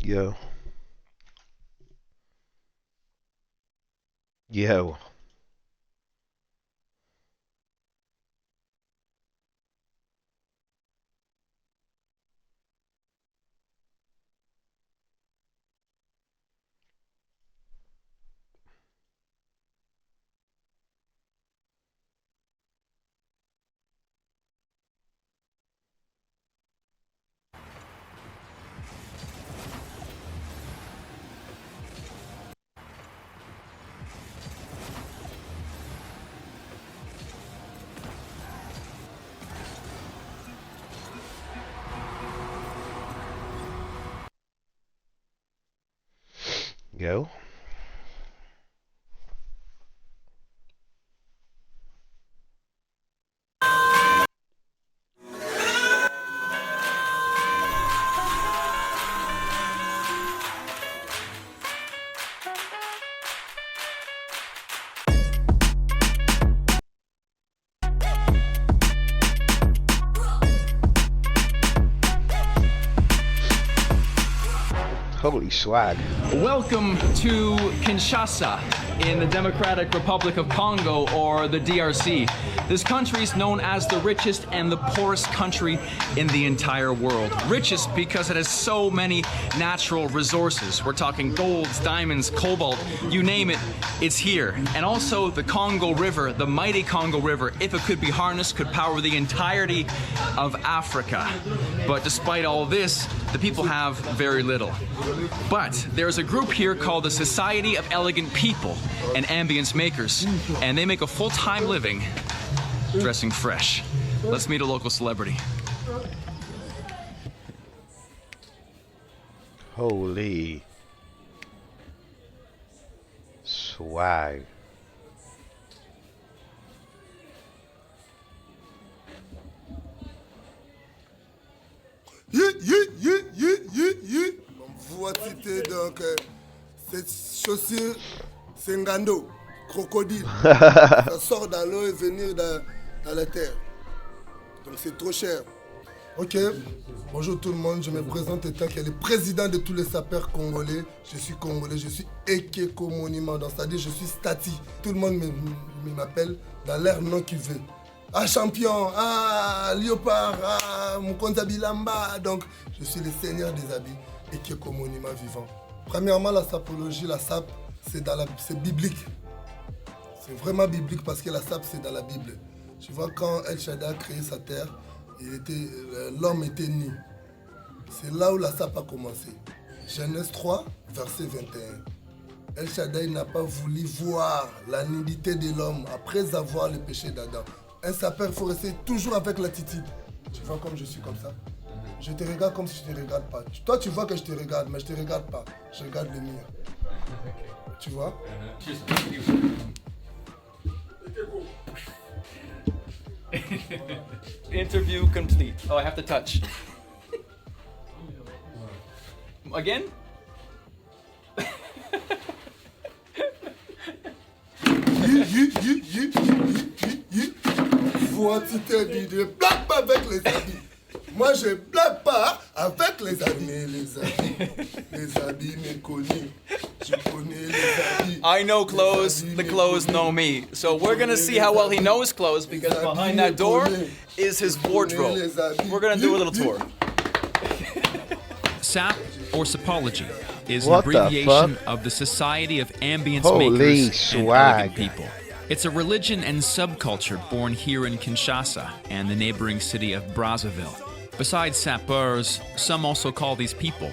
Yo. Yo. Yo. Holy swag. Welcome to Kinshasa in the Democratic Republic of Congo, or the DRC. This country is known as the richest and the poorest country in the entire world. Richest because it has so many natural resources. We're talking golds, diamonds, cobalt, you name it, it's here. And also the Congo River, the mighty Congo River, if it could be harnessed, could power the entirety of Africa. But despite all this, the people have very little. But there's a group here called the Society of Elegant People and Ambience Makers, and they make a full-time living dressing fresh. Let's meet a local celebrity. Holy swag. Voici donc cette chaussure, c'est un gando, crocodile. Ça sort dans l'eau et venir dans la terre. Donc c'est trop cher. Ok, bonjour tout le monde, je me présente étant que le président de tous les sapeurs congolais. Je suis congolais, je suis Ekeko Monument, donc c'est-à-dire je suis Stati. Tout le monde m'appelle dans leur nom qu'il veut. Ah champion, ah léopard, ah Mukonza Bilamba. Donc je suis le seigneur des habits, Ekeko Monument vivant. Premièrement, la sapologie, la sape, c'est biblique. C'est vraiment biblique parce que la sape, c'est dans la Bible. Tu vois, quand El Shaddai a créé sa terre, l'homme était nu. C'est là où la sape a commencé. Genèse 3, verset 21. El Shaddai n'a pas voulu voir la nudité de l'homme après avoir le péché d'Adam. Un sapeur, il faut rester toujours avec l'attitude. Tu vois comme je suis comme ça. Je te regarde comme si je ne te regarde pas. Toi, tu vois que je te regarde, mais je ne te regarde pas. Je regarde le mur. Tu vois? Interview complete. Oh, I have to touch. Again? Voici tes dit, je ne blague pas avec les habits. Moi, je ne blague pas avec les habits. Mais les habits méconnus. Tu connais les habits. I know clothes, the clothes know me. So we're gonna see how well he knows clothes, because behind that door is his wardrobe. We're gonna do a little tour. SAP, or Sapology, is an abbreviation of the Society of Ambience Makers and Elegant People. It's a religion and subculture born here in Kinshasa and the neighboring city of Brazzaville. Besides sapeurs, some also call these people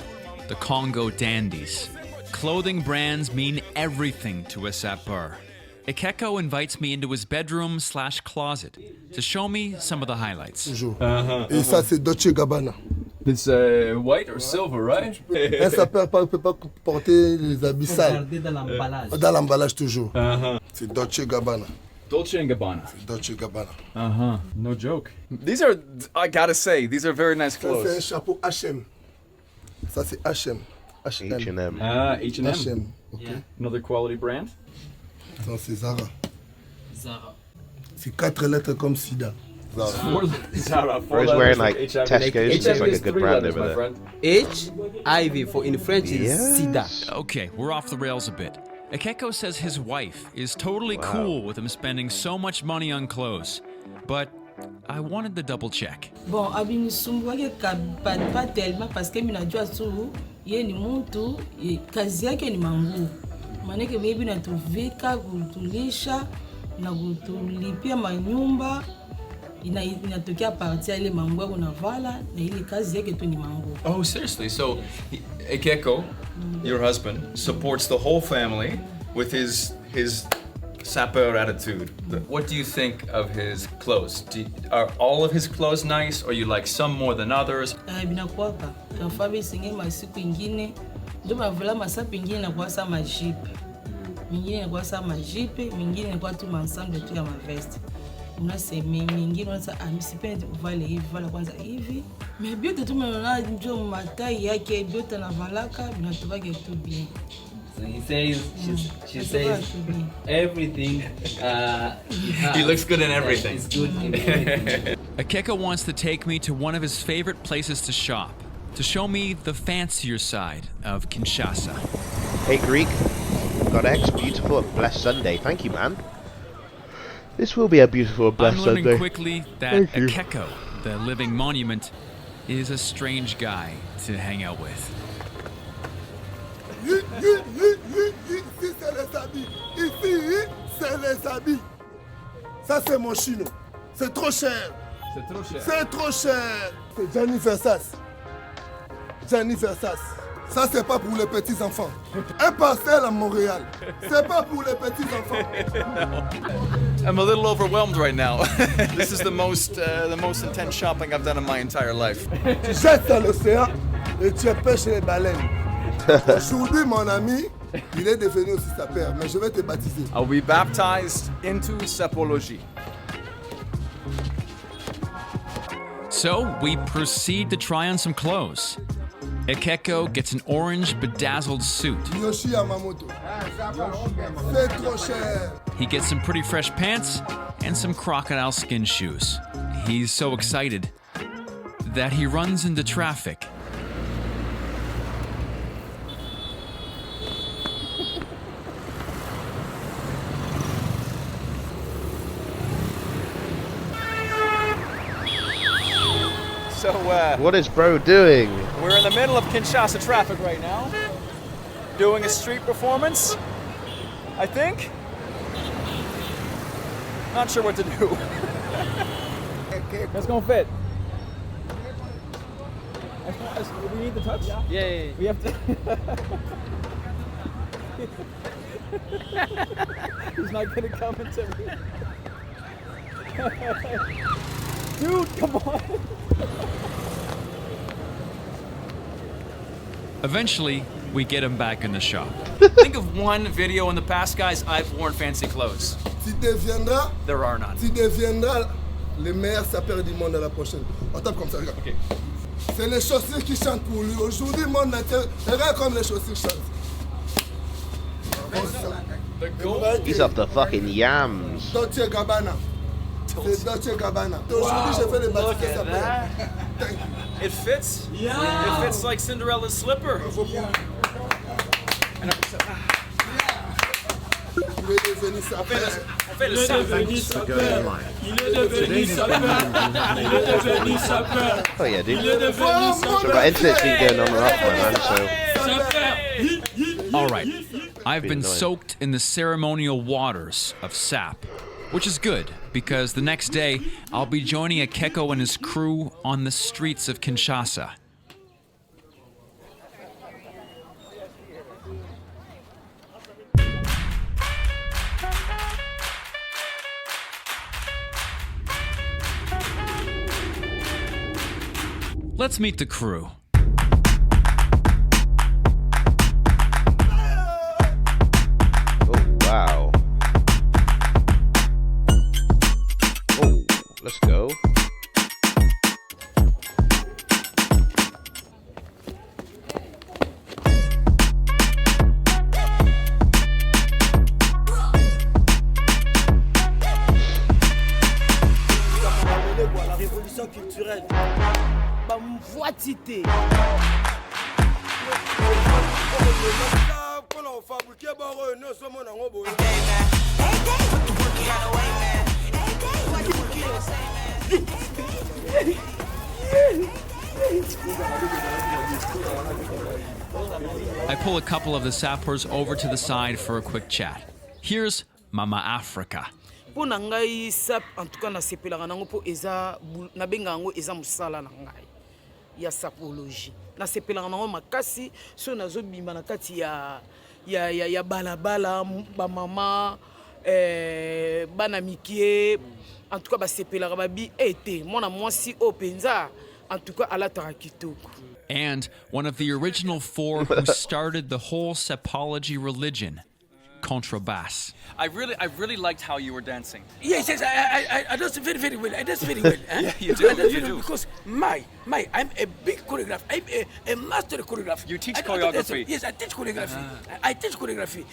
the Congo dandies. Clothing brands mean everything to a sapeur. Ekeko invites me into his bedroom/closet to show me some of the highlights. Et ça, c'est Dolce Gabbana. It's white or silver, right? Un sapeur ne peut pas porter les habits sales. Dans l'emballage toujours. C'est Dolce Gabbana. Dolce & Gabbana. Dolce Gabbana. No joke. These are, I gotta say, these are very nice Ça, c'est clothes. un chapeau H&M. Ça, c'est H&M. H&M. H&M. H&M. Okay. Yeah. Another quality brand. Ça, c'est Zara. Zara. C'est 4 lettres comme Sida. Bro's wearing like Tesco's. It's like a good brand over there. HIV for in French is SIDA. Okay, we're off the rails a bit. Ekeko says his wife is totally cool with him spending so much money on clothes, but I wanted to double check. Bon, abinisumbuake pas tellement parce que minajua tu ye ni mtu kazi yake ni manguo. Manake maybe natuvika, kutulisha na kutulipia manyumba inatokea partia ile manguo kunavala na ile kazi yake tu ni manguo. Oh, seriously? So Ekeko, your husband, supports the whole family with his sapeur attitude. What do you think of his clothes? Are all of his clothes nice, or you like some more than others? Binakuwaka kafabi singe masiku ingine ndio mavala masapi ingine na kwa sa majipe. Mingine na kwa sa majipe, mingine na kwa tu ensemble tu ya maveste. Unasema mingine unasa amisipendi uvale hivi, vala kwanza hivi. Mais biote tu mnaona ndio matai yake biote na valaka binatubaki tu bien. So she says everything. He looks good in everything. It's good in everything. Ekeko wants to take me to one of his favorite places to shop, to show me the fancier side of Kinshasa. Hey Greekgodx, beautiful and blessed Sunday. Thank you, man. This will be a beautiful and blessed I'm learning Sunday. quickly that Ekeko, the living monument, is a strange guy to hang out with. Ici, c'est les habits. Ici, c'est les habits. Ça, c'est mon chino. C'est trop cher. C'est trop cher. C'est trop cher. C'est Gianni Versace. Gianni Versace. Ça, c'est pas pour les petits-enfants. Un parcelle à Montréal. C'est pas pour les petits-enfants. I'm a little overwhelmed right now. This is the most intense shopping I've done in my entire life. Tu jettes dans l'océan et tu pêches les baleines. Aujourd'hui, mon ami, il est devenu aussi sapeur, mais je vais te baptiser. I'll be baptized into sapology. So we proceed to try on some clothes. Ekeko gets an orange bedazzled suit. Yoshi Yamamoto. C'est trop cher. He gets some pretty fresh pants and some crocodile skin shoes. He's so excited that he runs into traffic. So, What is bro doing? we're in the middle of Kinshasa traffic right now, doing a street performance, I think. Not sure what to do. That's gonna fit. We need the touch? Yeah. We have to. He's not gonna come into me. Dude, come on. Eventually, we get him back in the shop. Think of one video in the past, guys. I've worn fancy clothes. Tu deviendras, There are none. tu deviendras le meilleur sapeur du monde à la prochaine. On tape comme ça, regarde. Okay. C'est les chaussures qui chantent pour lui. Aujourd'hui, monde entier, regarde comme les chaussures chantent. The goal. He's off the fucking yams. Dolce Gabbana. C'est Dolce Gabbana. Aujourd'hui, j'ai fait le baptême sapeur. It fits. Yeah. It fits like Cinderella's slipper. Il est devenu sapeur. On fait le sapin. Oh yeah, dude. So got internet's been going on and off, my man. So All right. I've been annoying. soaked in the ceremonial waters of sap, which is good because the next day I'll be joining Ekeko and his crew on the streets of Kinshasa. Let's meet the crew. Oh wow. Oh, let's go. te. I pull a couple of the sappers over to the side for a quick chat. Here's Mama Africa. Po na ngai sap en tout cas na sepelaka nango po eza na benga yango eza musala na ngai ya sapologie na sepelaka nango makasi so nazobimba na kati ya balabala ba mama bana mikie en tout cas ba sepelaka babi ete mona mwasi o penza en tout cas alataka kitoko. And one of the original four who started the whole sapology religion, Contrabass. I really liked how you were dancing. Yes, I dance very well. I dance very well. Yeah, you do. Because I'm a big choreographer. I'm a master choreographer. You teach choreography? Yes, I teach choreography. I teach choreography.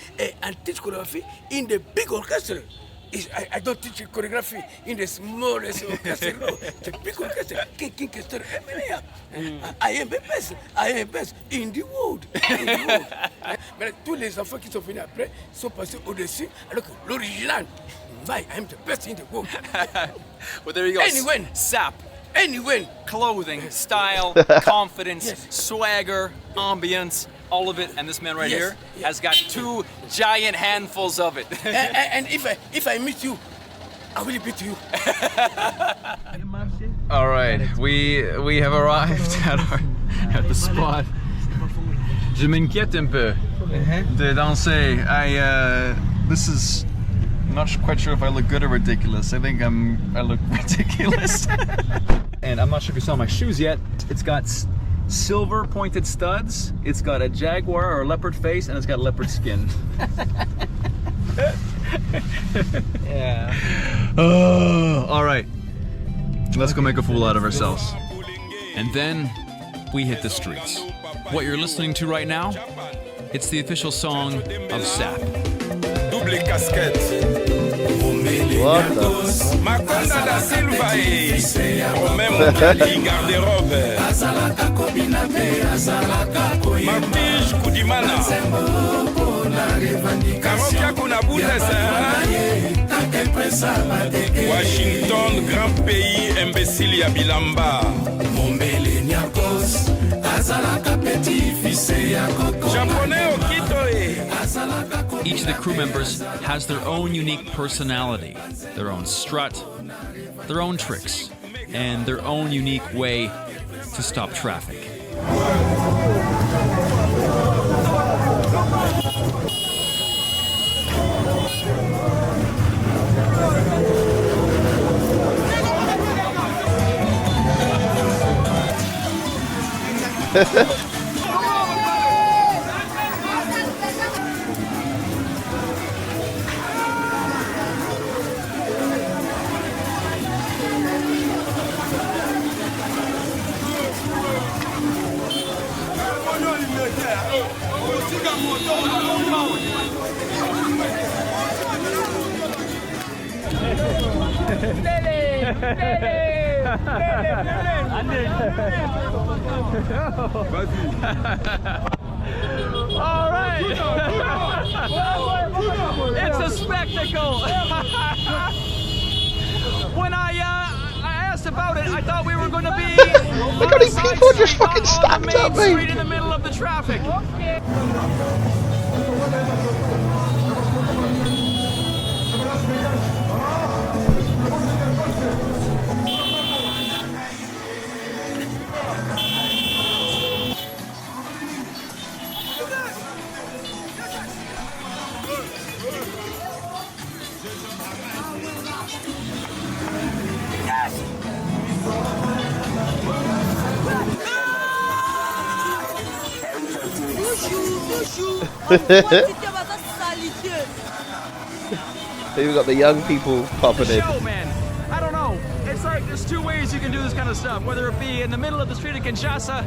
And teach choreography in the big orchestra. I don't teach choreography in the smallest orchestra. No, the big orchestra. I am the best. I am best in the world. Mais tous les enfants qui sont venus après sont passés au-dessus, alors que l'original, I am the best in the world. Well, there you go. Anyway. Sap. Anyway. Clothing, style, confidence, Yes. swagger, ambience, all of it. And this man right Yes. here has got 2 giant handfuls of it. And if I meet you, I will beat you. All right, we have arrived at the spot. Je m'inquiète un peu de danser. This is. I'm not quite sure if I look good or ridiculous. I think I look ridiculous. And I'm not sure if you saw my shoes yet. It's got silver pointed studs. It's got a jaguar or leopard face, and it's got leopard skin. Yeah. All right. Let's go make a fool out of ourselves. And then we hit the streets. What you're listening to right now, it's the official song of SAP. Double casquette. What the? Makonda da Silva Romain Moutali garde-robe. Martige Koudimana. Karokia Kunabudesa. Washington, grand pays, imbécile ya Bilamba. Japonais Okito. Each of the crew members has their own unique personality, their own strut, their own tricks, and their own unique way to stop traffic. All right. It's a spectacle. When I asked about it, I thought we were going to be Look how many people just fucking stacked up, main street mate. in the middle of the traffic. We've got the young people popping in. Show, man. I don't know. It's like there's 2 ways you can do this kind of stuff, whether it be in the middle of the street of Kinshasa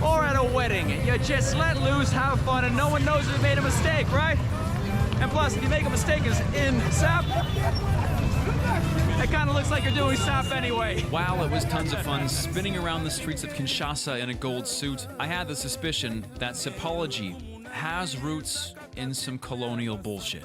or at a wedding. You just let loose, have fun, and no one knows if you made a mistake, right? And plus, if you make a mistake in SAP, It kind of looks like you're doing sap anyway. While it was tons of fun spinning around the streets of Kinshasa in a gold suit, I had the suspicion that sapology has roots in some colonial bullshit.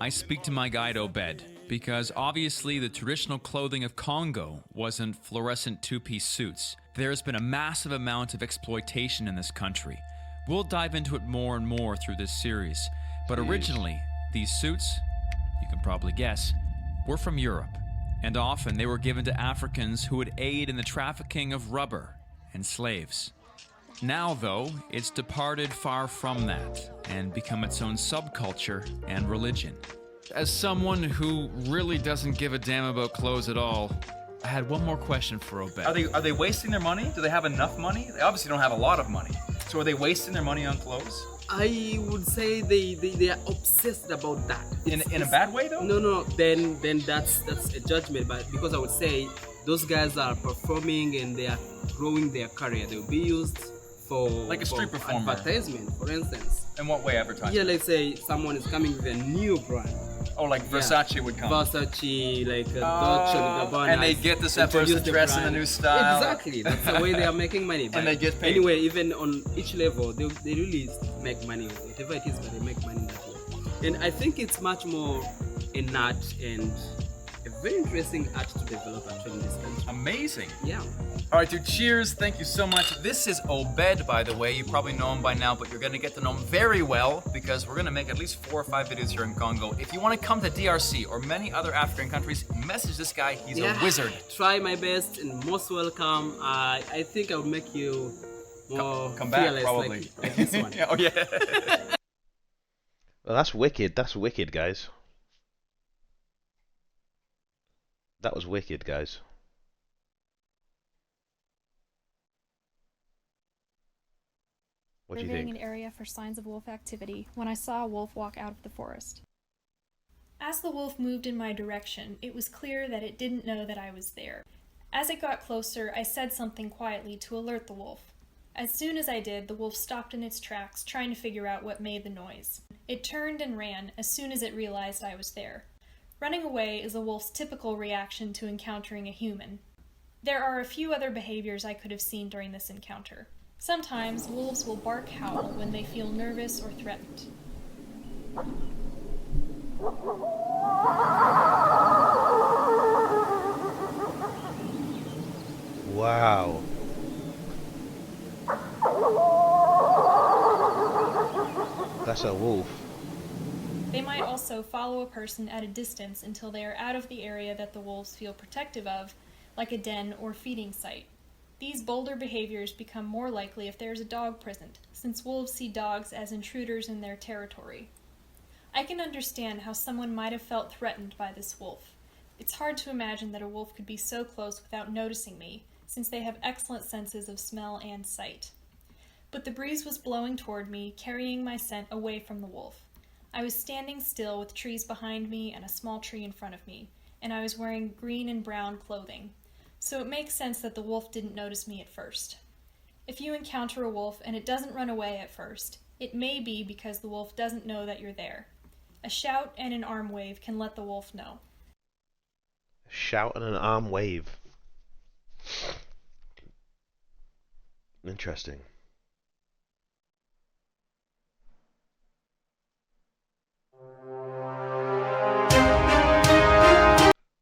I speak to my guide Obed, because obviously the traditional clothing of Congo wasn't fluorescent two-piece suits. There's been a massive amount of exploitation in this country. We'll dive into it more and more through this series, but originally, these suits, you can probably guess, were from Europe, and often they were given to Africans who would aid in the trafficking of rubber and slaves. Now, though, it's departed far from that and become its own subculture and religion. As someone who really doesn't give a damn about clothes at all, I had one more question for Obed. Are they wasting their money? Do they have enough money? They obviously don't have a lot of money. So are they wasting their money on clothes? I would say they are obsessed about that. In a bad way though? No. Then that's a judgment. But because I would say those guys are performing and they are growing their career. They will be used for like a street performer. Advertisement, for instance. In what way advertisement? Yeah, let's say someone is coming with a new brand. Oh, like Versace would come. Versace, like Dolce & Gabbana. And they get this person to dress in a new style. Exactly, that's the way they are making money. And they get paid. Anyway, even on each level, they really make money. Whatever it is, but they make money that way. And I think it's much more an art and a very interesting art to develop actually in this country. Amazing. Yeah. All right, dude, cheers. Thank you so much. This is Obed, by the way. You probably know him by now, but you're going to get to know him very well because we're going to make at least 4 or 5 videos here in Congo. If you want to come to DRC or many other African countries, message this guy. He's a wizard. Try my best and most welcome. I think I'll make you more come back, fearless probably. like this one. Oh, yeah. Well, that's wicked. That's wicked, guys. That was wicked, guys. What do you think? Surveying an area for signs of wolf activity when I saw a wolf walk out of the forest. As the wolf moved in my direction, it was clear that it didn't know that I was there. As it got closer, I said something quietly to alert the wolf. As soon as I did, the wolf stopped in its tracks, trying to figure out what made the noise. It turned and ran as soon as it realized I was there. Running away is a wolf's typical reaction to encountering a human. There are a few other behaviors I could have seen during this encounter. Sometimes wolves will bark howl when they feel nervous or threatened. Wow. That's a wolf. They might also follow a person at a distance until they are out of the area that the wolves feel protective of, like a den or feeding site. These bolder behaviors become more likely if there is a dog present, since wolves see dogs as intruders in their territory. I can understand how someone might have felt threatened by this wolf. It's hard to imagine that a wolf could be so close without noticing me, since they have excellent senses of smell and sight. But the breeze was blowing toward me, carrying my scent away from the wolf. I was standing still with trees behind me and a small tree in front of me, and I was wearing green and brown clothing. So it makes sense that the wolf didn't notice me at first. If you encounter a wolf and it doesn't run away at first, it may be because the wolf doesn't know that you're there. A shout and an arm wave can let the wolf know. A shout and an arm wave. Interesting.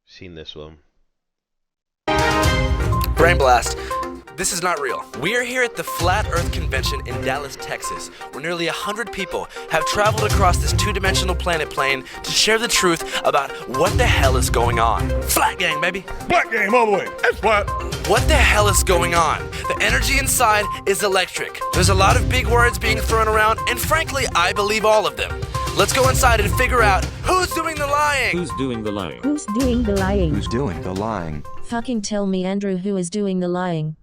Seen this one. Brain blast. This is not real. We are here at the Flat Earth Convention in Dallas, Texas, where nearly 100 people have traveled across this two-dimensional planet plane to share the truth about what the hell is going on. Flat gang, baby. Black game all the way. It's flat. What the hell is going on? The energy inside is electric. There's a lot of big words being thrown around, and frankly, I believe all of them. Let's go inside and figure out who's doing the lying. Who's doing the lying? Who's doing the lying? Who's doing the lying? Fucking tell me, Andrew, who is doing the lying?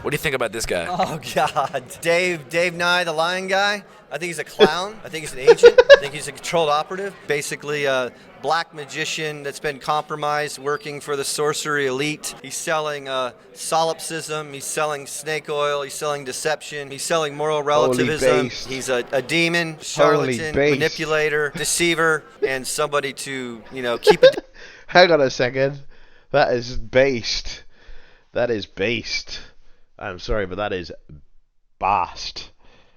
What do you think about this guy? Oh, God. Dave Nye, the lying guy. I think he's a clown. I think he's an agent. I think he's a controlled operative. Basically a black magician that's been compromised working for the sorcery elite. He's selling solipsism. He's selling snake oil. He's selling deception. He's selling moral relativism. He's a demon, charlatan, manipulator, deceiver, and somebody to, keep it. Hang on a second. That is based. That is based. I'm sorry, but that is based.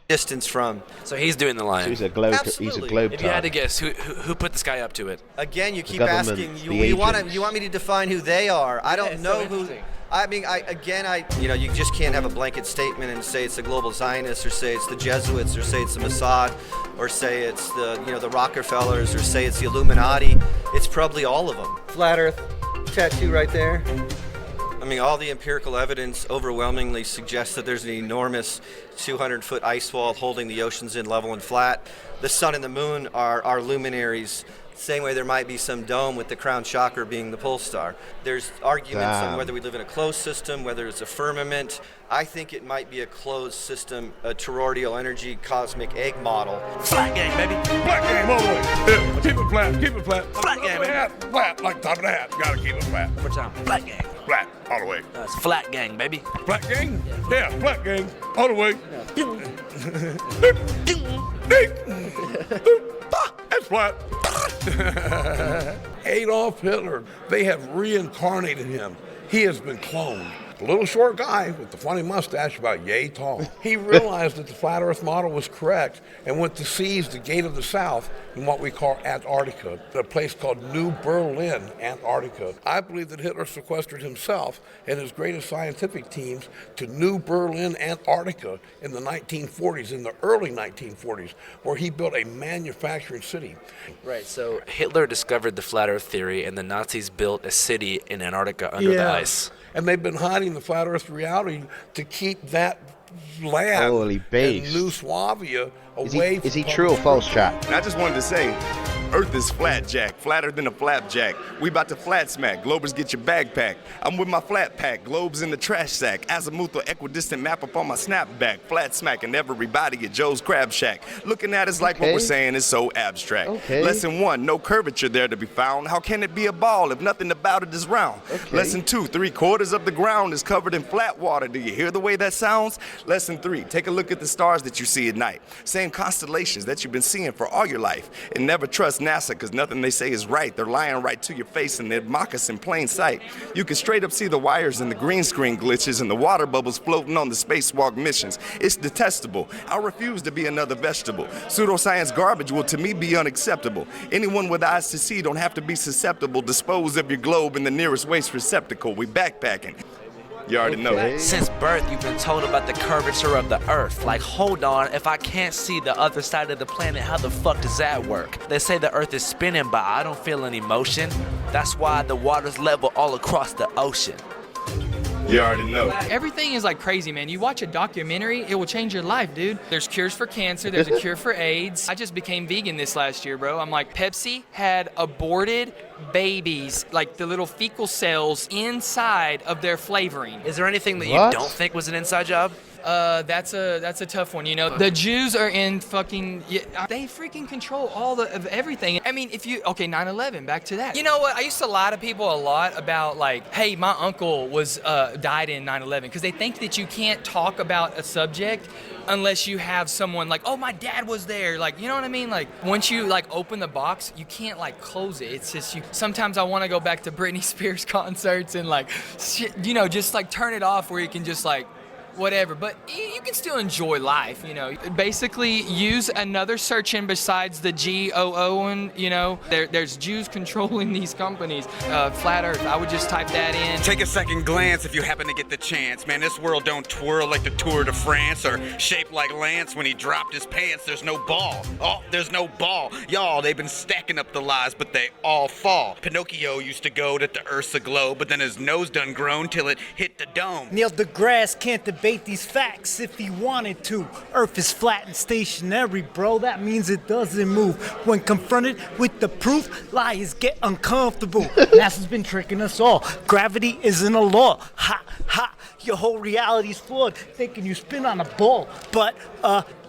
Distance from. So he's doing the lying. So he's a globe. Absolutely. He's a globe. If you had to guess, who put this guy up to it? Again, you keep government, asking. the You want agents. me to define who they are? I don't it's know so who. interesting. I mean, you just can't have a blanket statement and say it's the global Zionists, or say it's the Jesuits, or say it's the Mossad, or say it's the Rockefellers, or say it's the Illuminati. It's probably all of them. Flat Earth tattoo right there. I mean, all the empirical evidence overwhelmingly suggests that there's an enormous 200-foot ice wall holding the oceans in level and flat. The sun and the moon are luminaries. Same way there might be some dome with the crown chakra being the pole star. There's arguments on whether we live in a closed system, whether it's a firmament. I think it might be a closed system, a toroidal energy cosmic egg model. Flat gang, baby. Flat game all the way. Yeah, keep it flat, keep it flat. Flat game, baby. Hat, flat, like top of the hat. Gotta keep it flat. One more time. Flat gang. Flat, all the way. That's flat gang, baby. Flat gang? Yeah, flat gang, all the way. That's flat. Adolf Hitler, they have reincarnated him. He has been cloned. A little short guy with the funny mustache, about yay tall. He realized that the flat Earth model was correct and went to seize the Gate of the South in what we call Antarctica, a place called New Berlin, Antarctica. I believe that Hitler sequestered himself and his greatest scientific teams to New Berlin, Antarctica in the 1940s, in the early 1940s, where he built a manufacturing city. Right, so Hitler discovered the flat Earth theory, and the Nazis built a city in Antarctica under the ice. And they've been hiding the flat Earth reality to keep that land Holy base. and New Swabia away from Is he true or false, chat? And I just wanted to say, Earth is flat, Jack, flatter than a flapjack. We about to flat smack, Globers get your backpack. I'm with my flat pack, globes in the trash sack. Azimuthal equidistant map up on my snapback. Flat smacking everybody at Joe's Crab Shack. Looking at us like what we're saying is so abstract. Lesson 1, no curvature there to be found. How can it be a ball if nothing about it is round? Lesson 2, 3/4 of the ground is covered in flat water. Do you hear the way that sounds? Lesson 3, take a look at the stars that you see at night. Same constellations that you've been seeing for all your life. And never trust NASA, because nothing they say is right. They're lying right to your face and they mock us in plain sight. You can straight up see the wires and the green screen glitches and the water bubbles floating on the spacewalk missions. It's detestable. I refuse to be another vegetable. Pseudoscience garbage will to me be unacceptable. Anyone with eyes to see don't have to be susceptible. Dispose of your globe in the nearest waste receptacle. We backpacking. You already know. Since birth, you've been told about the curvature of the Earth. Like, hold on, if I can't see the other side of the planet, how the fuck does that work? They say the Earth is spinning, but I don't feel any motion. That's why the water's level all across the ocean. You already know. Everything is like crazy, man. You watch a documentary, it will change your life, dude. There's cures for cancer, there's a cure for AIDS. I just became vegan this last year, bro. I'm like, Pepsi had aborted babies, like the little fecal cells inside of their flavoring. Is there anything that you don't think was an inside job? That's a tough one, you know. The Jews are in fucking, they freaking control all of everything. I mean, 9/11, back to that. You know what, I used to lie to people a lot about like, hey, my uncle was died in 9/11, because they think that you can't talk about a subject unless you have someone like, oh, my dad was there, like, you know what I mean? Like, once you like open the box, you can't like close it. It's just sometimes I want to go back to Britney Spears concerts and like, you know, just like turn it off where you can just like, whatever, but you can still enjoy life, you know. Basically, use another search engine besides the GOO, and you know, there's Jews controlling these companies. Flat Earth, I would just type that in. Take a second glance if you happen to get the chance. Man, this world don't twirl like the Tour de France or shaped like Lance when he dropped his pants. There's no ball. Oh, there's no ball. Y'all, they've been stacking up the lies, but they all fall. Pinocchio used to go that the Earth's a globe, but then his nose done grown till it hit the dome. Neil deGrasse can't debate these facts if he wanted to. Earth is flat and stationary, bro. That means it doesn't move. When confronted with the proof, liars get uncomfortable. NASA's been tricking us all. Gravity isn't a law. Ha, ha. Your whole reality's flawed, thinking you spin on a ball. But,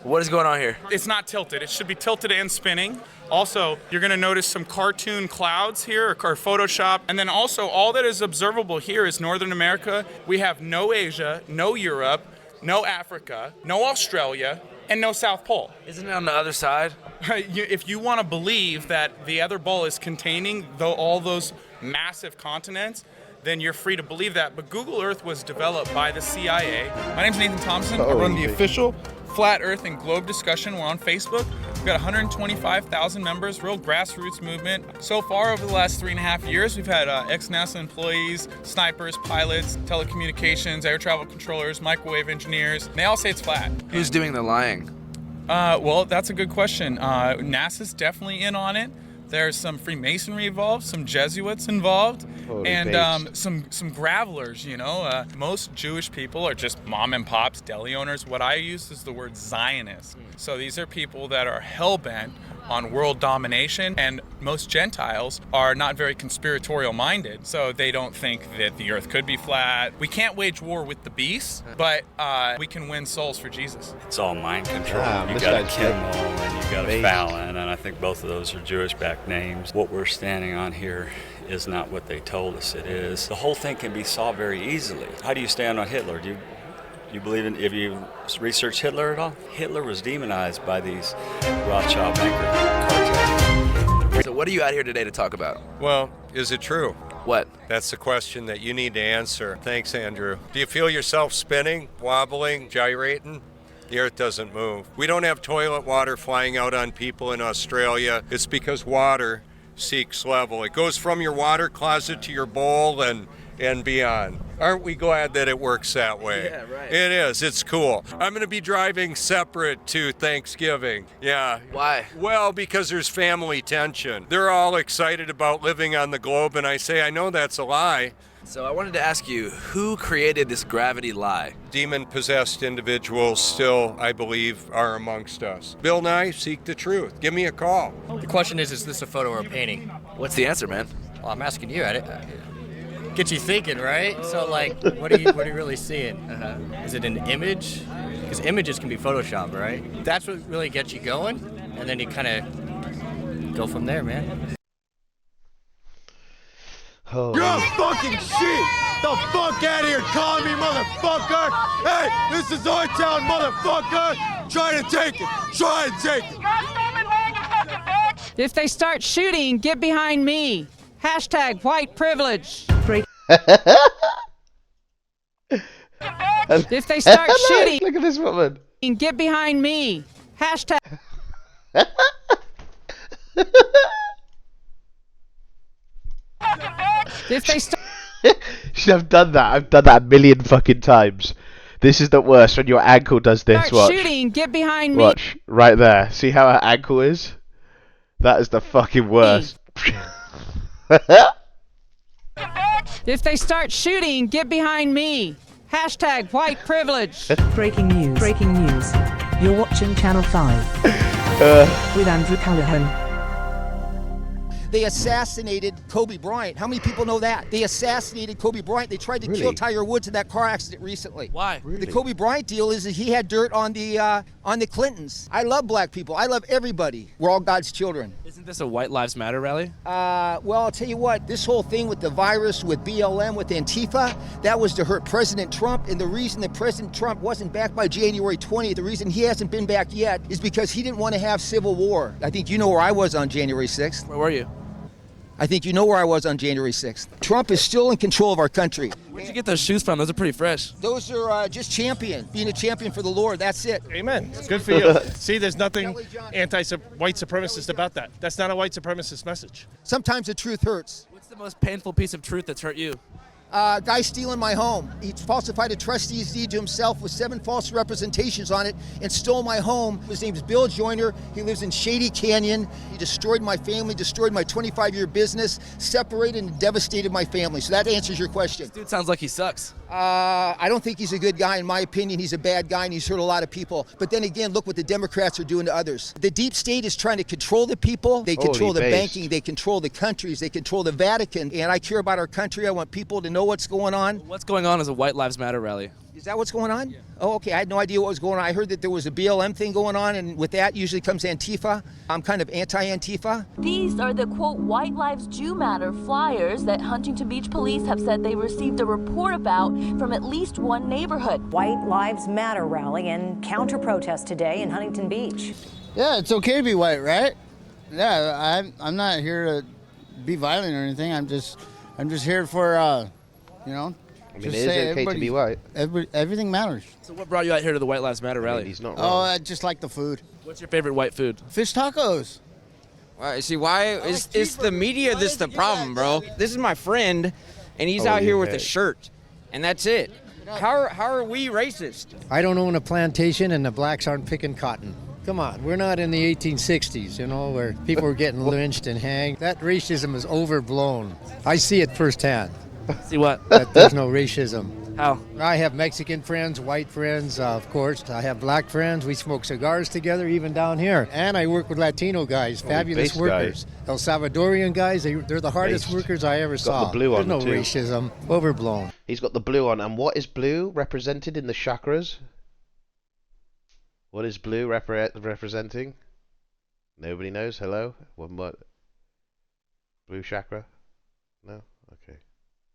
what is going on here? It's not tilted. It should be tilted and spinning. Also, you're going to notice some cartoon clouds here, or Photoshop. And then also, all that is observable here is Northern America. We have no Asia, no Europe, no Africa, no Australia, and no South Pole. Isn't it on the other side? If you want to believe that the other ball is containing all those massive continents, then you're free to believe that. But Google Earth was developed by the CIA. My name's Nathan Thompson. I run the official Flat Earth and Globe discussion. We're on Facebook. We've got 125,000 members, real grassroots movement. So far, over the last 3.5 years, we've had ex-NASA employees, snipers, pilots, telecommunications, air travel controllers, microwave engineers. And they all say it's flat. Who's doing the lying? Well, that's a good question. NASA's definitely in on it. There's some Freemasonry involved, some Jesuits involved, and some gravelers, you know. Most Jewish people are just mom and pops, deli owners. What I use is the word Zionist. So these are people that are hell-bent on world domination, and most Gentiles are not very conspiratorial minded, so they don't think that the earth could be flat. We can't wage war with the beast, but we can win souls for Jesus. It's all mind control. You got a Kimmel and you got a Fallon, and I think both of those are Jewish-backed names. What we're standing on here is not what they told us it is. The whole thing can be solved very easily. How do you stand on Hitler? Do you believe in, if you research Hitler at all? Hitler was demonized by these Rothschild banker cartels. So what are you out here today to talk about? Well, is it true? What? That's the question that you need to answer. Thanks, Andrew. Do you feel yourself spinning, wobbling, gyrating? The earth doesn't move. We don't have toilet water flying out on people in Australia. It's because water seeks level. It goes from your water closet to your bowl and beyond. Aren't we glad that it works that way? Yeah, right. It is. It's cool. I'm going to be driving separate to Thanksgiving. Yeah. Why? Well, because there's family tension. They're all excited about living on the globe, and I say, I know that's a lie. So I wanted to ask you, who created this gravity lie? Demon-possessed individuals still, I believe, are amongst us. Bill Nye, seek the truth. Give me a call. The question is this a photo or a painting? What's the answer, man? Well, I'm asking you at it. Get you thinking, right? So, like, what are you really seeing? Is it an image? Because images can be Photoshopped, right? That's what really gets you going, and then you kind of go from there, man. Oh. You're a fucking shit! The fuck out of here, calling me motherfucker! Hey, this is our town, motherfucker! Try to take it! Try to take it! If they start shooting, get behind me. Hashtag white privilege. If they start shooting, look at this woman. Get behind me. Hashtag. If they start. I've done that. I've done that a million fucking times. This is the worst when your ankle does this. Start Watch. shooting. Get behind me. Watch right there. See how her ankle is? That is the fucking worst. If they start shooting, get behind me. Hashtag white privilege. Breaking news. Breaking news. You're watching Channel 5 with Andrew Callahan. They assassinated Kobe Bryant. How many people know that? They assassinated Kobe Bryant. They tried to kill Tiger Woods in that car accident recently. Why? The Kobe Bryant deal is that he had dirt on the Clintons. I love black people. I love everybody. We're all God's children. Isn't this a White Lives Matter rally? Well, I'll tell you what. This whole thing with the virus, with BLM, with Antifa, that was to hurt President Trump. And the reason that President Trump wasn't back by January 20th, the reason he hasn't been back yet, is because he didn't want to have civil war. I think you know where I was on January 6th. Where were you? I think you know where I was on January 6th. Trump is still in control of our country. Where'd you get those shoes from? Those are pretty fresh. Those are just champion, being a champion for the Lord. That's it. Amen. It's good for you. See, there's nothing anti-white supremacist about that. That's not a white supremacist message. Sometimes the truth hurts. What's the most painful piece of truth that's hurt you? Guy stealing my home. He falsified a trustee's deed to himself with 7 false representations on it and stole my home. His name's Bill Joyner. He lives in Shady Canyon. He destroyed my family, destroyed my 25-year business, separated and devastated my family. So that answers your question. This dude sounds like he sucks. I don't think he's a good guy. In my opinion, he's a bad guy and he's hurt a lot of people. But then again, look what the Democrats are doing to others. The deep state is trying to control the people. They control the banking. They control the countries. They control the Vatican. And I care about our country. I want people to know know what's going on? What's going on is a White Lives Matter rally. Is that what's going on? Yeah. Oh, okay. I had no idea what was going on. I heard that there was a BLM thing going on, and with that usually comes Antifa. I'm kind of anti-Antifa. These are the, quote, White Lives Do Matter flyers that Huntington Beach police have said they received a report about from at least one neighborhood. White Lives Matter rally and counter-protest today in Huntington Beach. Yeah, it's okay to be white, right? Yeah, I'm not here to be violent or anything. I'm just here for, you know. I mean, it is okay to be white. Everything matters. So what brought you out here to the White Lives Matter rally? He's not wrong. Oh, I just like the food. What's your favorite white food? Fish tacos. See, why it's the media that's the problem, bro. This is my friend, and he's out here with a shirt, and that's it. How are we racist? I don't own a plantation, and the blacks aren't picking cotton. Come on, we're not in the 1860s, you know, where people were getting lynched and hanged. That racism is overblown. I see it firsthand. See what? That there's no racism. How? I have Mexican friends, white friends, of course. I have black friends. We smoke cigars together, even down here. And I work with Latino guys, fabulous workers. El Salvadorian guys, they're the hardest workers I ever saw. Got the blue there's on no too. racism. Overblown. He's got the blue on. And what is blue represented in the chakras? What is blue representing? Nobody knows? Hello? What? Blue chakra? No? Okay.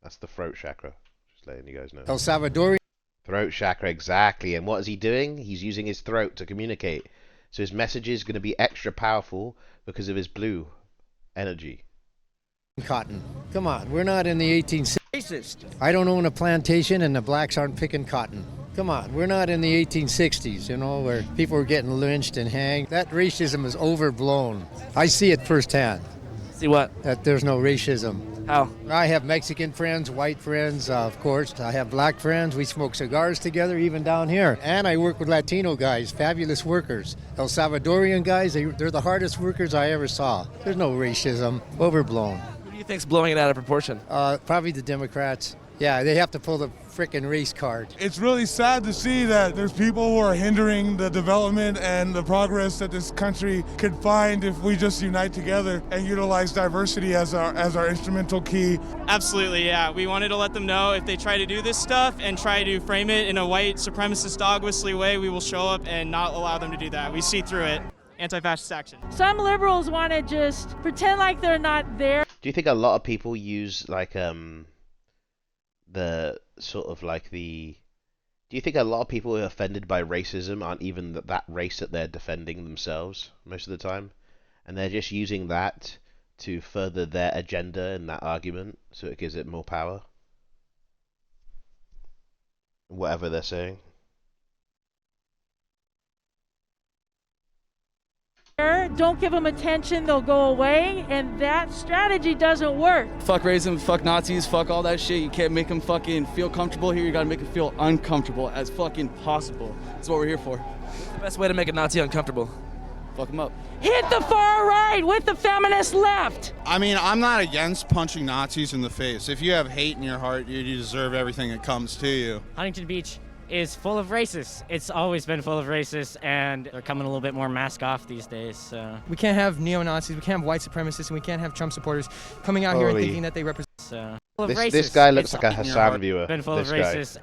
That's the throat chakra. Just letting you guys know. El Salvadorian. Throat chakra, exactly. And what is he doing? He's using his throat to communicate. So his message is going to be extra powerful because of his blue energy. Cotton. Come on, we're not in the 1860s. Racist. I don't own a plantation, and the blacks aren't picking cotton. Come on, we're not in the 1860s, you know, where people were getting lynched and hanged. That racism is overblown. I see it firsthand. See what? That there's no racism. How? I have Mexican friends, white friends, of course. I have black friends. We smoke cigars together, even down here. And I work with Latino guys, fabulous workers. El Salvadorian guys, they're the hardest workers I ever saw. There's no racism. Overblown. Who do you think's blowing it out of proportion? Probably the Democrats. Yeah, they have to pull the frickin' race card. It's really sad to see that there's people who are hindering the development and the progress that this country could find if we just unite together and utilize diversity as our instrumental key. Absolutely, yeah. We wanted to let them know if they try to do this stuff and try to frame it in a white supremacist dog whistly way, we will show up and not allow them to do that. We see through it. Anti-fascist action. Some liberals want to just pretend like they're not there. Do you think a lot of people use like the sort of like the... Do you think a lot of people who are offended by racism aren't even that race that they're defending themselves most of the time? And they're just using that to further their agenda in that argument, so it gives it more power? Whatever they're saying. Don't give them attention, they'll go away, and that strategy doesn't work. Fuck racism, fuck Nazis, fuck all that shit. You can't make them fucking feel comfortable here. You gotta make them feel uncomfortable as fucking possible. That's what we're here for. What's the best way to make a Nazi uncomfortable? Fuck them up. Hit the far right with the feminist left. I mean, I'm not against punching Nazis in the face. If you have hate in your heart, you deserve everything that comes to you. Huntington Beach is full of racists. It's always been full of racists, and they're coming a little bit more mask off these days. So. We can't have neo-Nazis, we can't have white supremacists, and we can't have Trump supporters coming out here and thinking that they represent. This guy looks like a Hassan viewer. Been full of racists,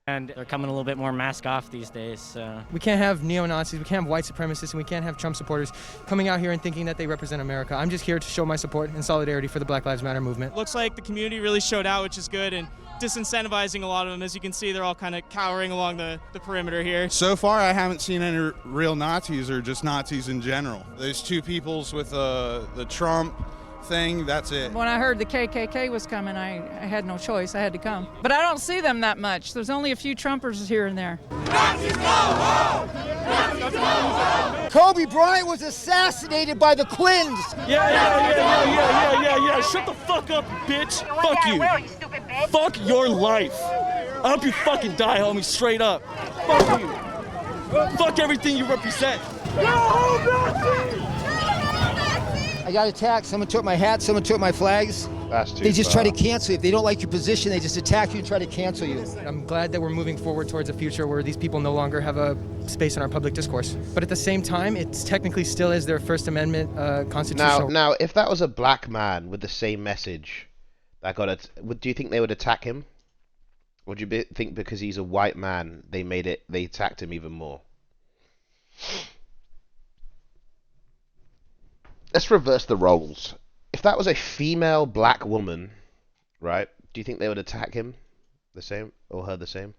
and they're coming a little bit more mask off these days. So. We can't have neo-Nazis, we can't have white supremacists, and we can't have Trump supporters coming out here and thinking that they represent America. I'm just here to show my support and solidarity for the Black Lives Matter movement. Looks like the community really showed out, which is good, and disincentivizing a lot of them. As you can see, they're all kind of cowering along the perimeter here. So far, I haven't seen any real Nazis or just Nazis in general. Those two peoples with the Trump thing, that's it. When I heard the KKK was coming, I had no choice. I had to come. But I don't see them that much. There's only a few Trumpers here and there. Kobe Bryant was assassinated by the Quins. Yeah. Shut the fuck up, bitch. Fuck you. Fuck your life. I hope you fucking die, homie, straight up. Fuck you. Fuck everything you represent. I got attacked. Someone took my hat. Someone took my flags. They just try to cancel you. If they don't like your position, they just attack you and try to cancel you. I'm glad that we're moving forward towards a future where these people no longer have a space in our public discourse. But at the same time, it technically still is their First Amendment constitutional. Now, if that was a black man with the same message, that got it. Do you think they would attack him? Or do you think because he's a white man, they attacked him even more? Let's reverse the roles. If that was a female black woman, right? Do you think they would attack him the same or her the same?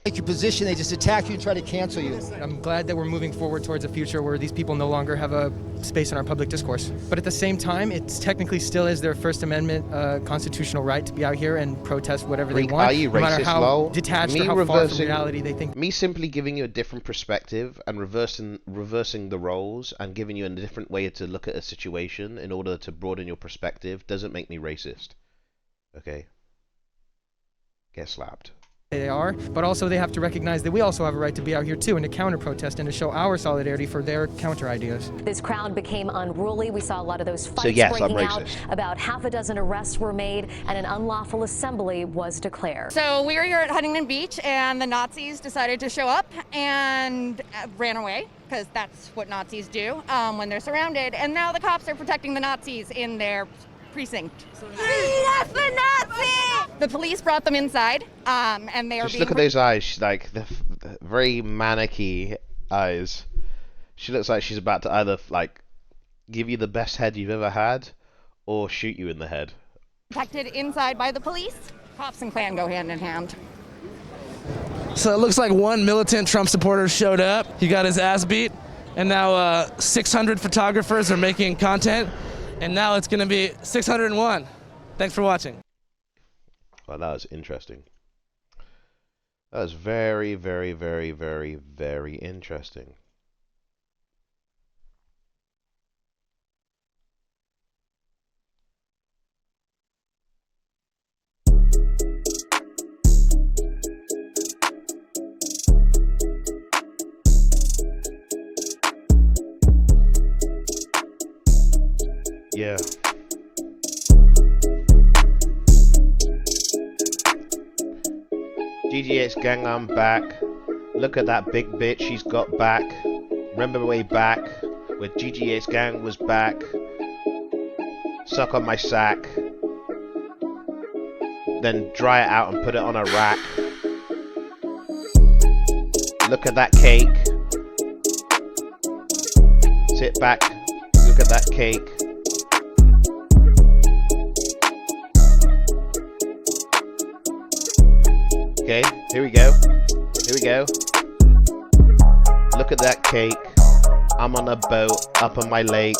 Take your position, they just attack you and try to cancel you. I'm glad that we're moving forward towards a future where these people no longer have a space in our public discourse. But at the same time, it technically still is their First Amendment constitutional right to be out here and protest whatever they want, Are you no matter racist, how lol? detached or how far from reality they think. Me simply giving you a different perspective and reversing the roles and giving you a different way to look at a situation in order to broaden your perspective doesn't make me racist. Okay? Get slapped. They are, but also they have to recognize that we also have a right to be out here too and to counter-protest and to show our solidarity for their counter-ideas. This crowd became unruly. We saw a lot of those fights breaking out. About half a dozen arrests were made and an unlawful assembly was declared. So we were here at Huntington Beach and the Nazis decided to show up and ran away, because that's what Nazis do when they're surrounded. And now the cops are protecting the Nazis in their precinct. That's the Nazi! The police brought them inside, and they are Just look at those eyes. She's like the very manic-y eyes. She looks like she's about to either like give you the best head you've ever had, or shoot you in the head. protected inside by the police. Cops and Klan go hand in hand. So it looks like one militant Trump supporter showed up. He got his ass beat, and now 600 photographers are making content. And now it's going to be 601. Thanks for watching. Well, that was interesting. That was very, very, very, very, very interesting. Yeah. GGX gang, I'm back. Look at that big bitch she's got back. Remember way back where GGX gang was back. Suck on my sack. Then dry it out and put it on a rack. Look at that cake. Sit back. Look at that cake. Okay, here we go. Here we go. Look at that cake. I'm on a boat up on my lake,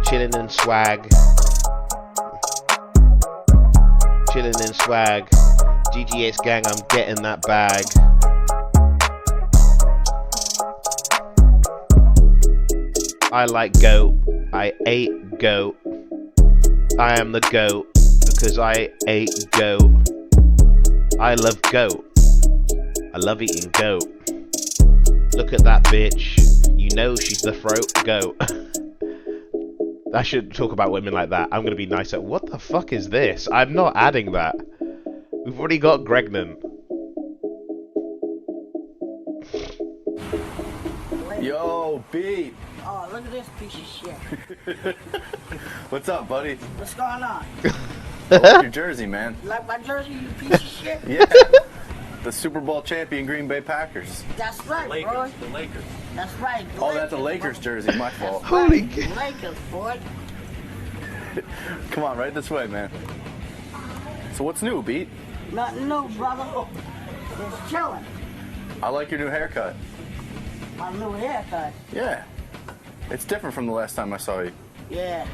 chilling in swag. Chilling in swag. GGX gang, I'm getting that bag. I like goat. I ate goat. I am the goat because I ate goat. I love goat. I love eating goat. Look at that bitch. You know she's the throat goat. I should talk about women like that. I'm gonna be nicer. What the fuck is this? I'm not adding that. We've already got Gregnan. Yo, beat. Oh, look at this piece of shit. What's up, buddy? What's going on? I like your jersey, man. You like my jersey, you piece of shit? Yeah. The Super Bowl champion Green Bay Packers. That's right, bro. The Lakers. That's right. Oh, that's a Lakers jersey. My fault. Holy Lakers, boy. Come on, right this way, man. So what's new, Beat? Nothing new, brother. Just chilling. I like your new haircut. My new haircut. Yeah. It's different from the last time I saw you. Yeah.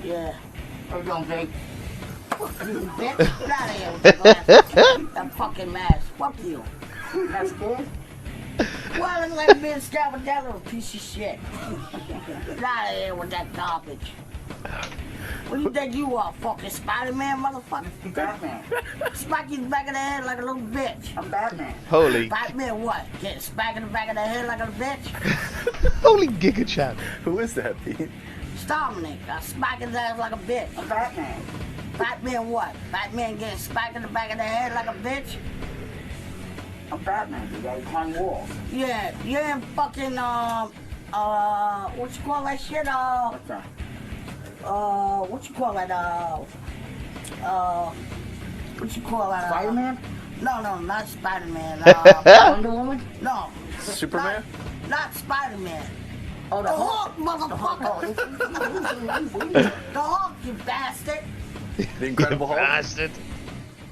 Yeah. How you doing, Jake? Fuck you, bitch. Get out of here with that glasses. That fucking mask. Fuck you. That's good. Why look like a bitch scared with that little piece of shit? Get out of here with that garbage. What do you think you are, fucking Spider-Man, motherfucker? Batman. Smack you in the back of the head like a little bitch. I'm Batman. Holy. Batman what? Get smacked in the back of the head like a bitch? Holy Giga Chat. Who is that, Pete? Dominic, I smack his ass like a bitch. I'm Batman. Batman what? Batman getting smacked in the back of the head like a bitch? I'm Batman, you gotta climb walls. Yeah, you're in fucking, what you call that shit? What's that? what you call it? What you call it? Spider-Man? No, not Spider-Man. Wonder Woman? No. Superman? Not Spider-Man. Oh, the Hulk, motherfucker. The Hulk, you bastard. The Incredible Hulk? Bastard.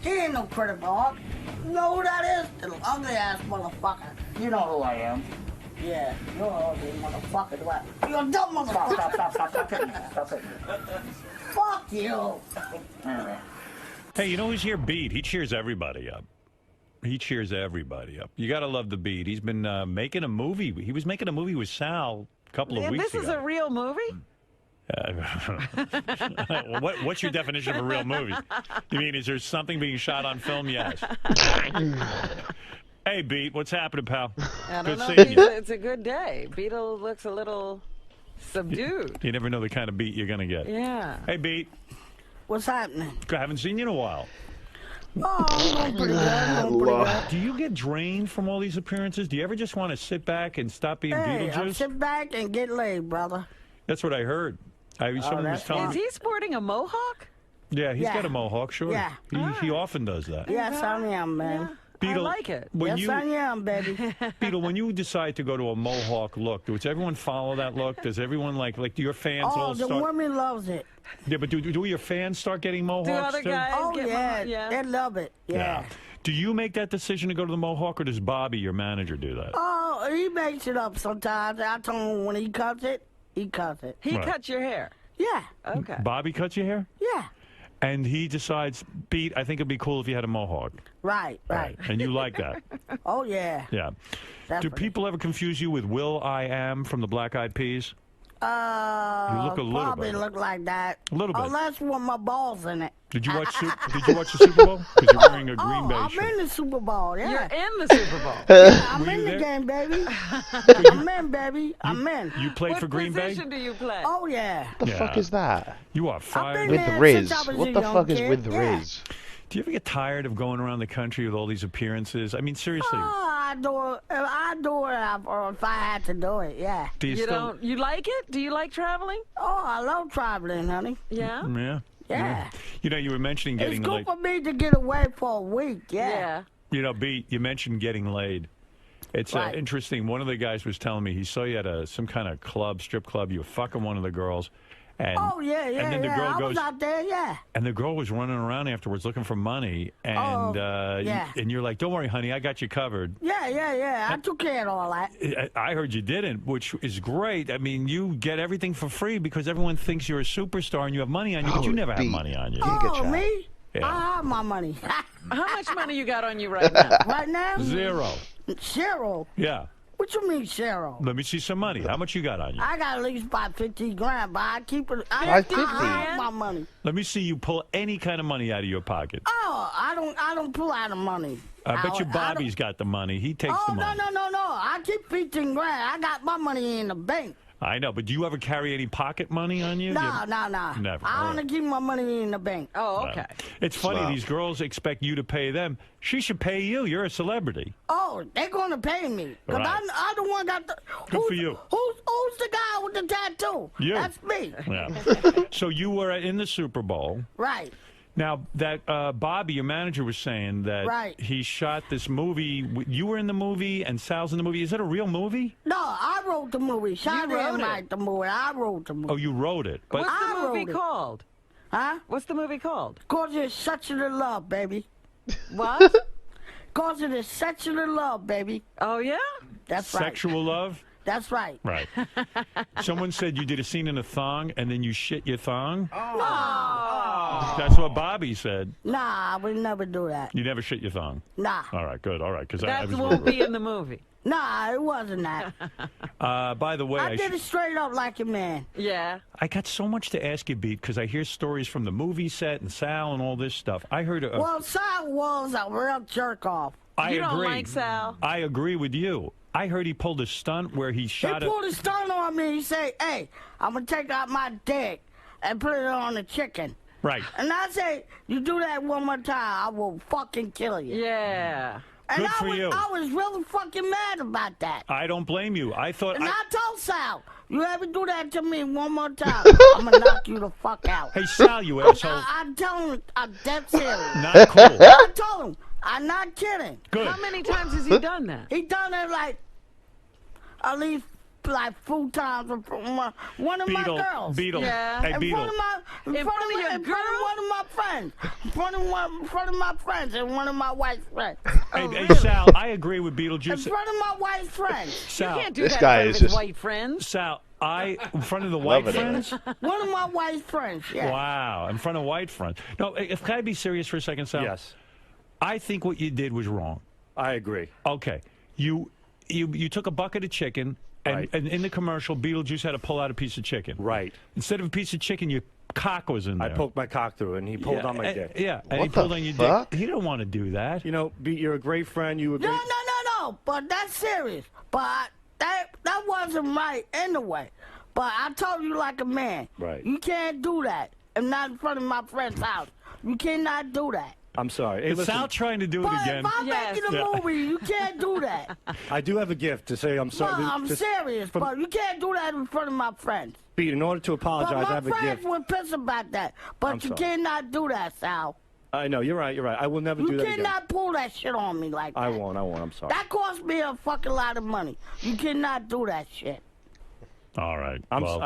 He ain't no Incredible Hulk. You know who that is? The ugly ass motherfucker. You know who I am. Yeah, you're an ugly motherfucker. What? You're a dumb motherfucker. Stop hitting me. Stop hitting me. Fuck you. Hey, you know who's here? Beat. He cheers everybody up. He cheers everybody up. You got to love the Beat. He's been making a movie. He was making a movie with Sal a couple of weeks ago. This is a real movie? What's your definition of a real movie? You mean, is there something being shot on film? Yes. Hey, Beat, what's happening, pal? I don't Good know. seeing you. It's a good day. Beetle looks a little subdued. You never know the kind of beat you're going to get. Yeah. Hey, Beat. What's happening? I haven't seen you in a while. Oh, I'm doing pretty good. Do you get drained from all these appearances? Do you ever just want to sit back and stop being Hey, I'll Beetlejuice? sit back and get laid, brother. That's what I heard. Someone was telling Is me. he sporting a mohawk? Yeah, he's got a mohawk, sure. Yeah. He often does that. Yes, I am, man. Beetle, I like it. when Yes, you- I am, baby. Beetle, when you decide to go to a mohawk look, does everyone follow that look? Does everyone like do your fans Oh, all the start? women loves it. Yeah, but do your fans start getting mohawks too? Oh, yeah. They love it. Yeah. Do you make that decision to go to the mohawk, or does Bobby, your manager, do that? Oh, he makes it up sometimes. I told him when he cuts it, he cuts it. He Right. cuts your hair? Yeah. Okay. Bobby cuts your hair? Yeah. And he decides, Pete, I think it'd be cool if you had a mohawk. Right. And you like that? Oh, yeah. Yeah. Do Definitely. people ever confuse you with Will I Am from the Black Eyed Peas? You look a little probably bit. look like that. A little bit. Unless with my balls in it. Did you watch the Super Bowl? Because you're wearing a Green Bay I'm shirt. in the Super Bowl, yeah. You're in the Super Bowl. Yeah, I'm Were in you the there? game, baby. I'm in, baby. I'm in. You played for Green Bay? What position do you play? Oh, yeah. What the fuck is that? You are fired. With Riz. What the fuck is with Riz? Do you ever get tired of going around the country with all these appearances? I mean, seriously. Oh, I do it. I do it if I had to do it, yeah. Do you still- You like it? Do you like traveling? Oh, I love traveling, honey. Yeah? Yeah. Yeah. You know, you were mentioning It's getting good laid. for me to get away for a week, yeah. You know, B, you mentioned getting laid. It's Right. interesting. One of the guys was telling me he saw you at some kind of club, strip club. You were fucking one of the girls. And, Oh, yeah, and then the girl I goes, was out there, yeah. and the girl was running around afterwards looking for money. And yeah. and you're like, don't worry, honey, I got you covered. Yeah. I took care of all that. I heard you didn't, which is great. I mean, you get everything for free because everyone thinks you're a superstar and you have money on you, but you never have money on you. Oh, me? Yeah. I have my money. How much money you got on you right now? Right now? Zero. Zero? Yeah. What you mean zero? Let me see some money. How much you got on you? I got at least about 50 grand, but I keep it. I have my money. Let me see you pull any kind of money out of your pocket. Oh, I don't pull out of money. I bet you I Bobby's got the money. He takes the Oh, money. no. I keep 15 grand. I got my money in the bank. I know, but do you ever carry any pocket money on you? Do you- No. Never. I All only keep my money in the bank. Oh, Right. It's funny, these girls expect you to pay them. She should pay you. You're a celebrity. Oh, they're going to pay me. Because Right. I the one got the... Good for you. Who's the guy with the tattoo? You. That's me. Yeah. So you were in the Super Bowl. Right. Now, that Bobby, your manager, was saying that Right. he shot this movie. You were in the movie and Sal's in the movie. Is it a real movie? No, I wrote the movie. Sean wrote didn't it. write the movie. I wrote the movie. Oh, you wrote it. But What's the I movie wrote it. called? Huh? What's the movie called? Cause it's sexual love, baby. What? Cause it is sexual love, baby. Oh, yeah? That's right. Sexual love? That's right. Right. Someone said you did a scene in a thong and then you shit your thong? No. That's what Bobby said. Nah, I would never do that. You never shit your thong? Nah. All right, good. All right, because I That was won't worried. be in the movie. Nah, it wasn't that. By the way, I did it straight up like a man. Yeah. I got so much to ask you, Beat, because I hear stories from the movie set and Sal and all this stuff. I heard a... Well, Sal was a real jerk off. I You don't agree. like Sal? I agree with you. I heard he pulled a stunt where he He shot pulled a stun on me. He said, hey, I'm going to take out my dick and put it on the chicken. Right. And I say, you do that one more time, I will fucking kill you. Yeah. Good for you. I was really fucking mad about that. I don't blame you. I thought. And I told Sal, you ever do that to me one more time, I'm gonna knock you the fuck out. Hey, Sal, you asshole. I told him, I'm dead serious. Not cool. I told him, I'm not kidding. Good. How many times has he done that? He done it like at least like 4 times in front of one of my girls. Beetle. Yeah. Hey, In Beetle. front of one of my friends. In front of my friends and one of my wife's friends. Hey, Sal, I agree with Beetlejuice. In front of my wife's friends. Sal, You can't do that in front of his white friends. Sal, in front of the white friends? One of my wife's friends, yeah. Wow, in front of white friends. No, can I be serious for a second, Sal? Yes. I think what you did was wrong. I agree. Okay. You took a bucket of chicken, and in the commercial, Beetlejuice had to pull out a piece of chicken. Right. Instead of a piece of chicken, your cock was in there. I poked my cock through, and he pulled on my dick. Yeah, and he pulled on your dick. He don't want to do that. You know, you're a great friend. You were great. No, but that's serious. But that wasn't right anyway. But I told you like a man. Right. You can't do that. And not in front of my friend's house. You cannot do that. I'm sorry. Hey, Is listen, Sal trying to do it again? If I'm making a movie, you can't do that. I do have a gift to say I'm sorry. No, I'm serious, but you can't do that in front of my friends. Pete, in order to apologize, But I have a my friends gift. were pissed about that. But I'm you sorry. cannot do that, Sal. I know, you're right, I will never do You that again. cannot pull that shit on me like that. I won't, I'm sorry. That cost me a fucking lot of money. You cannot do that shit. All right.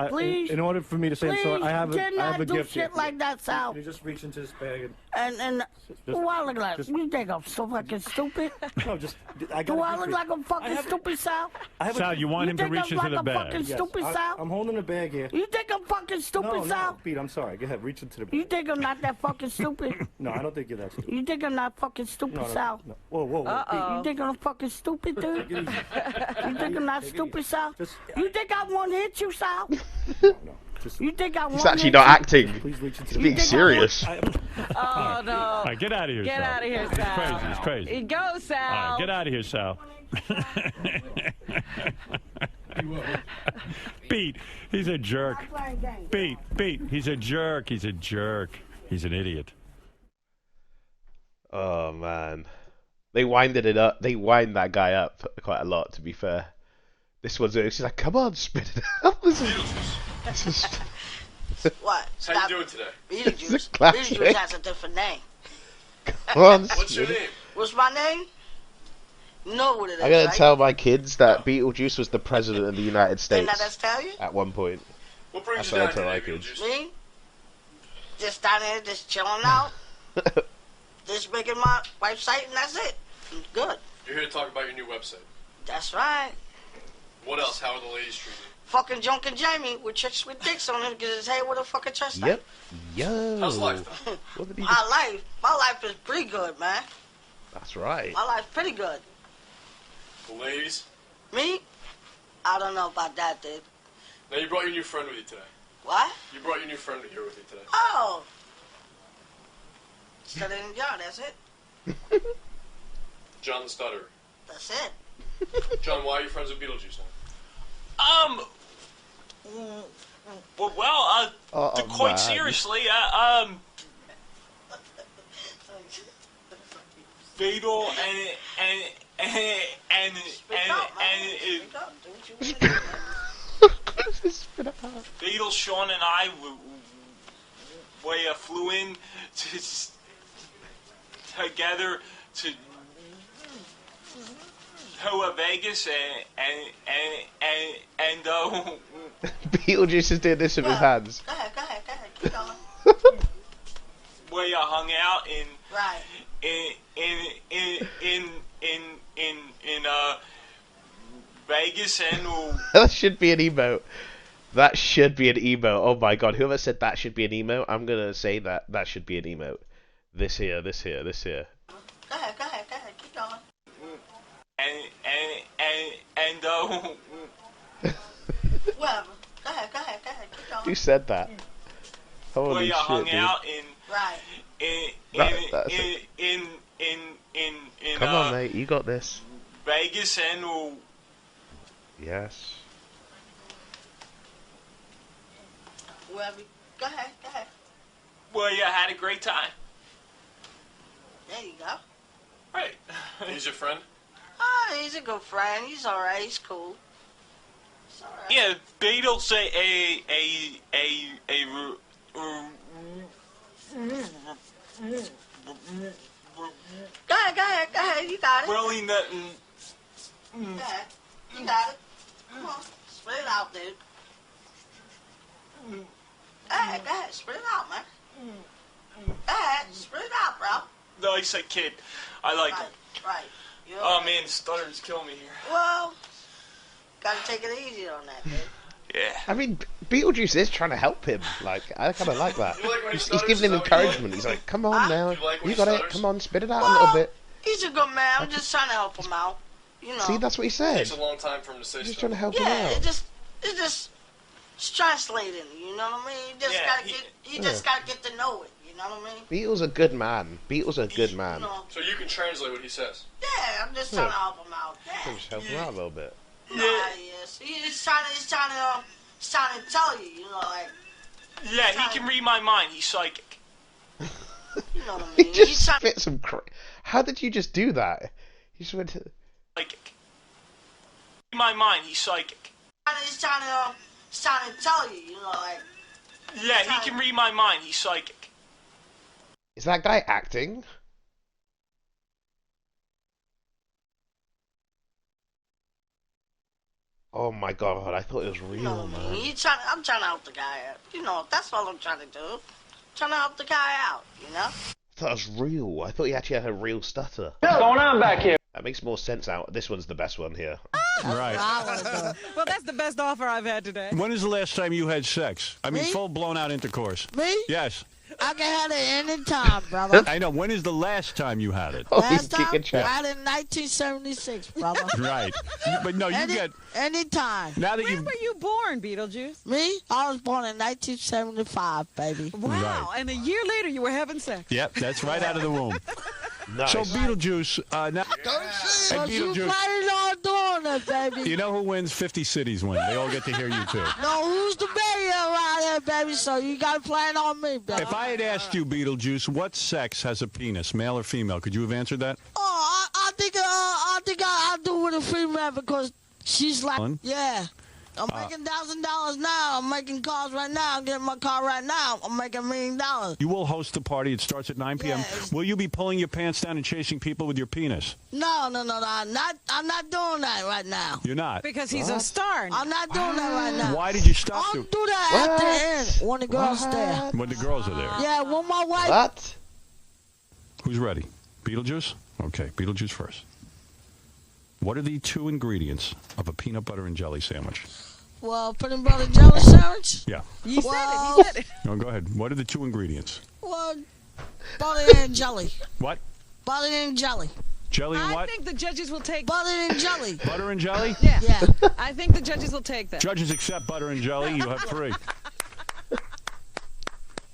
Please. In order for me to say I'm sorry, I have a cannot do gift. shit like that, Sal. Can you just reach into this bag And well, look like you think I'm so fucking stupid? No, just I Do I look like I'm fucking stupid, Sal? Sal, you want him to reach into the I'm bag? fucking stupid, Sal? I'm holding the bag here. You think I'm fucking stupid, No, Sal? Pete, I'm sorry. Go ahead, reach into the bag. You think I'm not that fucking stupid? No, I don't think you're that stupid. You think I'm not fucking stupid, No. Sal? Whoa. Pete, You think I'm fucking stupid, dude? You think I'm not stupid, Sal? You think I won't hit you, Sal? You think I won't He's actually hit not you? acting. He's being serious. Oh, no. All right, get out of here, Get Sal. out of here, Sal. He's crazy. Go, Sal. All right, get out of here, Sal. Pete, he's a jerk. Pete, he's a jerk. He's a jerk. He's an idiot. Oh man, they winded it up. They wind that guy up quite a lot. To be fair, this one's she's like, "Come on, spit it out." This is What? How you doing today? Beetlejuice. classic. Beetlejuice has a different name. Come on, What's your spit it. name? What's my name? You know what it is, I'm gonna right? tell my kids that Beetlejuice was the president of the United Didn't I States just tell you? at one point. What brings That's you what I down tell my today, kids. Me? Just down here, just chilling out. Just making my website, and that's it. Good. You're here to talk about your new website. That's right. What else? How are the ladies treating you? Fucking Junk and Jamie with chicks with dicks on him because his head with a fucking chest out. Yep. Yo. How's life, though? What did he My life is pretty good, man. That's right. My life's pretty good. The ladies? Me? I don't know about that, dude. Now, you brought your new friend with you today. What? You brought your new friend here with you today. Oh. Still in the yard, that's it. John the Stutterer. That's it. John, why are you friends with Beetlejuice now? Quite man. seriously, Fatal Fatal, Sean, and I we flew in together to Vegas and Beetlejuice is doing this with his hands. Go ahead. Keep going. we hung out in Right. in Vegas and That should be an emote. That should be an emote. Oh my god, whoever said that should be an emote, I'm gonna say that should be an emote. This here. Go ahead. Keep going. Whatever. Go ahead. Keep going. Who said that? Holy we shit, hung dude. out in Right. Come on, mate, you got this. Vegas and Yes. Whatever. Go ahead. we had a great time. There you go. Right. He's your friend? Oh, he's a good friend. He's alright. He's cool. Yeah, Beatles say Go ahead. You got it. rolling that. Go ahead. You got it. Come on, spit it out, dude. Go ahead. Spit it out, man. Go ahead, spit it out, bro. Nice kid. I like him. Right. Oh man, stutter's killing me here. Well, gotta take it easy on that, dude. Yeah. I mean, Beetlejuice is trying to help him. Like, I kind of like that. He's giving him encouragement. He's like, come on now. You got it. Come on, spit it out a little bit. He's a good man. I'm just trying to help him out. You know. See, that's what he said. Takes a long time for him to say He's just stuff. trying to help him Yeah, out. it's just translating. You know what I mean? You just gotta get to know it. You know what I mean? Beetle's a good man. Beetle's a good man. So you can translate what he says. Yeah, I'm just trying to help him out. Yeah. Just help him out a little bit. Yes. He's trying to tell you. You know, like. Yeah, he can read my mind. He's psychic. You know what I mean? He just spit some How did you just do that? He just went to... Psychic. In my mind, he's psychic. He's trying to tell you. You know, like. Yeah, he can read my mind. He's psychic. Is that guy acting? Oh my god, I thought it was real, You know what I man. mean? I'm trying to help the guy out. You know, that's all I'm trying to do. Trying to help the guy out, you know? I thought it was real. I thought he actually had a real stutter. What's going on back here? That makes more sense now. This one's the best one here. Right. Well, that's the best offer I've had today. When is the last time you had sex? I mean, Me? full blown out intercourse. Me? Yes. I can have it any time, brother. I know. When is the last time you had it? Last time, I had it in 1976, brother. Right. But no, you get... Anytime. Now that When you've... were you born, Beetlejuice? Me? I was born in 1975, baby. Wow. Right. And a year later, you were having sex. Yep, that's right out of the womb. Nice. So Beetlejuice, now... So you planning on doing it, baby. You know who wins? 50 cities win. They all get to hear you, too. No, who's the baby around here, baby? So you got to plan on me, baby. If I had asked you, Beetlejuice, what sex has a penis, male or female, could you have answered that? Oh, I think I'll do with a female because she's like, yeah. I'm making $1,000 now. I'm making cars right now. I'm getting my car right now. I'm making $1 million. You will host a party. It starts at 9 p.m. Will you be pulling your pants down and chasing people with your penis? No. I'm not doing that right now. You're not? Because he's a star. I'm not doing that right now. Why did you stop I'll do that at the end when the girls there. When the girls are there? Yeah, when my wife. What? Who's ready? Beetlejuice? Okay, Beetlejuice first. What are the 2 ingredients of a peanut butter and jelly sandwich? Well, peanut butter jelly sandwich? Yeah. You said it. He said it. No, go ahead. What are the 2 ingredients? Well, butter and jelly. What? Butter and jelly. Jelly and I what? think the judges will take butter and jelly. Butter and jelly? Yeah. Yeah. I think the judges will take that. Judges accept butter and jelly. You have 3.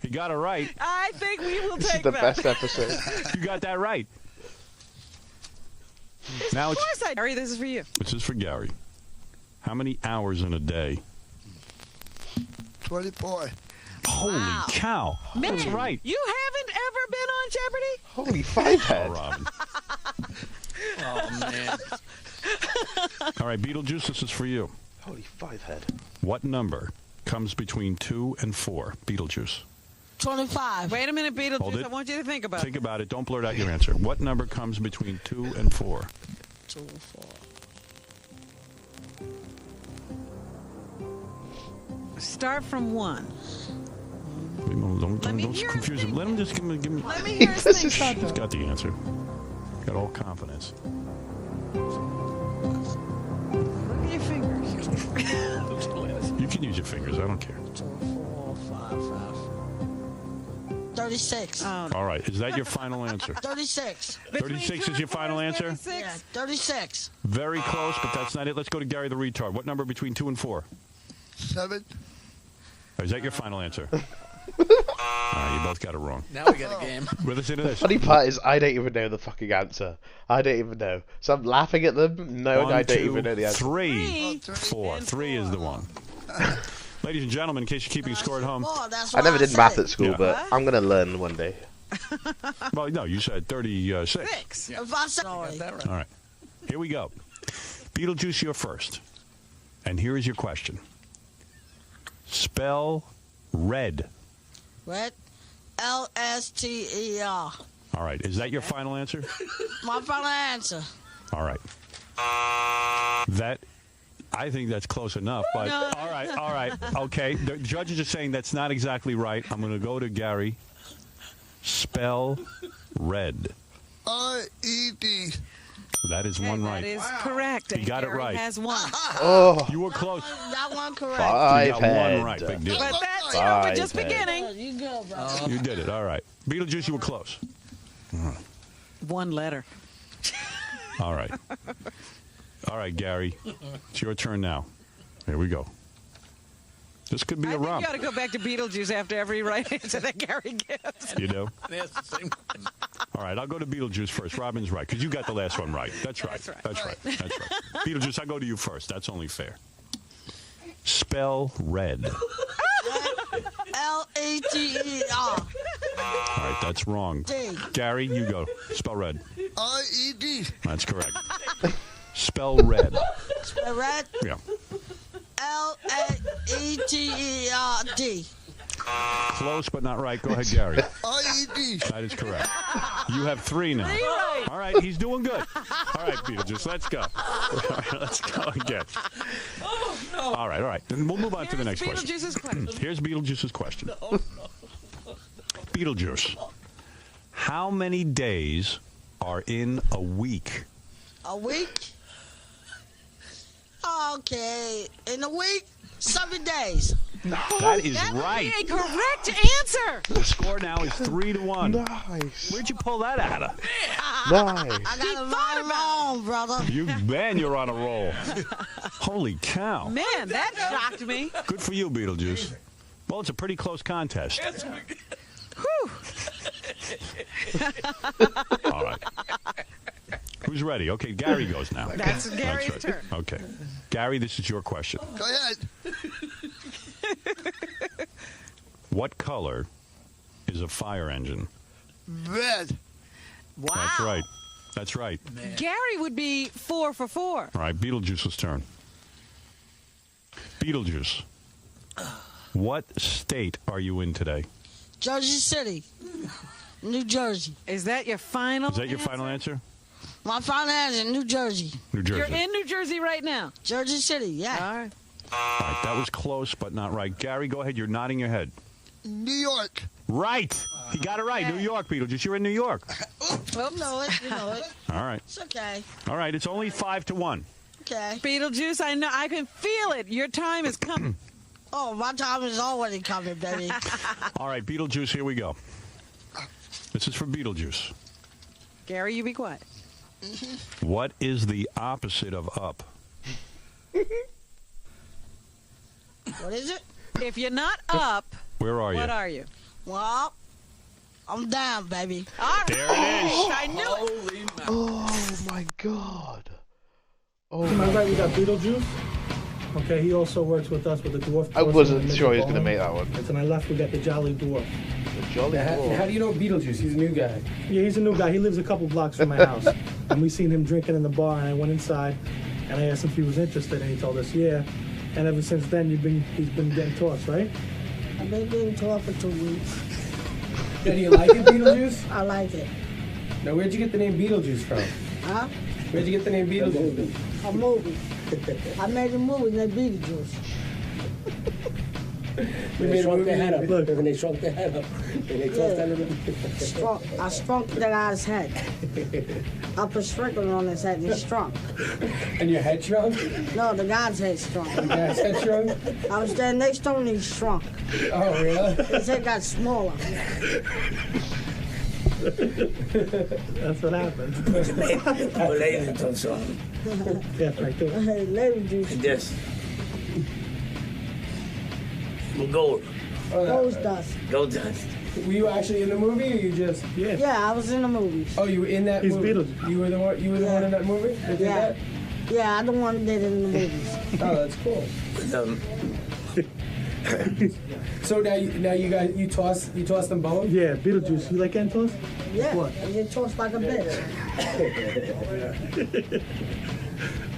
He got it right. I think we will This take is the that. best episode. You got that right. Now Of course I Gary, this is for you. This is for Gary. How many hours in a day? 24. Holy cow. Man, That's right. You haven't ever been on Jeopardy? Holy 5 head. Robin. Oh, man. All right, Beetlejuice, this is for you. Holy 5 head. What number comes between 2 and 4? Beetlejuice. 25. Wait a minute, Hold Beetlejuice. it. I want you to think about Think it. about it. Don't blurt out your answer. What number comes between 2 and 4? 2 and 4. Start from 1. Don't Let me hear confuse him. Let him just give me. Let me hear his thing. He's got the answer. Got all confidence. Look at your fingers. You can use your fingers. I don't care. 2, 4, 5, 36. All right. Is that your final answer? 36. 36 is your final answer? Yeah, 36. Very close, but that's not it. Let's go to Gary the retard. What number between 2 and 4? 7. Is that your final answer? You both got it wrong. Now we got a game. Well, listen to The this. funny part is I don't even know the fucking answer. I don't even know. So I'm laughing at them. No, I don't even know the answer. 3, 4. 3 is the one. Ladies and gentlemen, in case you're keeping score at home. Oh, that's I why never did said math it. at school, Yeah. but I'm gonna learn one day. Well, no, you said 36. Six. If I said All right. Here we go. Beetlejuice, you're first. And here is your question. Spell red. Red. L-S-T-E-R. All right. Is that your final answer? My final answer. All right. I think that's close enough, but No. all right. Okay. The judges are saying that's not exactly right. I'm going to go to Gary. Spell red. R-E-D. That is one right. That is correct. He got it Gary right. has one. Oh. You were close. That one correct. You got one right. Big deal. But that's, we're just beginning. You go, bro. You did it. All right. Beetlejuice, you were close. One letter. All right. All right, Gary. It's your turn now. Here we go. This could be I a think romp. you got to go back to Beetlejuice after every right answer that Gary gives. You know? That's the same question. All right, I'll go to Beetlejuice first. Robin's right, because you got the last one right. That's right. That's right. Beetlejuice, I'll go to you first. That's only fair. Spell red. L-E-T-E-R. All right, that's wrong. D. Gary, you go. Spell red. R-E-D. That's correct. Spell red. Spell red. Yeah. L-A-E-T-E-R-D. Close, but not right. Go ahead, Gary. R-E-D. That is correct. You have 3 now. All right, he's doing good. All right, Beetlejuice, let's go. All right, let's go again. All right. Then we'll move on to the next question. Beetlejuice's question. Here's Beetlejuice's question. Beetlejuice, how many days are in a week? A week? Okay. In a week, 7 days. That is right. A correct answer. The score now is 3-1. Nice. Where'd you pull that out of? Nice. I got a right wrong, brother. Man, you're on a roll. Holy cow. Man, that shocked me. Good for you, Beetlejuice. Well, it's a pretty close contest. Whew. All right. Who's ready? Okay, Gary goes now. That's Gary's right. turn. Okay. Gary, this is your question. Go ahead. What color is a fire engine? Red. Wow. That's right. That's right. Gary would be 4 for 4. All right, Beetlejuice's turn. Beetlejuice, what state are you in today? Jersey City. New Jersey. Is that your final Is that your final answer? My final answer, New Jersey. New Jersey. You're in New Jersey right now. Jersey City, yeah. All right. All right, that was close, but not right. Gary, go ahead. You're nodding your head. New York. Right. He got it right. New York, Beetlejuice. You're in New York. You know it, you know it. All right. It's okay. All right, it's only 5-1. Okay. Beetlejuice, I know. I can feel it. Your time is coming. Oh, my time is already coming, baby. All right, Beetlejuice, here we go. This is for Beetlejuice. Gary, you be quiet. What is the opposite of up? What is it? If you're not up, Where are you? what are you? Well, I'm down, baby. All right. There it is. I knew it. Oh my God. Oh To my my right, we got Beetlejuice. Okay, he also works with us with the dwarf. I person wasn't and sure he was Mr. going to Bone. make that one. And to my left, we got the Jolly Dwarf. The Jolly How Dwarf. do you know Beetlejuice? He's a new guy. Yeah, he's a new guy. He lives a couple blocks from my house. And we seen him drinking in the bar, and I went inside, and I asked him if he was interested, and he told us, yeah. And ever since then, he's been getting tossed, right? I've been getting tossed for 2 weeks. Yeah, do you like it, Beetlejuice? I like it. Now, where'd you get the name Beetlejuice from? Huh? Where'd you get the name Beetlejuice? A movie. I made a movie named Beetlejuice. You made shrunk their head up. Look, when they shrunk their head up, and they tossed that little. I shrunk the guy's head. I put sprinkler on his head and he shrunk. And your head shrunk? No, the guy's head shrunk. The guy's head shrunk? I was standing next to him and he shrunk. Oh, really? His head got smaller. That's what happened. Yeah, right there. Hey, lady juice. This. Gold. Gold dust. Gold dust. Were you actually in the movie, or you just? Yeah. Yeah, I was in the movies. Oh, you were in that movie? Beetlejuice. You were the one. You were the one in that movie. That did Yeah. that? Yeah, I the one that did it in the movies. Oh, that's cool. So now you guys you toss them both? Yeah, Beetlejuice. You like getting tossed? Yeah, What? and you toast like a bitch.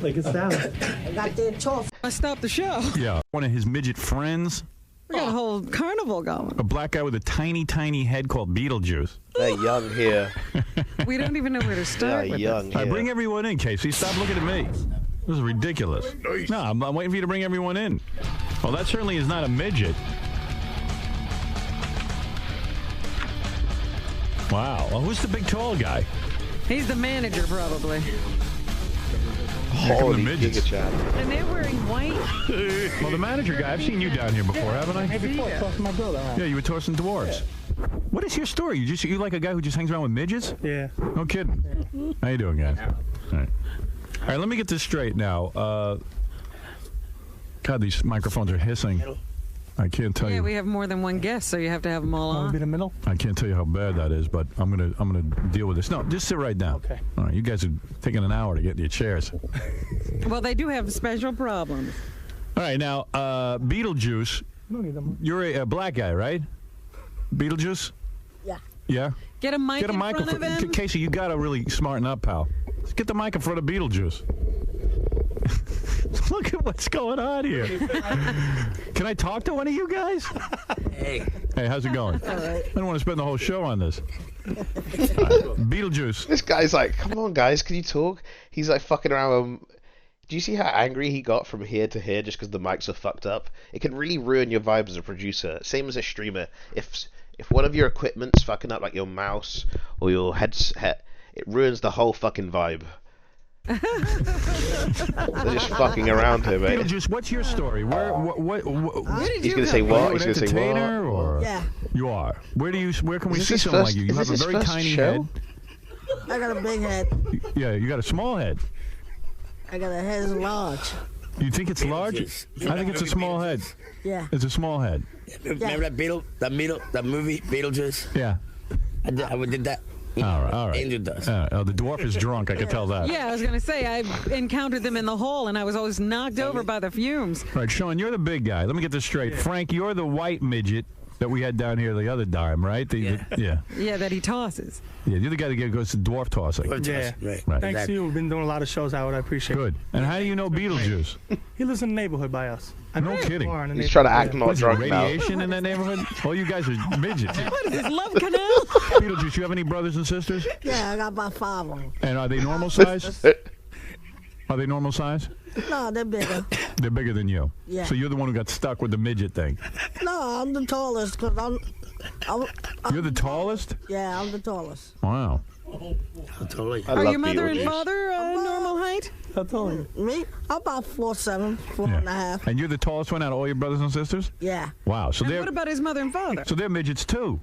Like a salad. I got their toast. I stopped the show. Yeah. One of his midget friends, We got a whole carnival going. a black guy with a tiny, tiny head called Beetlejuice. They're young here. We don't even know where to start with young this. I bring everyone in, Casey. Stop looking at me. This is ridiculous. No, I'm waiting for you to bring everyone in. Well, that certainly is not a midget. Wow. Well, who's the big tall guy? He's the manager, probably. Here come the midgets. And they're wearing white. Well, the manager guy, I've seen you down here before, haven't I? Maybe before tossing my brother around. Yeah, you were tossing dwarves. What is your story? You like a guy who just hangs around with midgets? Yeah. No kidding. How you doing, guys? All right. All right, let me get this straight now. God, these microphones are hissing. I can't tell Yeah, you. we have more than one guest, so you have to have them all on. Be the middle. I can't tell you how bad that is, but I'm gonna deal with this. No, just sit right down. Okay. All right, you guys are taking an hour to get in your chairs. Well, they do have special problems. All right, now Beetlejuice. No need them. You're a black guy, right? Beetlejuice. Yeah. Yeah. Get a mic Get a in front of microphone. him. Casey, you gotta really smarten up, pal. Let's get the mic in front of Beetlejuice. Look at what's going on here. Can I talk to one of you guys? Hey. Hey, how's it going? All right. I don't want to spend the whole show on this. Beetlejuice. This guy's like, come on, guys, can you talk? He's like fucking around. Do you see how angry he got from here to here just because the mics are fucked up? It can really ruin your vibe as a producer. Same as a streamer. If one of your equipment's fucking up, like your mouse or your headset, it ruins the whole fucking vibe. They're just fucking around here, mate. Beetlejuice, what's your story? What He's gonna say what? Are you He's an gonna say what? entertainer, or Yeah. you are? Where can we Is see this someone first- like you? You is have this a his very first tiny show? head. I got a big head. Yeah, you got a small head. I got a head as large. You think it's large? I think it's a small head. Yeah. It's a small head. Remember that movie, Beetlejuice? Yeah. I did that. All right. Angel does. Oh, the dwarf is drunk. I can tell that. Yeah, I was going to say, I encountered them in the hall, and I was always knocked over by the fumes. All right, Sean, you're the big guy. Let me get this straight. Frank, you're the white midget that we had down here the other dime, right? Yeah, that he tosses. Yeah, you're the guy that goes to dwarf tossing. Yeah. Right. Thanks to you, we've been doing a lot of shows, Howard. I appreciate it. Good. And how do you know Beetlejuice? He lives in the neighborhood by us. No kidding. He's trying to act not drunk now. Radiation in that neighborhood? All you guys are midgets. What is this, Love Canal? Beetlejuice, you have any brothers and sisters? Yeah, I got about 5 of them. And are they normal size? Are they normal size? No, they're bigger. They're bigger than you. Yeah. So you're the one who got stuck with the midget thing. No, I'm the tallest because I'm You're the tallest? Yeah, I'm the tallest. Wow. Are your mother and father normal height? How tall are you? Me? I'm about 4'7", 4.5. And you're the tallest one out of all your brothers and sisters? Yeah. Wow. So And they're what about his mother and father? so they're midgets too.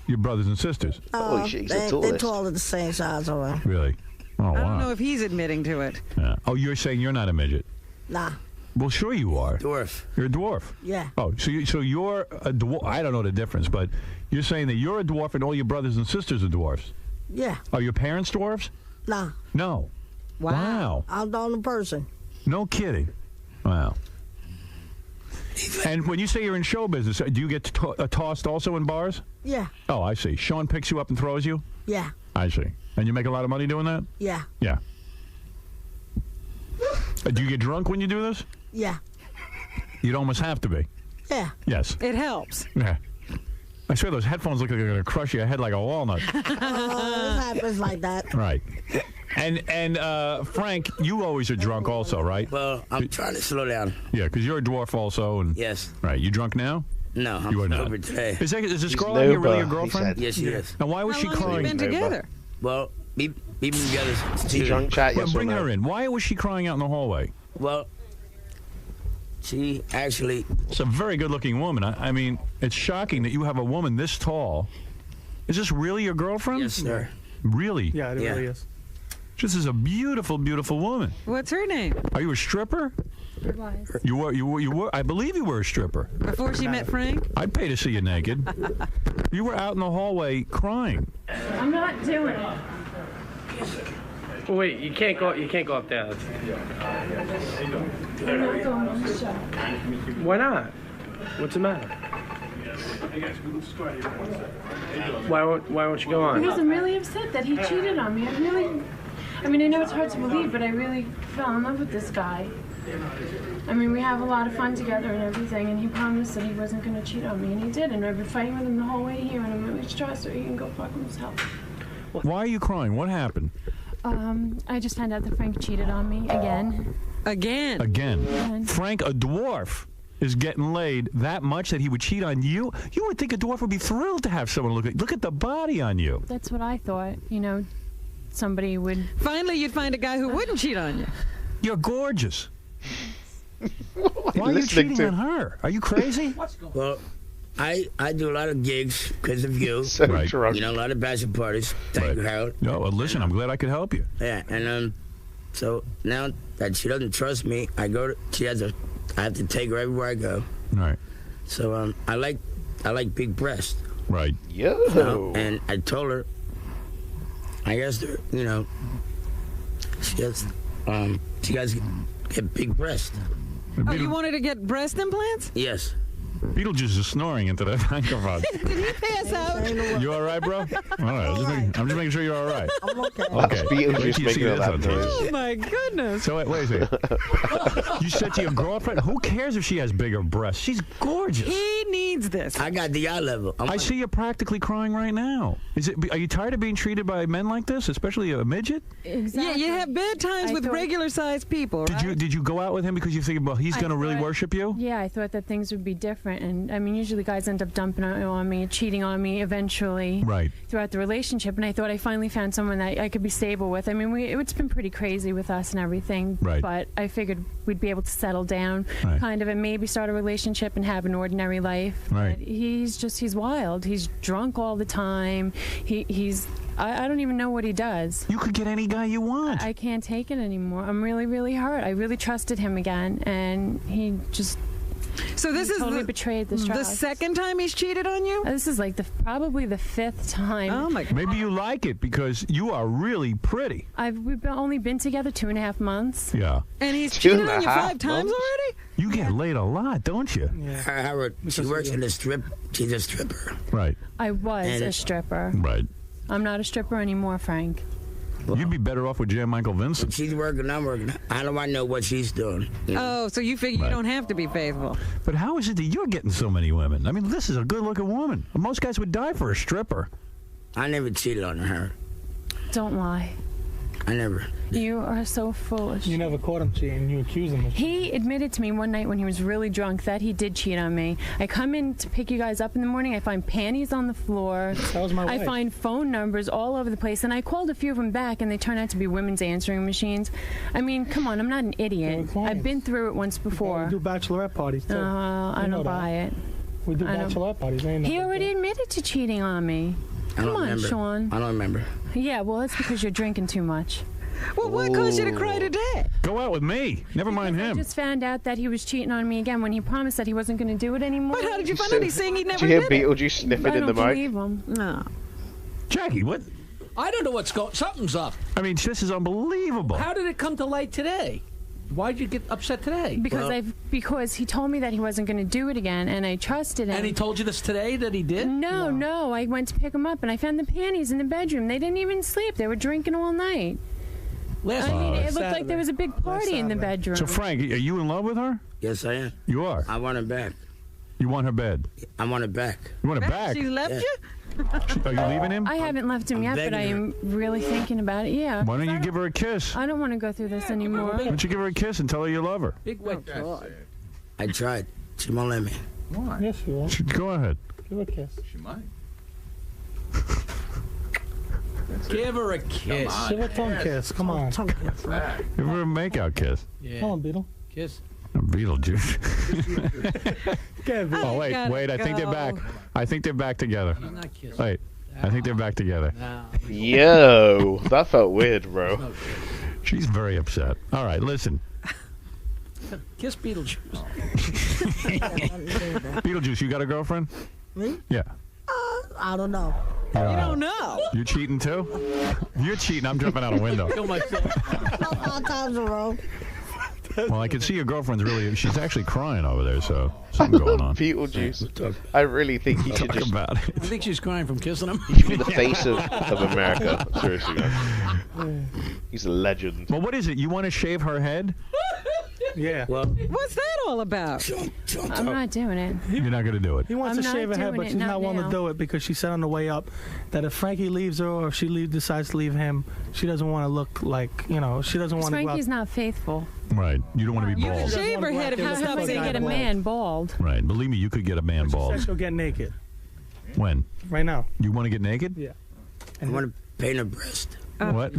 Your brothers and sisters. They're taller the same size around. Really? Oh I don't know wow. if he's admitting to it. Yeah. Oh, you're saying you're not a midget? Nah. Well, sure you are. Dwarf. You're a dwarf. Yeah. Oh, so you're a dwarf. I don't know the difference, but you're saying that you're a dwarf and all your brothers and sisters are dwarfs. Yeah. Are your parents dwarfs? Nah. No. Wow. I'm the only person. No kidding. Wow. And when you say you're in show business, do you get tossed also in bars? Yeah. Oh, I see. Sean picks you up and throws you? Yeah. I see. And you make a lot of money doing that? Yeah. Yeah. Do you get drunk when you do this? Yeah. You'd almost have to be. Yeah. Yes. It helps. Yeah. I swear those headphones look like they're going to crush your head like a walnut. It happens like that. Right. And Frank, you always are drunk also, right? Well, I'm trying to slow down. Yeah, because you're a dwarf also. And Yes. Right. You drunk now? No, I'm You are not. sober today. Is this girl out here really your girlfriend? Yes, she is. And why was she crying? Been together. Well, we've been together since She drunk chat, Well, yes or bring no? her in. Why was she crying out in the hallway? Well, she actually... It's a very good-looking woman. I mean, it's shocking that you have a woman this tall. Is this really your girlfriend? Yes, sir. Really? Yeah, it really is. This is a beautiful, beautiful woman. What's her name? Are you a stripper? You were. I believe you were a stripper. Before she met Frank? I'd pay to see you naked. You were out in the hallway crying. I'm not doing it. Wait, you can't go up there. I'm not going on the show. Why not? What's the matter? Why won't you go on? Because I'm really upset that he cheated on me. I mean, I know it's hard to believe, but I really fell in love with this guy. I mean, we have a lot of fun together and everything, and he promised that he wasn't going to cheat on me, and he did, and I've been fighting with him the whole way here, and I'm really stressed, so he can go fuck himself. Why are you crying? What happened? I just found out that Frank cheated on me again. Again. Frank, a dwarf, is getting laid that much that he would cheat on you? You would think a dwarf would be thrilled to have someone look at the body on you. That's what I thought, you know, somebody would... Finally, you'd find a guy who wouldn't cheat on you. You're gorgeous. Why are you cheating on her? Are you crazy? Well, I do a lot of gigs because of you. Right. You know, a lot of bachelor parties. Thank you, Harold. No, well, listen, I'm glad I could help you. Yeah, and so now that she doesn't trust me, I have to take her everywhere I go. Right. So I like big breasts. Right. Yo. You know, and I told her, I asked her, you know, she guys get big breasts. Oh, you wanted to get breast implants? Yes. Beetlejuice is snoring into the microphone. Did he pass out? You all right, bro? All right. I'm just making sure you're all right. I'm okay. Okay. Beetlejuice making all that noise. Oh, my goodness. So wait a second. You said to your girlfriend, who cares if she has bigger breasts? She's gorgeous. He needs this. I got the eye level. I see you're practically crying right now. Are you tired of being treated by men like this, especially a midget? Exactly. Yeah, you have bad times with regular-sized people, right? Did you go out with him because you think, well, he's going to really worship you? Yeah, I thought that things would be different. And I mean, usually guys end up dumping on me, cheating on me eventually throughout the relationship. And I thought I finally found someone that I could be stable with. I mean, it's been pretty crazy with us and everything. Right. But I figured we'd be able to settle down kind of and maybe start a relationship and have an ordinary life. Right. But he's wild. He's drunk all the time. I don't even know what he does. You could get any guy you want. I can't take it anymore. I'm really, really hurt. I really trusted him again, and he just... So this is totally betrayed this trust. The second time he's cheated on you? This is like probably the 5th time. Oh my God. Maybe you like it because you are really pretty. We've only been together 2.5 months. Yeah. And he's cheated on you 5 times already? You get laid a lot, don't you? Yeah. Howard, she works in she's a stripper. Right. I was a stripper. Right. I'm not a stripper anymore, Frank. Well, you'd be better off with Jan Michael Vincent. She's working, I'm working. How do I know what she's doing? Oh, so you figure you don't have to be faithful. But how is it that you're getting so many women? I mean, this is a good-looking woman. Most guys would die for a stripper. I never cheated on her. Don't lie. I never. You are so foolish. You never caught him cheating. You accuse him of cheating. He admitted to me one night when he was really drunk that he did cheat on me. I come in to pick you guys up in the morning. I find panties on the floor. That was my wife. I find phone numbers all over the place. And I called a few of them back, and they turn out to be women's answering machines. I mean, come on, I'm not an idiot. I've been through it once before. We do bachelorette parties, too. I don't buy it. We do bachelorette parties. He already admitted to cheating on me. Come on, Sean. I don't remember. Yeah, well, that's because you're drinking too much. Well, what caused you to cry today? Go out with me. Never mind him. I just found out that he was cheating on me again when he promised that he wasn't going to do it anymore. But how did you find out? He's saying he never did. did You hear Beetlejuice sniffing in the mic? I don't believe him. No. Jackie, what? I don't know what's going. Something's up. I mean, this is unbelievable. How did it come to light today? Why'd you get upset today? Because he told me that he wasn't going to do it again, and I trusted him. And he told you this today that he did? No. I went to pick him up, and I found the panties in the bedroom. They didn't even sleep. They were drinking all night. It looked like there was a big party in the bedroom. So, Frank, are you in love with her? Yes, I am. You are? I want her back. You want her bed? I want her back. You want her back? She left you? Are you leaving him? I haven't left him yet, but I am really thinking about it. Yeah. Why don't you give her a kiss? I don't want to go through this anymore. Why don't you give her a kiss and tell her you love her? Big wet I tried. She won't let me. Why? Yes, she will. Go ahead. Give her a kiss. She might. Give her a kiss. Give her a tongue kiss. Come on. Give her a makeout kiss. Yeah. Come on, Beetle. Kiss. Beetlejuice. Oh, wait. I think they're back. I think they're back together. Wait. I think they're back together. Yo, that felt weird, bro. She's very upset. All right, listen. Kiss Beetlejuice. Beetlejuice, you got a girlfriend? Me? Yeah. I don't know. You don't know. You cheating too? If you're cheating, I'm jumping out a window. Kill myself. 5 times in a row. Well, I can see your girlfriend's she's actually crying over there, so something going on. Beetlejuice. I really think he should just... about it. I think she's crying from kissing him. He should be the face of America. Seriously, man. He's a legend. Well, what is it? You want to shave her head? Yeah. What's that all about? I'm not doing it. You're not going to do it. He wants I'm to shave her not head, doing but it, she's not not willing to now. do it because she said on the way up that if Frankie leaves her or if she decides to leave him, she doesn't want to look like, she doesn't want to go out. Frankie's not faithful. Right. You don't want to be You bald. can shave her head if you How stop does he being get a bald. man bald? Right. Believe me, you could get a man She bald. said she'll get naked When? right now. You want to get naked? Yeah. I want to paint a breast. What?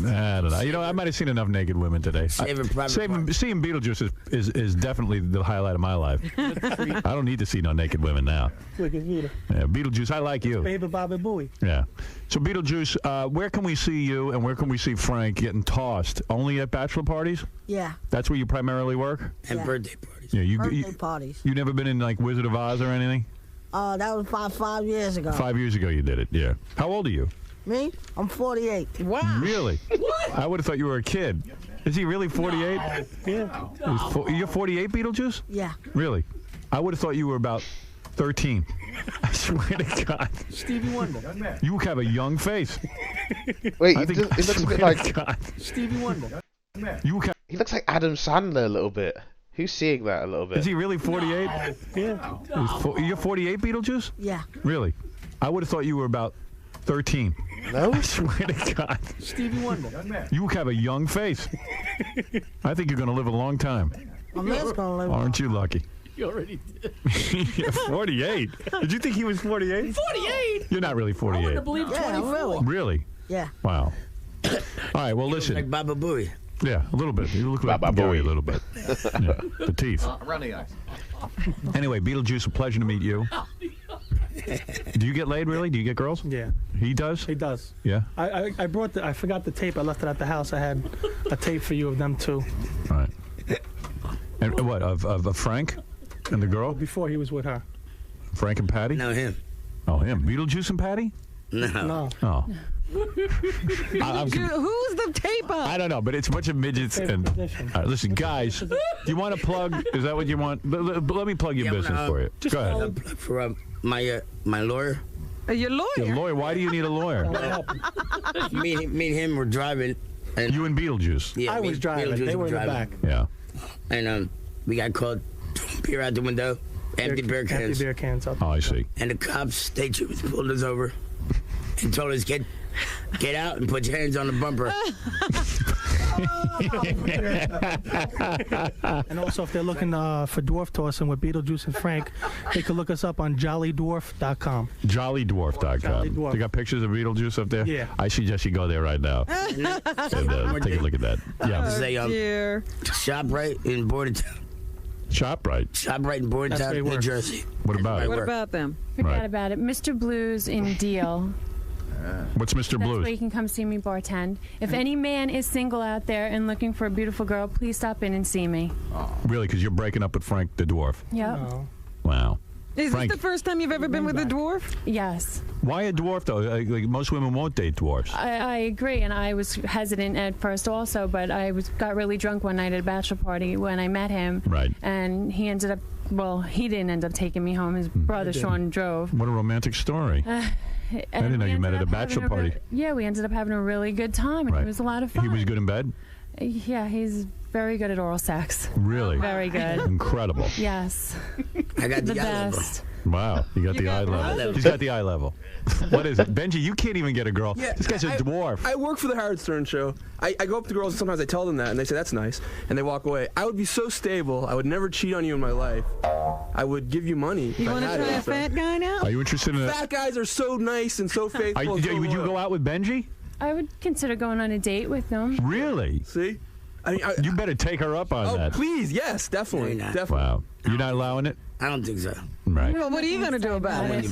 I don't know. I might have seen enough naked women today. Save a private Seeing Beetlejuice is definitely the highlight of my life. I don't need to see no naked women now. Look at Vita. Yeah, Beetlejuice, I like you. Baby Bobby Booey. Yeah. So Beetlejuice, where can we see you and where can we see Frank getting tossed? Only at bachelor parties? Yeah. That's where you primarily work? And birthday parties. Yeah, Birthday parties. You never been in like Wizard of Oz or anything? That was about 5 years ago. 5 years ago you did it, yeah. How old are you? Me? I'm 48. Wow. Really? What? I would have thought you were a kid. Is he really 48? Yeah. You're 48, Beetlejuice? Yeah. Really? I would have thought you were about 13. I swear to God. Stevie Wonder. You have a young face. Wait, it looks a bit like... Stevie Wonder. He looks like Adam Sandler a little bit. Who's seeing that a little bit? Is he really 48? Yeah. You're 48, Beetlejuice? Yeah. Really? I would have thought you were about 13. No? I swear to God. Stevie Wonder. You have a young face. I think you're going to live a long time. My man's gonna live. Aren't you lucky? You already did. You're 48. Did you think he was 48? 48? You're not really 48. I wouldn't have believed 24. Really? Yeah. Wow. All right, well, listen. Like Baba Booey. Yeah, a little bit. You look like Baba Gary Booey. a little bit. Yeah, the teeth. Around the eyes. Anyway, Beetlejuice, a pleasure to meet you. Do you get laid, really? Do you get girls? Yeah. He does? He does. Yeah? I brought I forgot the tape. I left it at the house. I had a tape for you of them two. All right. And what, of Frank and the girl? Before he was with her. Frank and Patty? No, him. Oh, him. Beetlejuice and Patty? No. No. Oh. Who's the tape on? I don't know, but it's a bunch of midgets. And listen, guys, do you want to plug? Is that what you want? Let me plug your business for you. Go ahead. For my lawyer. Your lawyer? Your lawyer? Why do you need a lawyer? me and him were driving. And you and Beetlejuice? Yeah, I was driving. They were in the back. Yeah. And we got caught peer out the window, empty beer cans. Empty beer cans up. Oh, I see. And the cops, state troopers, pulled us over and told us, get out and put your hands on the bumper. And also, if they're looking for dwarf tossing with Beetlejuice and Frank, they can look us up on jollydwarf.com. Jollydwarf.com. Dwarf. They got pictures of Beetlejuice up there? Yeah. I suggest you go there right now. And, take a look at that. Yeah. Say, dear. ShopRite in Bordentown. ShopRite? ShopRite in Bordentown, New Jersey. What about it? What about them? Forget about it. Mr. Blues in Deal. What's Mr. That's Blues? where you can come see me bartend. If any man is single out there and looking for a beautiful girl, please stop in and see me. Really? Because you're breaking up with Frank the dwarf. Yep. Wow. Is Frank, this the first time you've ever been with a dwarf? Yes. why a dwarf, though? Like, most women won't date dwarfs. I agree, and I was hesitant at first also, but I got really drunk one night at a bachelor party when I met him. Right. And he ended up, well, he didn't end up taking me home. His brother, Sean, drove. What a romantic story. I didn't know you met at a bachelor party. Yeah, we ended up having a really good time, and Right. it was a lot of fun. He was good in bed? Yeah, he's very good at oral sex. Really? Very good. Incredible. Yes. I got the the eye level. best. Wow, you got the eye level. He's got the eye level. What is it? Benji, you can't even get a girl. Yeah, This guy's a dwarf. I work for the Howard Stern show. I go up to girls and sometimes I tell them that and they say that's nice and they walk away. I would be so stable. I would never cheat on you in my life. I would give you money. You want to try a fat guy now? Are you interested in Fat guys are so nice and so faithful. Would you go out with Benji? I would consider going on a date with them. Really? See? I mean, you better take her up on that. Please, yes, definitely. No, you're not. Definitely. Wow. You're not allowing it? I don't think so. Right. Well, what are you going to do about it?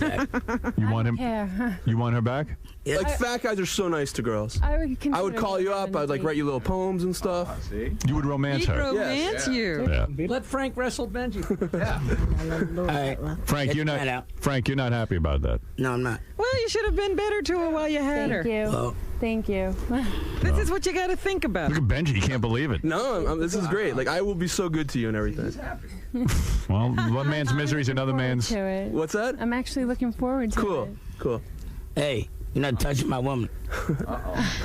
You want him? Yeah. You want her back? Yeah. Like fat guys are so nice to girls. I would call you up. I'd like write you little poems and stuff. You would romance her. Romance you. Yeah. Let Frank wrestle Benji. Yeah. All right. Frank, you're not. Frank, you're not happy about that. No, I'm not. Well, you should have been better to her while you had her. Thank you. Well, Thank you. This is what you got to think about. Look at Benji. He can't believe it. No, this is great. Like I will be so good to you and everything. Well, one man's misery is another man's. To it. What's that? I'm actually looking forward to it. Cool. hey, you're not touching my woman.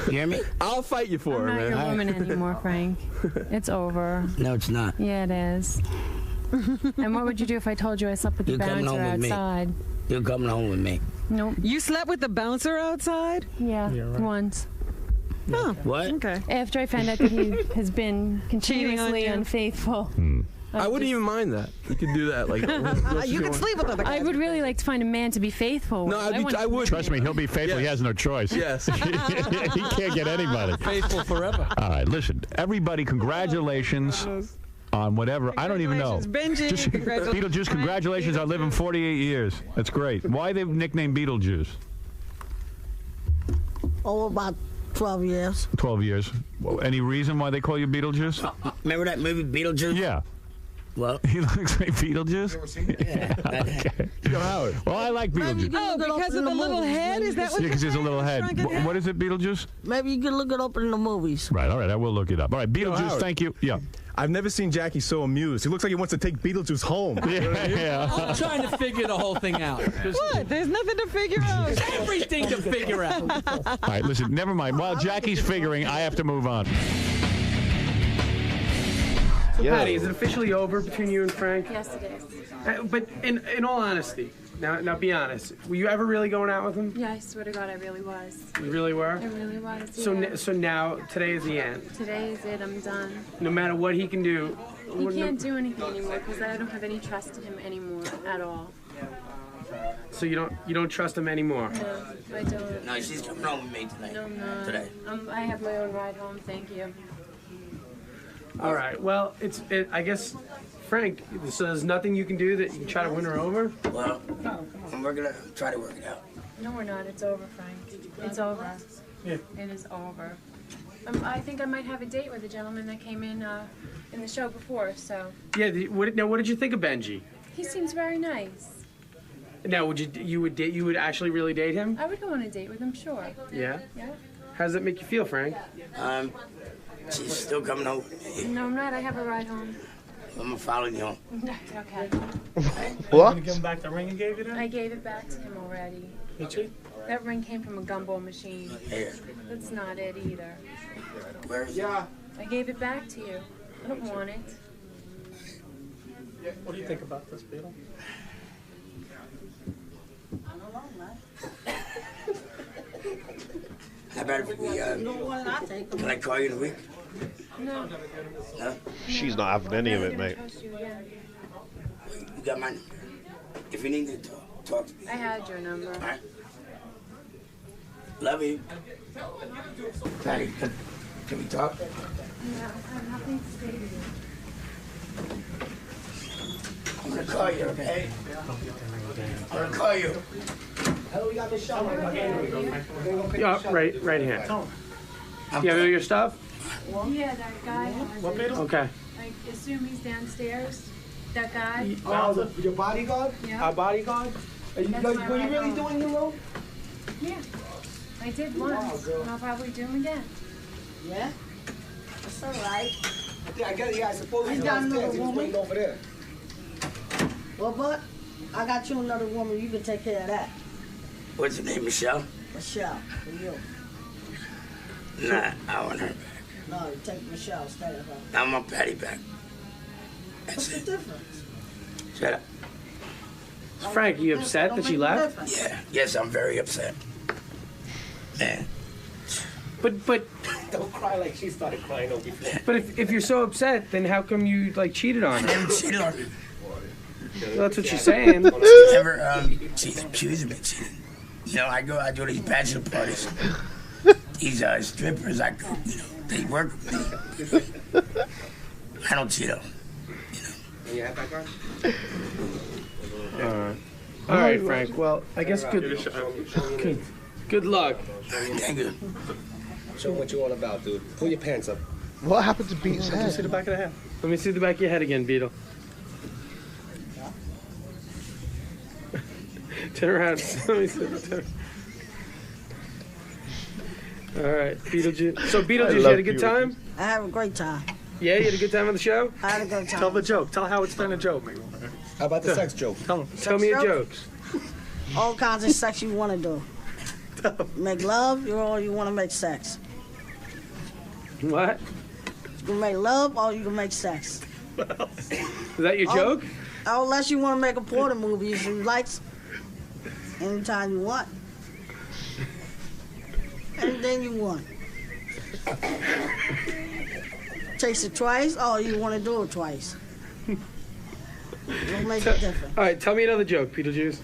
You hear me? I'll fight you for I'm her, not man. your woman anymore, Frank. It's over. No, it's not. Yeah, it is. And what would you do if I told you I slept with the You're coming bouncer home with me. outside? You're coming home with me. Nope. You slept with the bouncer outside? Yeah, once. Oh, What? okay. After I found out that he has been Cheating on continuously you? unfaithful. I wouldn't even mind that. You could do that. Like You can sleep with other guys. I would really like to find a man to be faithful. No, I would. Trust me, he'll be faithful. He has no choice. Yes. He can't get anybody. Faithful forever. All right, listen, everybody, congratulations on whatever. I don't even know. Benji, Just Beetlejuice, congratulations on living 48 years. That's great. Why they nicknamed Beetlejuice? Oh, about 12 years. 12 years. Well, any reason why they call you Beetlejuice? Remember that movie Beetlejuice? Yeah. Well, He looks like Beetlejuice? yeah. Okay. Well, I like Beetlejuice. Oh, because of the little head? Is that what Yeah, because there's a little head. What is it, Beetlejuice? Maybe you can look it up in the movies. Right, all right, I will look it up. All right, Beetlejuice, Howard. thank you. Yeah. I've never seen Jackie so amused. He looks like he wants to take Beetlejuice home. Yeah. I'm trying to figure the whole thing out. What? There's nothing to figure out. Everything to figure out. All right, listen, never mind. While Jackie's figuring, I have to move on. Patty, is it officially over between you and Frank? Yes, it is. But in all honesty, now be honest. Were you ever really going out with him? Yeah, I swear to God, I really was. You really were? I really was. So yeah. so now today is the end. Today is it. I'm done. No matter what he can do. He can't do anything anymore because I don't have any trust in him anymore at all. So you don't trust him anymore. No, I don't. No, she's coming home with me tonight. No, I'm not. Today. I have my own ride home. Thank you. All right. Well, I guess, Frank. So there's nothing you can do that you can try to win her over. Well, we're gonna try to work it out. No, we're not. It's over, Frank. It's over. Yeah. It is over. I think I might have a date with a gentleman that came in the show before. So Yeah. What did you think of Benji? he seems very nice. Now, you would actually really date him? I would go on a date with him, sure. Yeah. Yeah. How does that make you feel, Frank? She's still coming home. No, I'm not. I have a ride home. I'm gonna follow you home. Okay. What? You give him back the ring and gave you that? I gave it back to him already. Did you? That ring came from a gumball machine. Here. That's not it either. Where is it? I gave it back to you. I don't want it. What do you think about this, Beetle? How about if we, can I call you in a week? No. No? She's not having any of it, mate. Trust you again. You got my number. If you need to talk to me. I had your number. All right. Love you. Patty, can we talk? No, I have nothing to say to you. I'm gonna call you, okay? I'm gonna call you. Yeah, right hand. You have your stuff? Yeah, that guy. What, Beetle? Okay. I assume he's downstairs. That guy. Your bodyguard? Yeah. Our bodyguard? Were you really doing your role? Yeah. I did once. And I'll probably do him again. Yeah? That's all right. I suppose he's downstairs. He was waiting over there. Well, but I got you another woman. You can take care of that. What's her name, Michelle? Michelle, for you. Nah, I want her back. No, you take Michelle instead of her. I want Patty back. What's the difference? Shut up. Frank, you upset that she left? Yeah, yes, I'm very upset. Man. But Don't cry like she started crying over you. but if you're so upset, then how come you cheated on her? Never cheated on her. Well, that's what she's saying. She never, she's accusing me of cheating. You know, I go to these bachelor parties. These strippers, they work with me. I don't cheat on them. You have that card? All right, Frank. Well, I guess good luck. Thank you. Show what you all about, dude. Pull your pants up. What happened to Beat's Let me see head? the back of the head. Let me see the back of your head again, Beetle. Turn around. Let me see. All right, Beetlejuice. So Beetlejuice, you had a good time? I had a great time. Yeah, you had a good time on the show? I had a good time. Tell the joke. Tell Howard Stern a joke. How about the sex joke? Tell me a joke. All kinds of sex you want to do. Make love, or you want to make sex. What? You can make love or you can make sex. Is that your joke? Unless you want to make a porn movie, you like anytime you want. Anything you want. Taste it twice, or you want to do it twice. Don't make it different. All right, tell me another joke, Beetlejuice.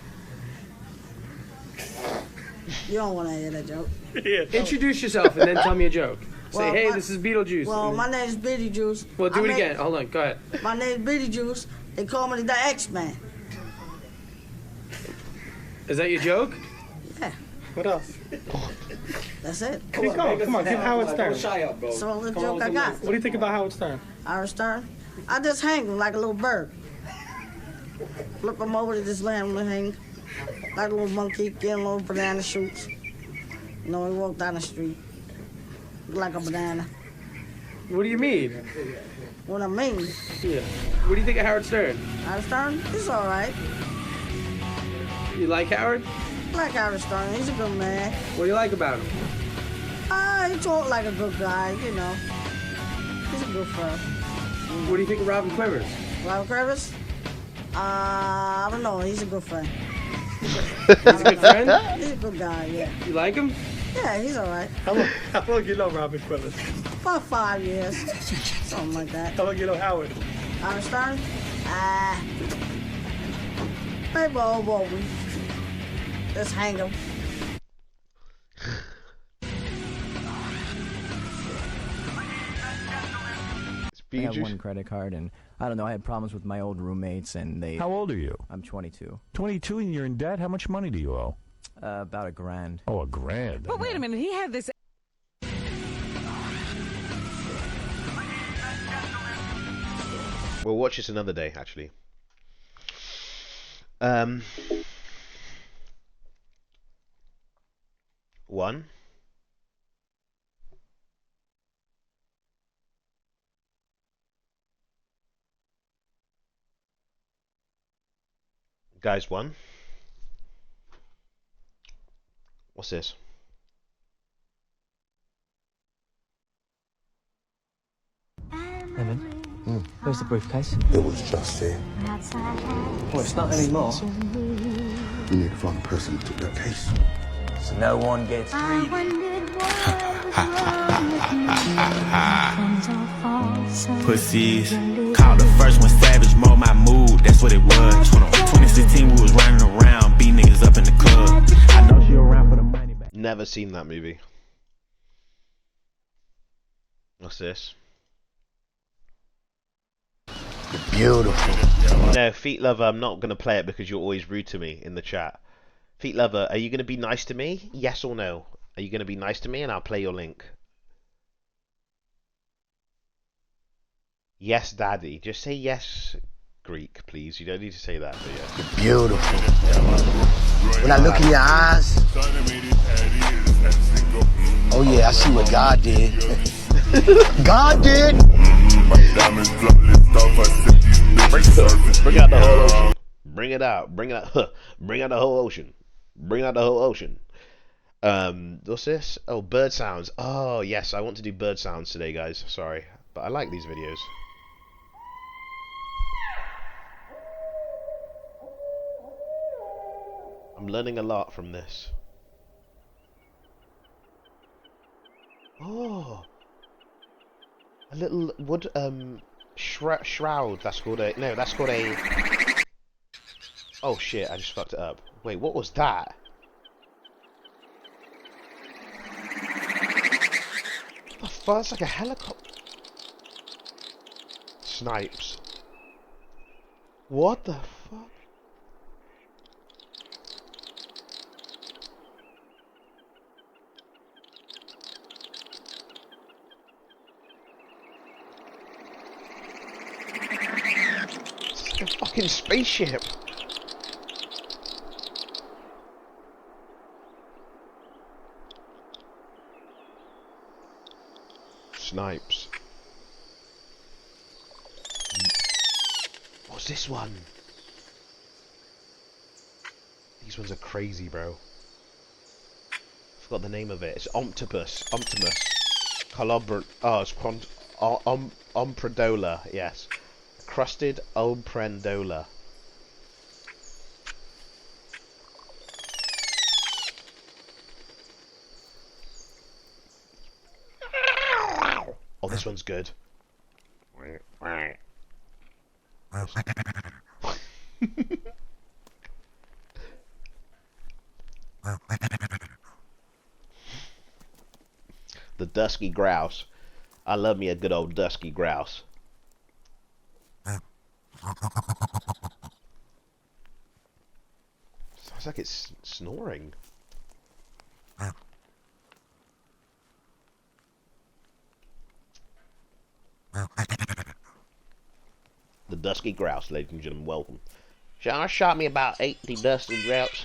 You don't want to hear that joke. Introduce yourself and then tell me a joke. Say, Well, hey, my- this is Beetlejuice. Well, my name is Beetlejuice. Well, do I it make- again. Hold on, go ahead. My name is Beetlejuice. They call me the X-Man. Is that your joke? Yeah. What else? That's it. Come on, give Howard Stern. That's the only joke I got. What do you think about Howard Stern? Howard Stern? I just hang him like a little bird. Flip him over to this land and hang. Like a little monkey, get a little banana shoots. You know, he walked down the street. Look like a banana. What do you mean? What I mean? Yeah. What do you think of Howard Stern? Howard Stern? He's all right. You like Howard? I like Howard Stern. He's a good man. What do you like about him? He talk like a good guy, you know. He's a good friend. What do you think of Robin Quivers? Robert Kravis? I don't know. He's a good friend. He's a good friend? He's a good guy, yeah. You like him? Yeah, he's all right. How long you know Robin Quivers? About 5 years. Something like that. How long you know Howard? Howard Stern? Maybe over a week. Just hang him. I have one credit card, and I don't know. I had problems with my old roommates, and they. How old are you? I'm 22. 22 and you're in debt? How much money do you owe? About $1,000. Oh, $1,000. But wait a minute, he had this. We'll watch this another day, actually. One. Guys, one. What's this? Evan, where's the briefcase? It was just here. Well, it's not anymore. You need to find the person who took that case. So no one gets greedy. Pussies. Called the first one savage, mold my mood, that's what it was. Hold on. 2016, we was running around, beat niggas up in the club. I know she around for the money back. Never seen that movie. What's this? Beautiful. No, Feet Lover, I'm not going to play it because you're always rude to me in the chat. Feet Lover, are you going to be nice to me? Yes or no? Are you going to be nice to me and I'll play your link? Yes, Daddy. Just say yes, Greek, please. You don't need to say that, but yes. Beautiful. When I look in your eyes, oh yeah, I see what God did. God did. Bring out the whole ocean. Bring it out. Bring it out. Bring out the whole ocean. Bring out the whole ocean. What's this? Oh, bird sounds. Oh, yes, I want to do bird sounds today, guys. Sorry, but I like these videos. I'm learning a lot from this. Oh, a little wood shroud. That's called a no. That's called a. Oh shit! I just fucked it up. Wait, what was that? What the fuck? It's like a helicopter. Snipes. What the fuck? Fucking spaceship. Snipes. What's this one? These ones are crazy, bro. Forgot the name of it. It's Optimus. Oh, it's Ompredola. Yes. Crusted Omprendola. Oh, this one's good. The dusky grouse. I love me a good old dusky grouse. Sounds like it's snoring. The dusky grouse, ladies and gentlemen, welcome. I shot me about 80 dusky grouse.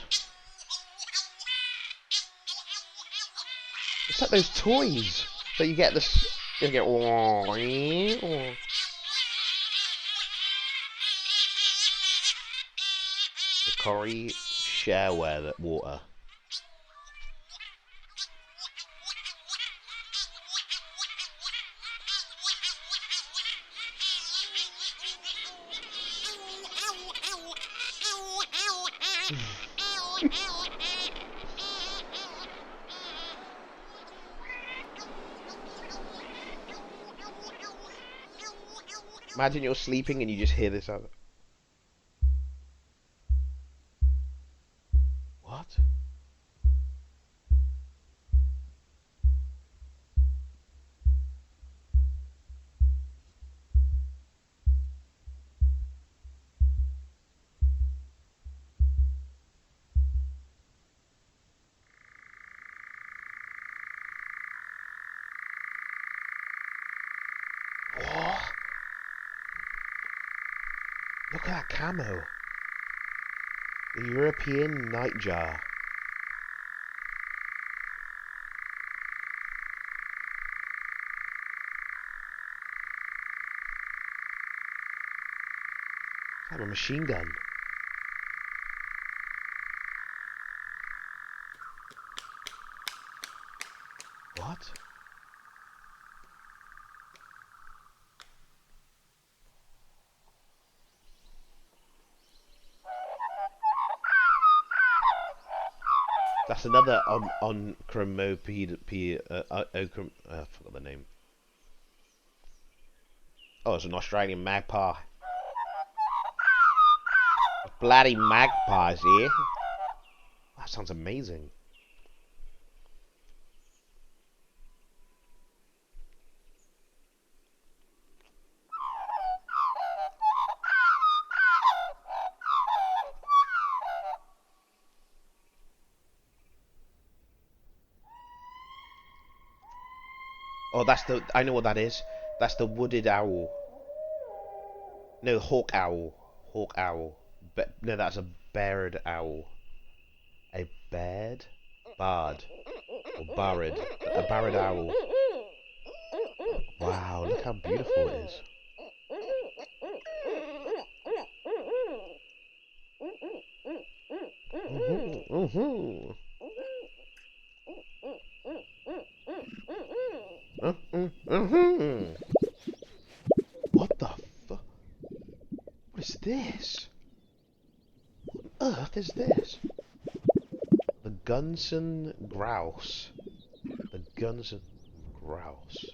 It's like those toys that you get this. You get. The Cory shareware that water. Imagine you're sleeping and you just hear this out. What? What? Look at that camo. The European nightjar. It's like a machine gun. What? That's another on chromopede. I forgot the name. Oh, it's an Australian magpie. Bloody magpies here. That sounds amazing. Oh, that's the. I know what that is. That's the wooded owl. No, hawk owl. Hawk owl. No, that's a barred owl. A bared? Bard. Or barred. A barred owl. Wow, look how beautiful it is. What the fuck? What is this? What on earth is this? The Gunson grouse. The Gunson grouse.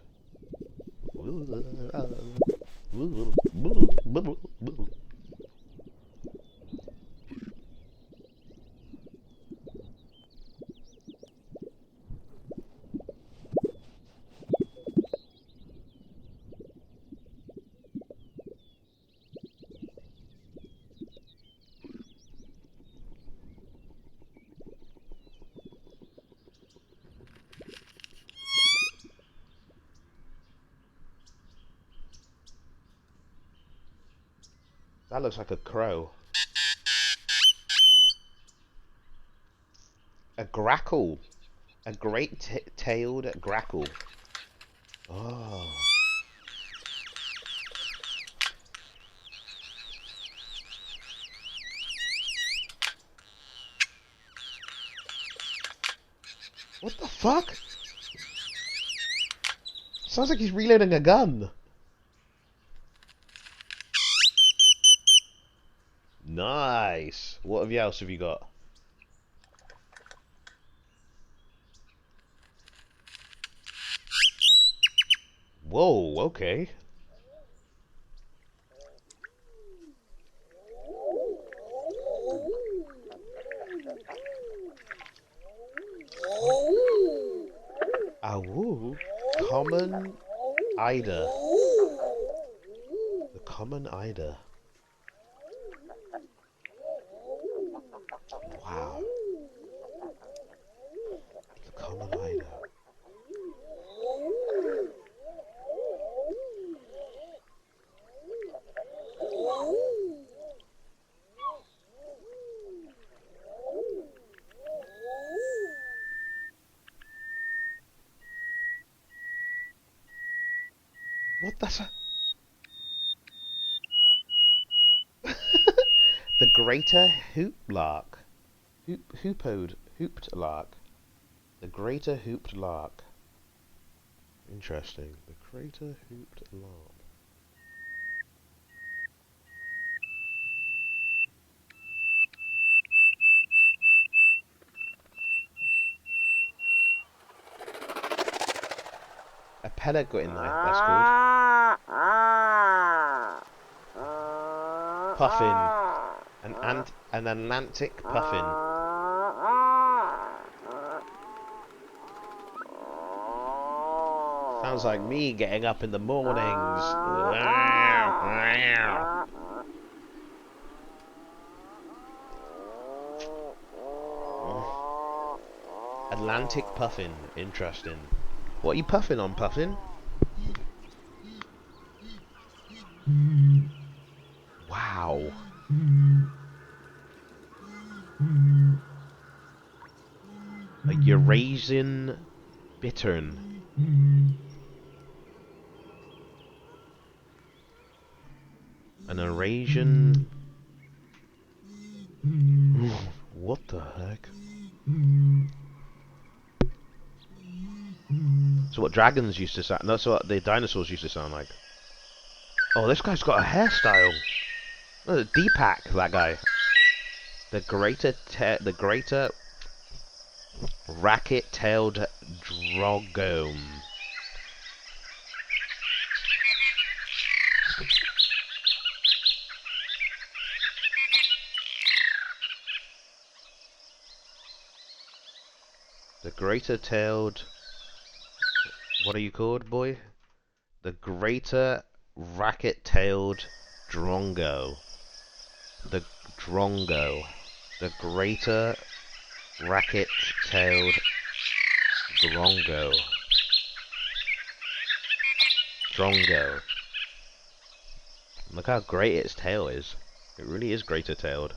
That looks like a crow. A grackle. A great-tailed grackle. Oh. What the fuck? Sounds like he's reloading a gun. Nice. What else have you got? Whoa, okay. Awoo. Common eider. The common eider. Wow. The common eider. What the? The greater hooplark. Hooped lark. The greater hooped lark. Interesting. The greater hooped lark. A pelican, that's called. Puffin. An Atlantic puffin. Sounds like me getting up in the mornings. Atlantic puffin. Interesting. What are you puffing on, Puffin? Wow. A Eurasian bittern. An Eurasian... What the heck? So what dragons used to sound... That's what the dinosaurs used to sound like. Oh, this guy's got a hairstyle. Oh, Deepak, that guy. The greater racket-tailed drogome. The greater-tailed... What are you called, boy? The greater racket-tailed drongo. The drongo. The greater racket-tailed drongo. Drongo. Look how great its tail is. It really is greater-tailed.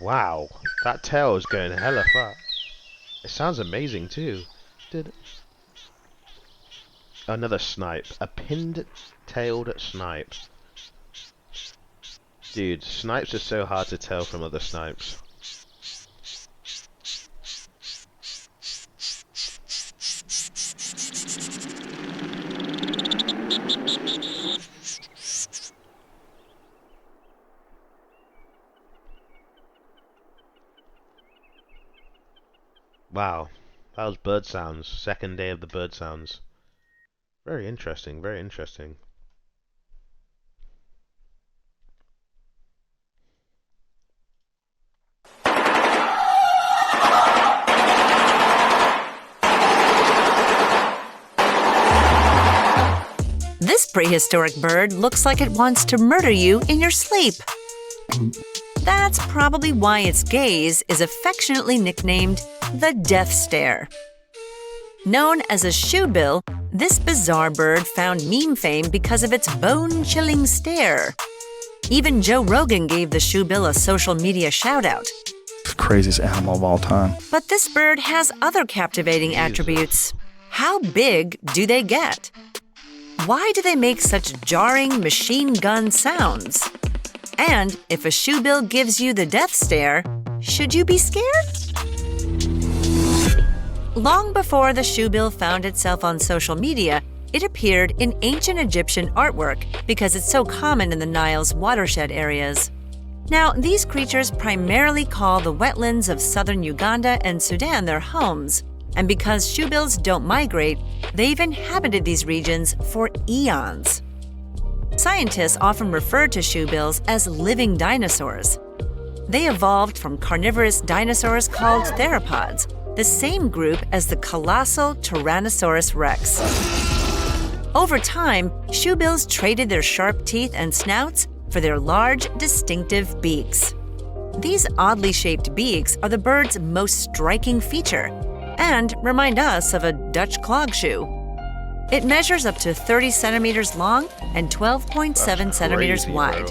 Wow, that tail is going hella far. It sounds amazing too. Another snipe. A pinned-tailed snipe. Dude, snipes are so hard to tell from other snipes. Wow, that was bird sounds. Second day of the bird sounds. Very interesting, very interesting. This prehistoric bird looks like it wants to murder you in your sleep. That's probably why its gaze is affectionately nicknamed the death stare. Known as a shoebill, this bizarre bird found meme fame because of its bone-chilling stare. Even Joe Rogan gave the shoebill a social media shout-out. It's the craziest animal of all time. But this bird has other captivating attributes. How big do they get? Why do they make such jarring machine gun sounds? And if a shoebill gives you the death stare, should you be scared? Long before the shoebill found itself on social media, it appeared in ancient Egyptian artwork because it's so common in the Nile's watershed areas. Now, these creatures primarily call the wetlands of southern Uganda and Sudan their homes, and because shoebills don't migrate, they've inhabited these regions for eons. Scientists often refer to shoebills as living dinosaurs. They evolved from carnivorous dinosaurs called theropods, the same group as the colossal Tyrannosaurus rex. Over time, shoebills traded their sharp teeth and snouts for their large, distinctive beaks. These oddly shaped beaks are the bird's most striking feature and remind us of a Dutch clog shoe. It measures up to 30 centimeters long and 12.7 centimeters wide.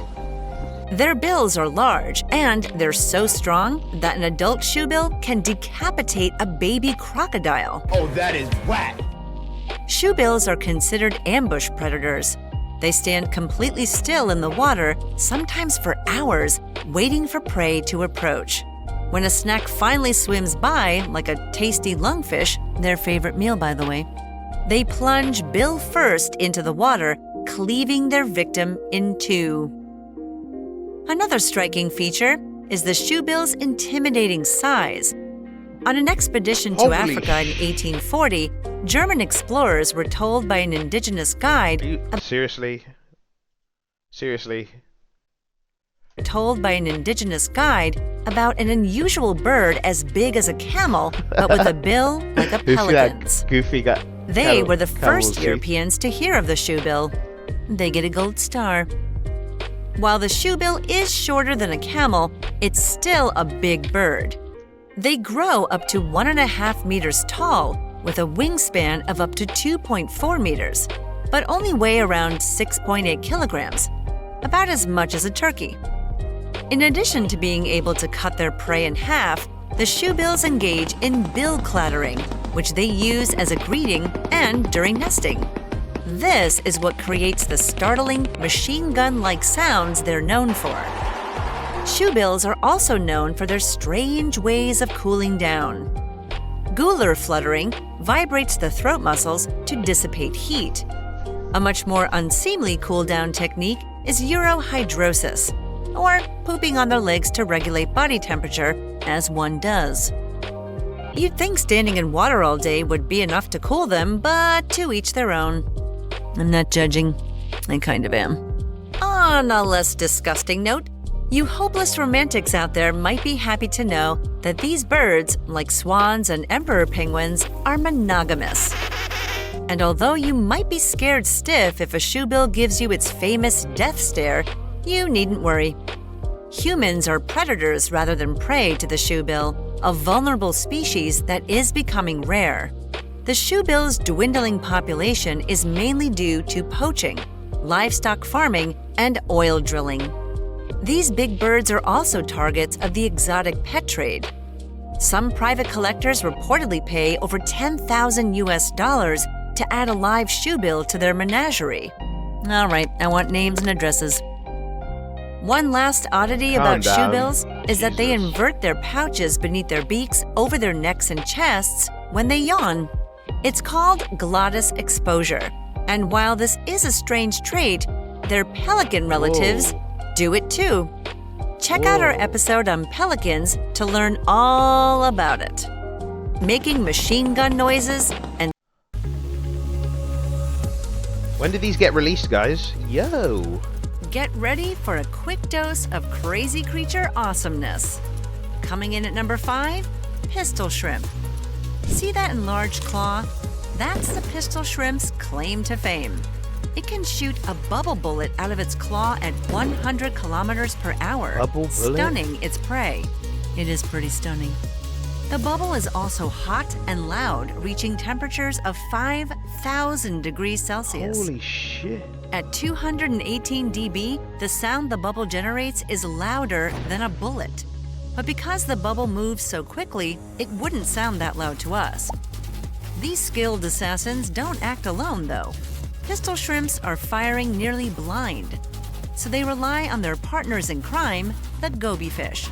Their bills are large, and they're so strong that an adult shoebill can decapitate a baby crocodile. Oh, that is whack. Shoebills are considered ambush predators. They stand completely still in the water, sometimes for hours, waiting for prey to approach. When a snack finally swims by, like a tasty lungfish, their favorite meal by the way, they plunge bill first into the water, cleaving their victim in two. Another striking feature is the shoebill's intimidating size. On an expedition to Africa in 1840, German explorers were told by an indigenous guide Seriously? about an unusual bird as big as a camel, but with a bill like a pelican's. They were the first Europeans to hear of the shoebill. They get a gold star. While the shoebill is shorter than a camel, it's still a big bird. They grow up to 1.5 meters tall, with a wingspan of up to 2.4 meters, but only weigh around 6.8 kilograms, about as much as a turkey. In addition to being able to cut their prey in half, the shoebills engage in bill clattering, which they use as a greeting and during nesting. This is what creates the startling, machine gun-like sounds they're known for. Shoebills are also known for their strange ways of cooling down. Gular fluttering vibrates the throat muscles to dissipate heat. A much more unseemly cool-down technique is urohydrosis, or pooping on their legs to regulate body temperature, as one does. You'd think standing in water all day would be enough to cool them, but to each their own. I'm not judging. I kind of am. On a less disgusting note, you hopeless romantics out there might be happy to know that these birds, like swans and emperor penguins, are monogamous. And although you might be scared stiff if a shoebill gives you its famous death stare, you needn't worry. Humans are predators rather than prey to the shoebill, a vulnerable species that is becoming rare. The shoebill's dwindling population is mainly due to poaching, livestock farming, and oil drilling. These big birds are also targets of the exotic pet trade. Some private collectors reportedly pay over $10,000 US to add a live shoebill to their menagerie. All right, I want names and addresses. One last oddity about shoebills is that they invert their pouches beneath their beaks over their necks and chests when they yawn. It's called glottis exposure, and while this is a strange trait, their pelican relatives do it too. Check out our episode on pelicans to learn all about it. Making machine gun noises and... When did these get released, guys? Yo! Get ready for a quick dose of crazy creature awesomeness. Coming in at number 5, pistol shrimp. See that enlarged claw? That's the pistol shrimp's claim to fame. It can shoot a bubble bullet out of its claw at 100 kilometers per hour, stunning its prey. It is pretty stunning. The bubble is also hot and loud, reaching temperatures of 5,000 degrees Celsius. Holy shit. At 218 dB, the sound the bubble generates is louder than a bullet. But because the bubble moves so quickly, it wouldn't sound that loud to us. These skilled assassins don't act alone, though. Pistol shrimps are firing nearly blind, so they rely on their partners in crime, the goby fish.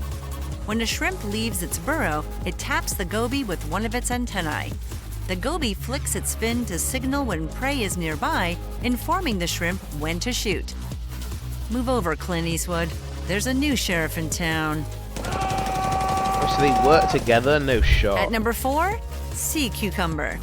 When a shrimp leaves its burrow, it taps the goby with one of its antennae. The goby flicks its fin to signal when prey is nearby, informing the shrimp when to shoot. Move over, Clint Eastwood. There's a new sheriff in town. So they work together, no shot. At number 4, sea cucumber.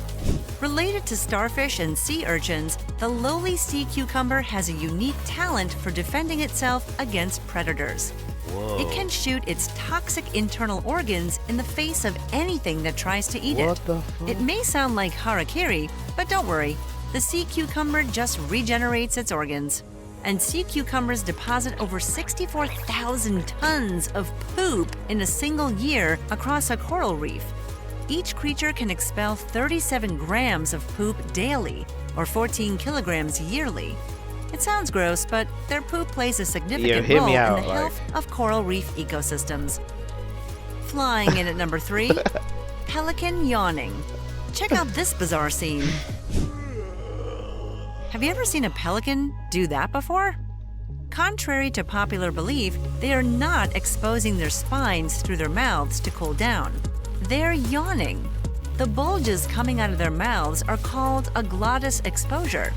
Related to starfish and sea urchins, the lowly sea cucumber has a unique talent for defending itself against predators. Whoa. It can shoot its toxic internal organs in the face of anything that tries to eat What it. the fuck? It may sound like harakiri, but don't worry. The sea cucumber just regenerates its organs. And sea cucumbers deposit over 64,000 tons of poop in a single year across a coral reef. Each creature can expel 37 grams of poop daily, or 14 kilograms yearly. It sounds gross, but their poop plays a significant role in the health of coral reef ecosystems. Flying in at number 3, pelican yawning. Check out this bizarre scene. Have you ever seen a pelican do that before? Contrary to popular belief, they are not exposing their spines through their mouths to cool down. They're yawning. The bulges coming out of their mouths are called a glottis exposure.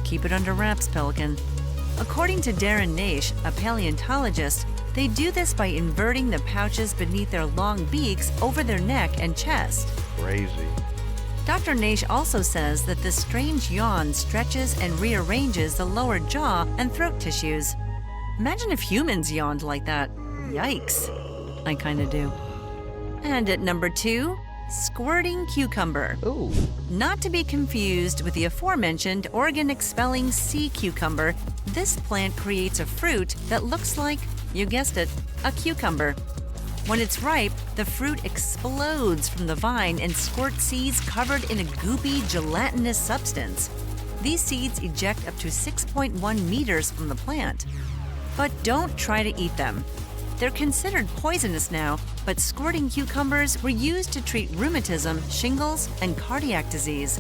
Keep it under wraps, pelican. According to Darren Naish, a paleontologist, they do this by inverting the pouches beneath their long beaks over their neck and chest. Crazy. Dr. Naish also says that this strange yawn stretches and rearranges the lower jaw and throat tissues. Imagine if humans yawned like that. Yikes. I kinda do. And at number 2, squirting cucumber. Ooh. Not to be confused with the aforementioned organ-expelling sea cucumber, this plant creates a fruit that looks like, you guessed it, a cucumber. When it's ripe, the fruit explodes from the vine and squirts seeds covered in a goopy, gelatinous substance. These seeds eject up to 6.1 meters from the plant. But don't try to eat them. They're considered poisonous now, but squirting cucumbers were used to treat rheumatism, shingles, and cardiac disease.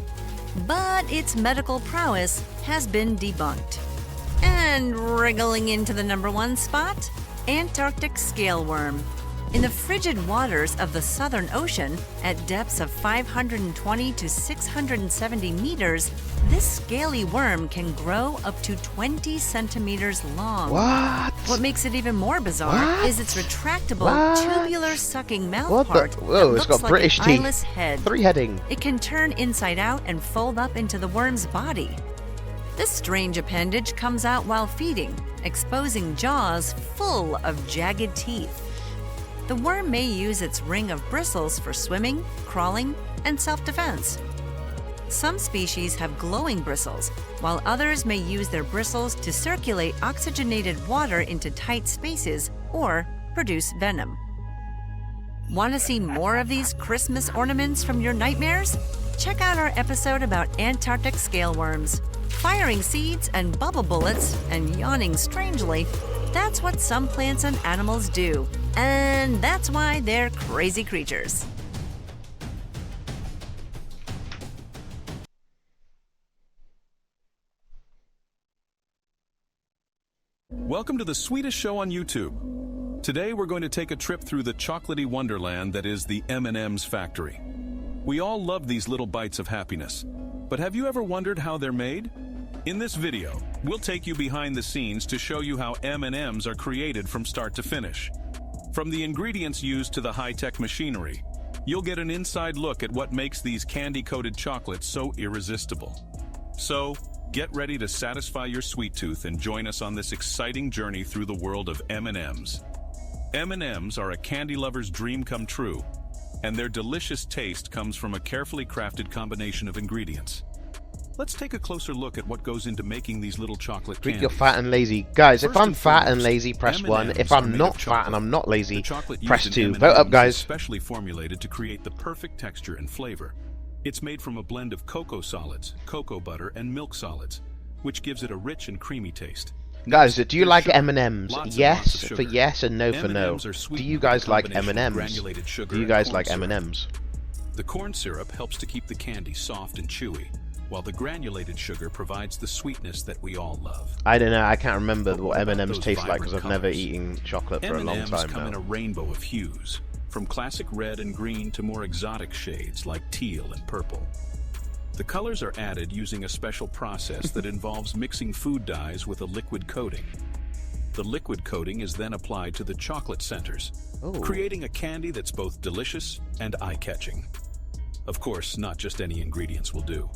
But its medical prowess has been debunked. And wriggling into the number 1 spot, Antarctic scaleworm. In the frigid waters of the Southern Ocean, at depths of 520 to 670 meters, this scaly worm can grow up to 20 centimeters long. What makes it even more bizarre is its retractable, tubular sucking mouth part Whoa, it's got like British an teeth. eyeless head. 3-heading. It can turn inside out and fold up into the worm's body. This strange appendage comes out while feeding, exposing jaws full of jagged teeth. The worm may use its ring of bristles for swimming, crawling, and self-defense. Some species have glowing bristles, while others may use their bristles to circulate oxygenated water into tight spaces or produce venom. Want to see more of these Christmas ornaments from your nightmares? Check out our episode about Antarctic scaleworms. Firing seeds and bubble bullets and yawning strangely, that's what some plants and animals do. And that's why they're crazy creatures. Welcome to the sweetest show on YouTube. Today we're going to take a trip through the chocolatey wonderland that is the M&M's factory. We all love these little bites of happiness, but have you ever wondered how they're made? In this video, we'll take you behind the scenes to show you how M&M's are created from start to finish. From the ingredients used to the high-tech machinery, you'll get an inside look at what makes these candy-coated chocolates so irresistible. So, get ready to satisfy your sweet tooth and join us on this exciting journey through the world of M&M's. M&M's are a candy lover's dream come true, and their delicious taste comes from a carefully crafted combination of ingredients. Let's take a closer look at what goes into making these little chocolate Think candies. you're fat and lazy. Guys, if First I'm and fat and foremost, lazy, press 1. M&Ms If are I'm made not of fat and I'm not lazy, The chocolate press used in 2. Vote up, M&Ms guys. is specially formulated to create the perfect texture and flavor. It's made from a blend of cocoa solids, cocoa butter, and milk solids, which gives it a rich and creamy taste. Guys, do you There's like sugar, M&Ms? lots and Yes lots of for sugar. yes and no for no. M&Ms are Do sweetened you with a guys like combination of M&Ms? granulated sugar Do you and guys corn like syrup. M&Ms? The corn syrup helps to keep the candy soft and chewy, while the granulated sugar provides the sweetness that we all love. I don't know. I can't remember what about M&Ms those taste like because I've vibrant never colors? eaten chocolate for a long M&Ms time come in now. a rainbow of hues, from classic red and green to more exotic shades like teal and purple. The colors are added using a special process that involves mixing food dyes with a liquid coating. The liquid coating is then applied to the chocolate centers, creating a candy that's both delicious and eye-catching. Of course, not just any ingredients will do.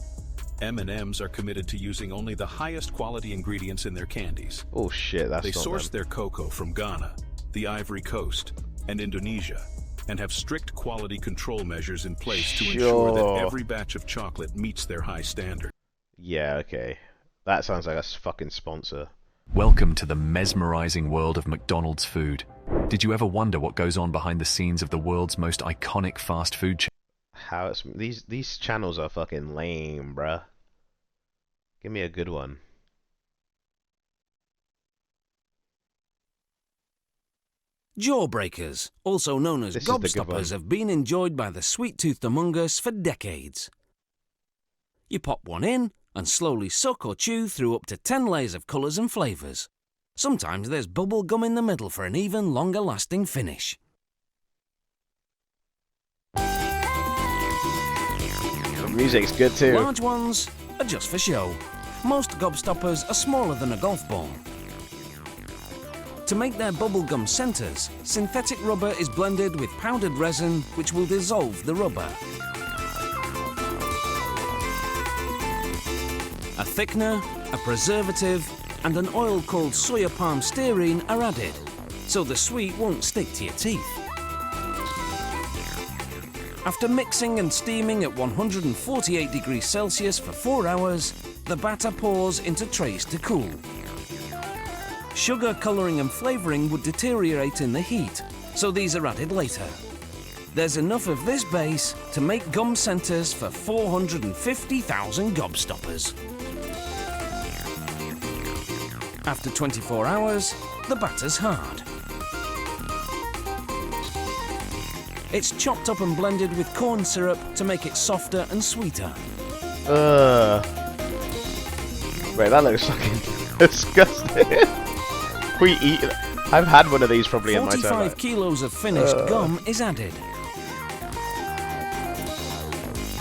M&Ms are committed to using only the highest quality ingredients in their candies. Oh shit, that's They not source them. their cocoa from Ghana, the Ivory Coast, and Indonesia, and have strict quality control measures in place to ensure that Sure. every batch of chocolate meets their high standard. Yeah, okay. That sounds like a fucking sponsor. Welcome to the mesmerizing world of McDonald's food. Did you ever wonder what goes on behind the scenes of the world's most iconic fast food chain? How it's these channels are fucking lame, bruh. Give me a good one. Jawbreakers, also known as This is the good one. gobstoppers, have been enjoyed by the sweet-toothed among us for decades. You pop one in and slowly suck or chew through up to 10 layers of colours and flavours. Sometimes there's bubble gum in the middle for an even longer-lasting finish. The music's good too. Large ones are just for show. Most gobstoppers are smaller than a golf ball. To make their bubblegum centres, synthetic rubber is blended with powdered resin, which will dissolve the rubber. A thickener, a preservative, and an oil called soya palm stearine are added, so the sweet won't stick to your teeth. After mixing and steaming at 148 degrees Celsius for 4 hours, the batter pours into trays to cool. Sugar, colouring and flavouring would deteriorate in the heat, so these are added later. There's enough of this base to make gum centres for 450,000 gobstoppers. After 24 hours, the batter's hard. It's chopped up and blended with corn syrup to make it softer and sweeter. Wait, that looks fucking disgusting. We eat. I've had one of these probably in my time. 45 kilos of finished gum is added.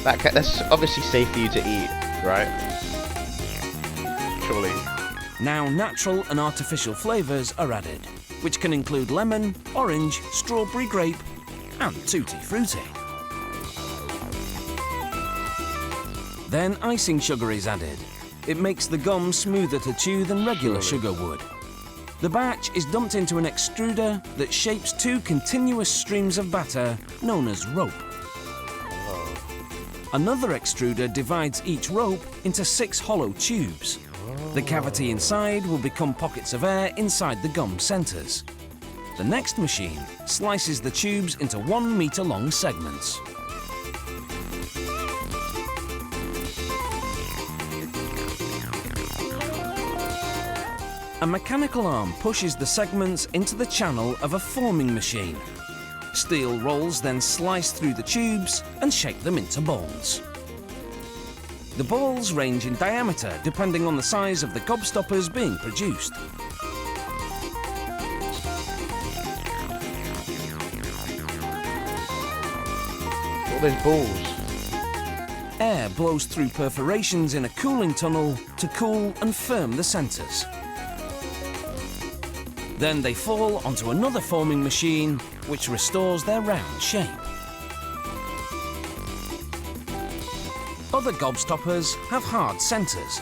That's obviously safe for you to eat, right? Surely. Now natural and artificial flavours are added, which can include lemon, orange, strawberry, grape, and tutti frutti. Then icing sugar is added. It makes the gum smoother to chew than regular sugar would. The batch is dumped into an extruder that shapes 2 continuous streams of batter known as rope. Another extruder divides each rope into 6 hollow tubes. The cavity inside will become pockets of air inside the gum centres. The next machine slices the tubes into 1 metre long segments. A mechanical arm pushes the segments into the channel of a forming machine. Steel rolls then slice through the tubes and shape them into balls. The balls range in diameter depending on the size of the gobstoppers being produced. All those balls. Air blows through perforations in a cooling tunnel to cool and firm the centres. Then they fall onto another forming machine, which restores their round shape. Other gobstoppers have hard centres.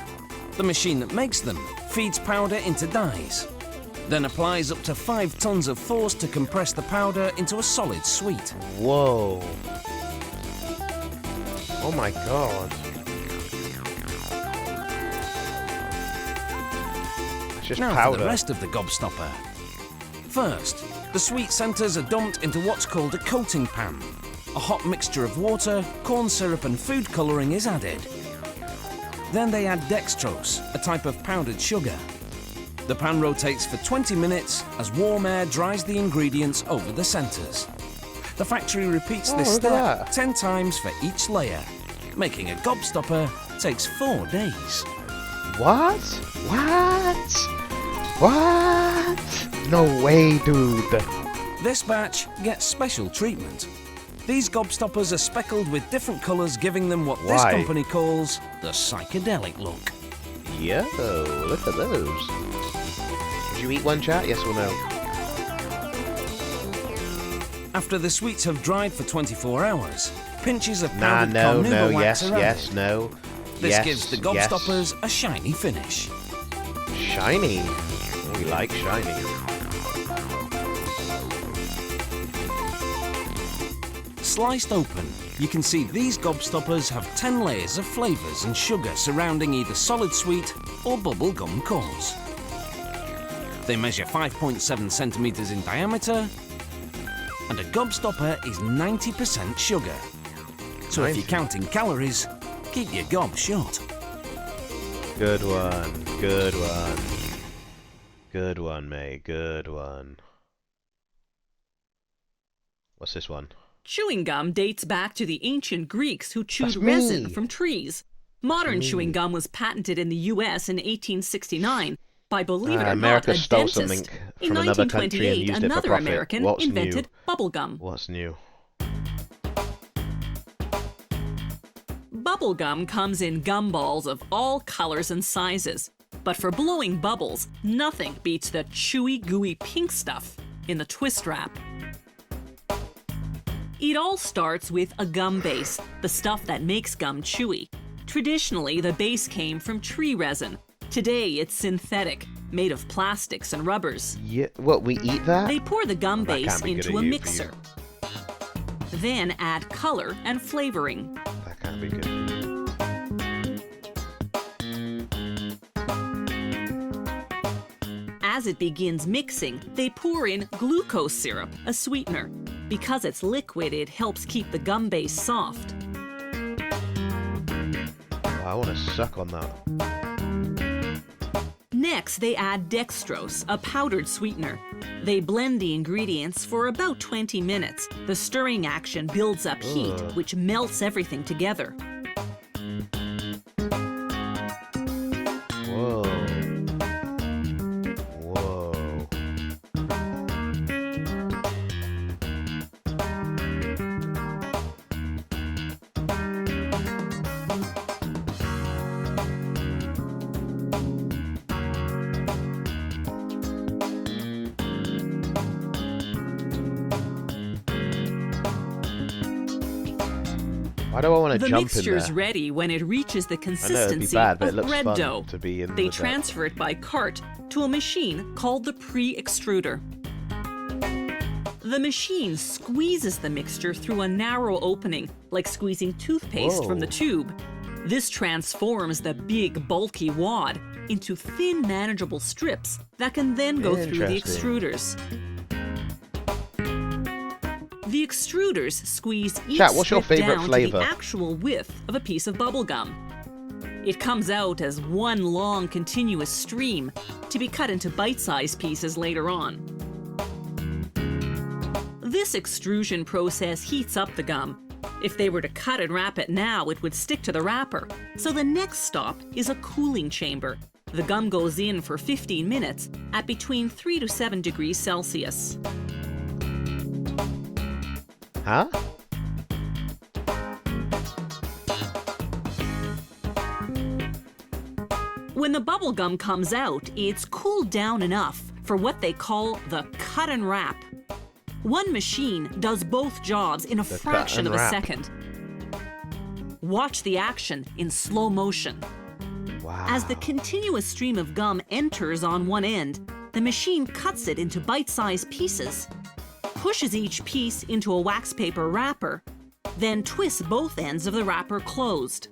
The machine that makes them feeds powder into dies, then applies up to 5 tons of force to compress the powder into a solid sweet. Whoa. Oh my god. just now powder. for the rest of the gobstopper. First, the sweet centers are dumped into what's called a coating pan. A hot mixture of water, corn syrup and food colouring is added. Then they add dextrose, a type of powdered sugar. The pan rotates for 20 minutes as warm air dries the ingredients over the centers. The factory repeats this step 10 times for each layer. Making a gobstopper takes 4 days. What? What? What? No way, dude. This batch gets special treatment. These gobstoppers are speckled with different colours, giving them what this company calls the psychedelic look. Yo, look at those. Would you eat one, chat? Yes or no? After the sweets have dried for 24 hours, pinches of powdered carnauba wax are added. no. This gives the gobstoppers a shiny finish. Shiny? We like shiny. Sliced open, you can see these gobstoppers have 10 layers of flavours and sugar surrounding either solid sweet or bubblegum cores. They measure 5.7 centimetres in diameter, and a gobstopper is 90% sugar. So if you're counting calories, keep your gob short. Good one, good one. Good one, mate, good one. What's this one? Chewing gum dates back to the ancient Greeks who chewed resin from trees. Modern chewing gum was patented in the U.S. in 1869 by, believe it or America not, a stole dentist. something In from another country and 1928, used it for another profit. American What's invented new? bubble gum. What's new? Bubble gum comes in gumballs of all colors and sizes. But for blowing bubbles, nothing beats the chewy, gooey pink stuff in the twist wrap. It all starts with a gum base, the stuff that makes gum chewy. Traditionally, the base came from tree resin. Today, it's synthetic, made of plastics and rubbers. Yeah, what, we eat that? They pour the gum That base can't be good into at a you, mixer. Then add color and flavoring. That can't be good. As it begins mixing, they pour in glucose syrup, a sweetener. Because it's liquid, it helps keep the gum base soft. Oh, I want to suck on that. Next, they add dextrose, a powdered sweetener. They blend the ingredients for about 20 minutes. The stirring action builds up heat, which melts everything together. Whoa. Whoa. Why do I want to The jump in mixture's there? ready when it reaches the I know it'd be consistency bad, but it of looks bread fun dough. to be in They the transfer it by cart to a machine called the pre-extruder. The machine squeezes the mixture through a narrow opening, like squeezing toothpaste from the Whoa. tube. This transforms the big, bulky wad into thin, manageable strips that can then go through the Interesting. extruders. The extruders squeeze each Chat, what's your strip favorite down flavor? to the actual width of a piece of bubble gum. It comes out as one long, continuous stream to be cut into bite-sized pieces later on. This extrusion process heats up the gum. If they were to cut and wrap it now, it would stick to the wrapper. So the next stop is a cooling chamber. The gum goes in for 15 minutes at between 3 to 7 degrees Celsius. Huh? When the bubble gum comes out, it's cooled down enough for what they call the cut and wrap. One machine does both jobs in a The cut fraction and of a wrap. second. Watch the action in slow motion. Wow. As the continuous stream of gum enters on one end, the machine cuts it into bite-sized pieces, pushes each piece into a wax paper wrapper, then twists both ends of the wrapper closed.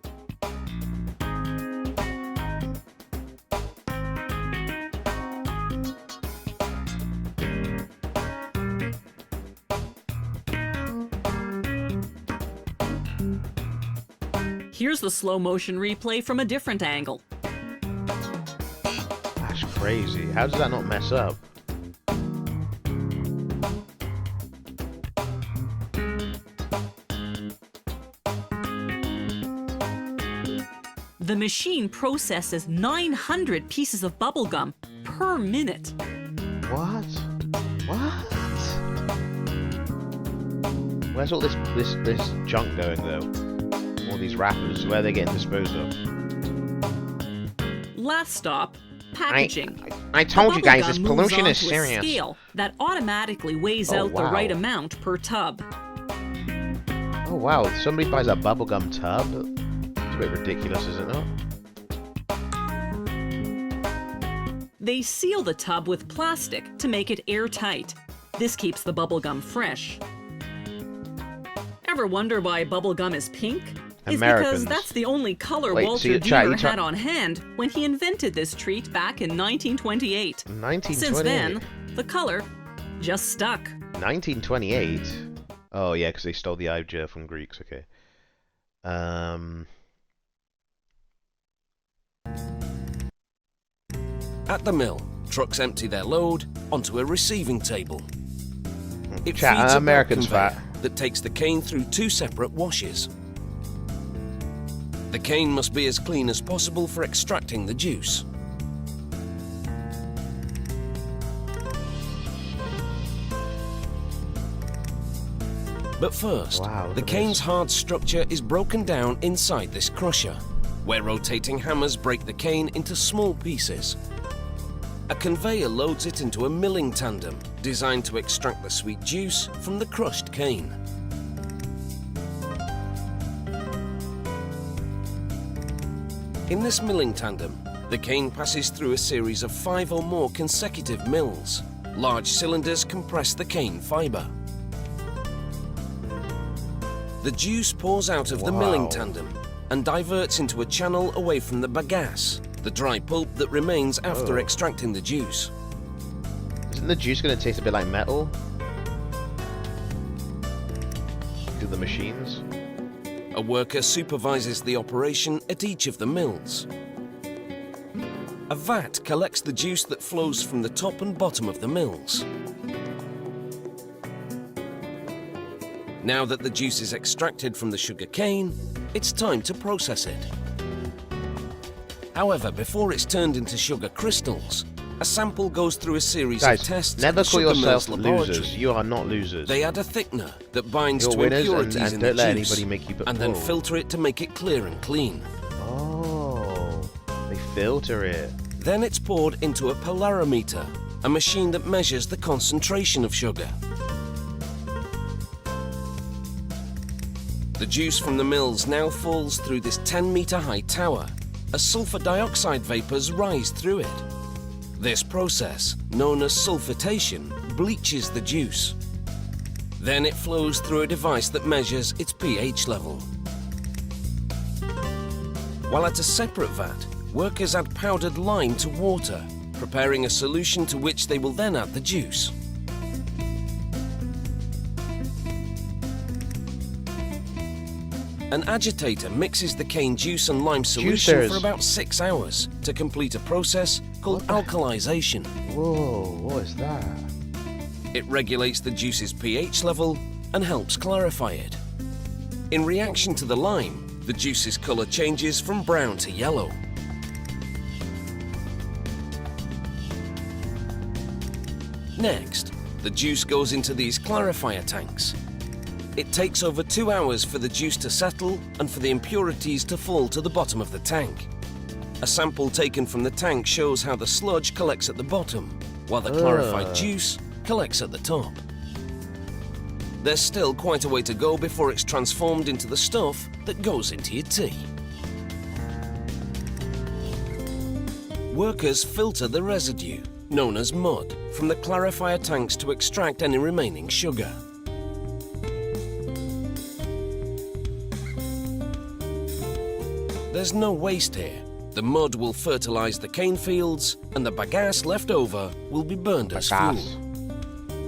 Here's the slow motion replay from a different angle. That's crazy. How does that not mess up? The machine processes 900 pieces of bubblegum per minute. What? What? Where's all this junk going though? All these wrappers, where are they getting disposed of? Last stop, packaging. I told you guys, this Bubblegum pollution moves is on to a serious. scale that automatically weighs out the right amount per tub. Oh wow, somebody buys a bubblegum tub? It's a bit ridiculous, is it not? They seal the tub with plastic to make it airtight. This keeps the bubblegum fresh. Ever wonder why bubblegum is pink? It's because that's the only color Walter Deamer had on hand when he invented this treat back in 1928. 1928? Since then, the color just stuck. 1928? Oh yeah, because they stole the idea from Greeks, okay. At the mill, trucks empty their load onto a receiving table. It feeds a Americans conveyor fat. that takes the cane through 2 separate washes. The cane must be as clean as possible for extracting the juice. But first, the cane's hard structure is broken down inside this crusher, where rotating hammers break the cane into small pieces. A conveyor loads it into a milling tandem designed to extract the sweet juice from the crushed cane. In this milling tandem, the cane passes through a series of 5 or more consecutive mills. Large cylinders compress the cane fibre. The juice pours out of the milling tandem and diverts into a channel away from the bagasse, the dry pulp that remains after extracting the juice. Isn't the juice going to taste a bit like metal? Through the machines? A worker supervises the operation at each of the mills. A vat collects the juice that flows from the top and bottom of the mills. Now that the juice is extracted from the sugar cane, it's time to process it. However, before it's turned into sugar crystals, a sample goes through a series of tests never at the call sugar yourself mill's laboratory. losers. You are not losers. They add a thickener that binds You're to winners impurities and in don't the let juice, anybody make you and then filter it to make it clear and clean. Oh, they filter it. Then it's poured into a polarimeter, a machine that measures the concentration of sugar. The juice from the mills now falls through this 10-meter-high tower as sulfur dioxide vapors rise through it. This process, known as sulfitation, bleaches the juice. Then it flows through a device that measures its pH level. While at a separate vat, workers add powdered lime to water, preparing a solution to which they will then add the juice. An agitator mixes the cane juice and lime solution for about 6 hours to complete a process called alkalization. Whoa, what is that? It regulates the juice's pH level and helps clarify it. In reaction to the lime, the juice's colour changes from brown to yellow. Next, the juice goes into these clarifier tanks. It takes over 2 hours for the juice to settle and for the impurities to fall to the bottom of the tank. A sample taken from the tank shows how the sludge collects at the bottom, while the clarified juice collects at the top. There's still quite a way to go before it's transformed into the stuff that goes into your tea. Workers filter the residue, known as mud, from the clarifier tanks to extract any remaining sugar. There's no waste here. The mud will fertilize the cane fields, and the bagasse left over will be burned as fuel.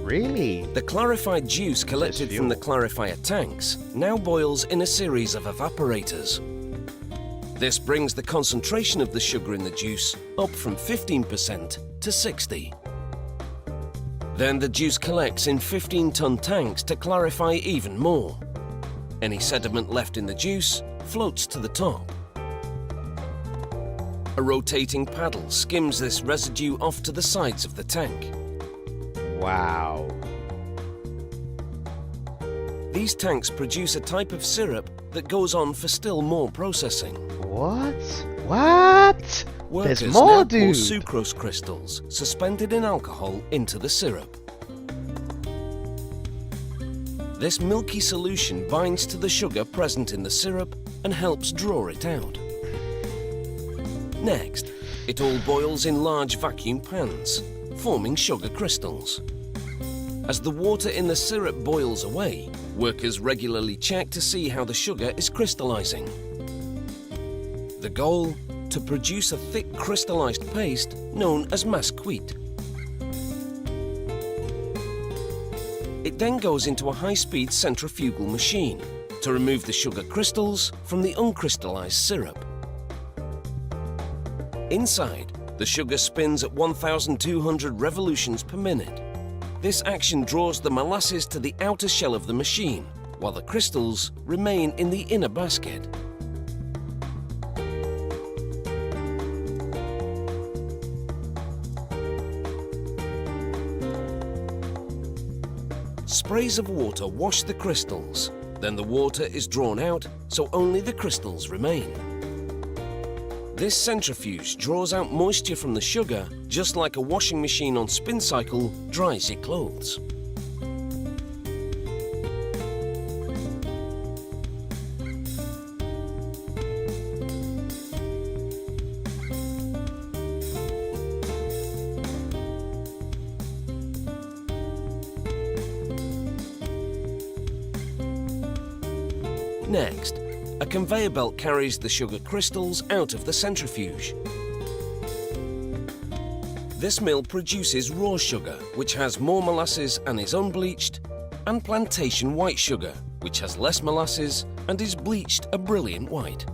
Really? The clarified juice collected from the clarifier tanks now boils in a series of evaporators. This brings the concentration of the sugar in the juice up from 15% to 60%. Then the juice collects in 15-ton tanks to clarify even more. Any sediment left in the juice floats to the top. A rotating paddle skims this residue off to the sides of the tank. Wow. These tanks produce a type of syrup that goes on for still more processing. What? What? Workers There's more, now pour dude. sucrose crystals suspended in alcohol into the syrup. This milky solution binds to the sugar present in the syrup and helps draw it out. Next, it all boils in large vacuum pans, forming sugar crystals. As the water in the syrup boils away, workers regularly check to see how the sugar is crystallizing. The goal? To produce a thick crystallized paste known as masquite. It then goes into a high-speed centrifugal machine to remove the sugar crystals from the uncrystallized syrup. Inside, the sugar spins at 1,200 revolutions per minute. This action draws the molasses to the outer shell of the machine, while the crystals remain in the inner basket. Sprays of water wash the crystals, then the water is drawn out so only the crystals remain. This centrifuge draws out moisture from the sugar just like a washing machine on spin cycle dries your clothes. Next, a conveyor belt carries the sugar crystals out of the centrifuge. This mill produces raw sugar, which has more molasses and is unbleached, and plantation white sugar, which has less molasses and is bleached a brilliant white.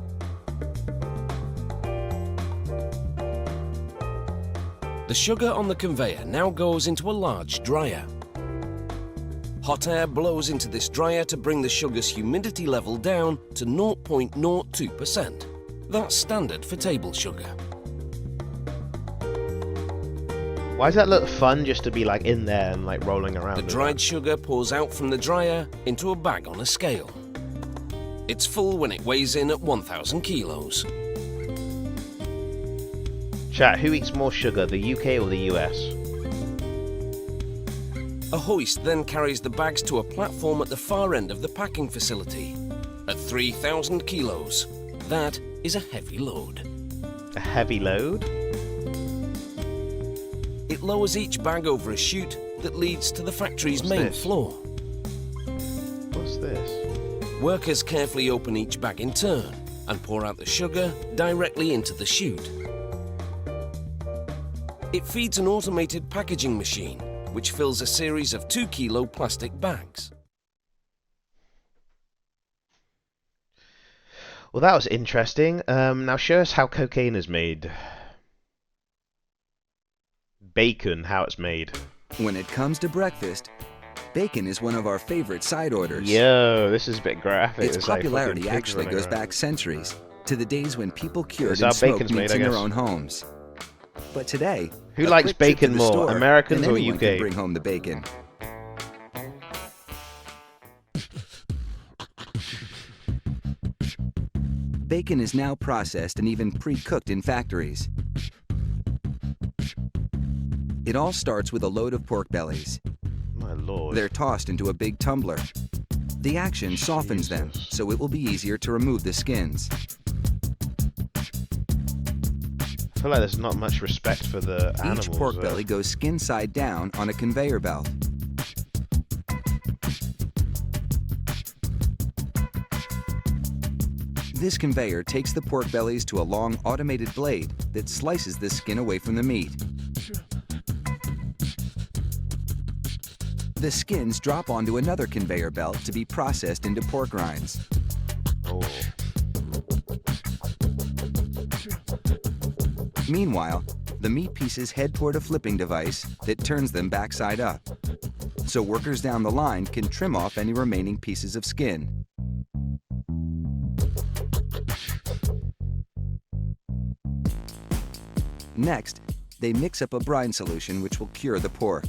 The sugar on the conveyor now goes into a large dryer. Hot air blows into this dryer to bring the sugar's humidity level down to 0.02%. That's standard for table sugar. Why does that look fun just to be like in there and like rolling around? The dried sugar pours out from the dryer into a bag on a scale. It's full when it weighs in at 1,000 kilos. Chat, who eats more sugar, the UK or the US? A hoist then carries the bags to a platform at the far end of the packing facility. At 3,000 kilos, that is a heavy load. A heavy load? It lowers each bag over a chute that leads to the factory's main floor. What's this? Workers carefully open each bag in turn and pour out the sugar directly into the chute. It feeds an automated packaging machine, which fills a series of 2-kilo plastic bags. Well, that was interesting. Now show us how cocaine is made. Bacon, how it's made. When it comes to breakfast, bacon is one of our favorite side orders. Yo, this is a bit graphic. Its popularity like actually goes back centuries to the days when people cured That's and how smoked bacon's meats made, I in their guess. own homes. But today, Who a likes quick trip to bacon the more, store, Americans and or anyone UK? can bring home the bacon. Bacon is now processed and even pre-cooked in factories. It all starts with a load of pork bellies. My lord. They're tossed into a big tumbler. The action softens them, so it will be easier to remove the skins. I feel like there's not much respect for the animals. Each pork belly goes skin side down on a conveyor belt. This conveyor takes the pork bellies to a long automated blade that slices the skin away from the meat. The skins drop onto another conveyor belt to be processed into pork rinds. Oh. Meanwhile, the meat pieces head toward a flipping device that turns them backside up, so workers down the line can trim off any remaining pieces of skin. Next, they mix up a brine solution which will cure the pork.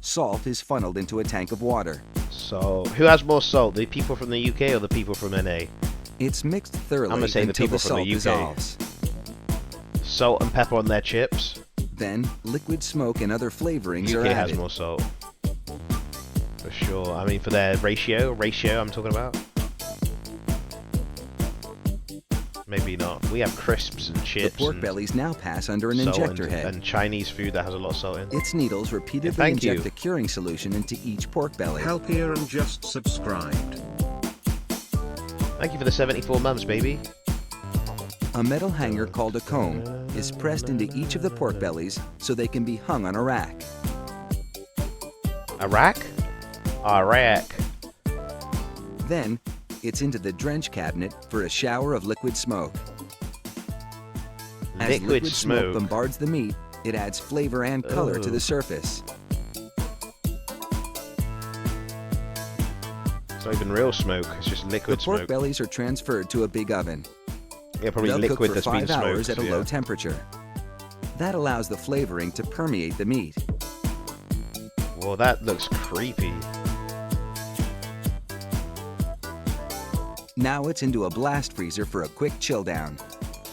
Salt is funneled into a tank of water. So, who has more salt, the people from the UK or the people from NA? It's mixed thoroughly I'm gonna say until the people the from salt the UK. dissolves. Salt and pepper on their chips. Then, liquid smoke and other flavorings UK are added. has more salt. For sure. I mean, for their ratio I'm talking about. Maybe not. We have crisps and chips. The pork bellies now pass under an salt injector head. And Chinese food that has a lot of salt in. Its needles repeatedly thank inject you. the curing solution into each pork belly. Help here and just subscribed. Thank you for the 74 months, baby. A metal hanger called a comb is pressed into each of the pork bellies so they can be hung on a rack. A rack? A rack. Then, it's into the drench cabinet for a shower of liquid smoke. As liquid smoke bombards the meat, it adds flavor and color to the surface. It's not even real smoke, it's just liquid The pork smoke. bellies are transferred to a big oven. Yeah, probably They'll liquid cook that's for been 5 hours smoked. at a yeah. low temperature. That allows the flavoring to permeate the meat. Well, that looks creepy. Now it's into a blast freezer for a quick chill down,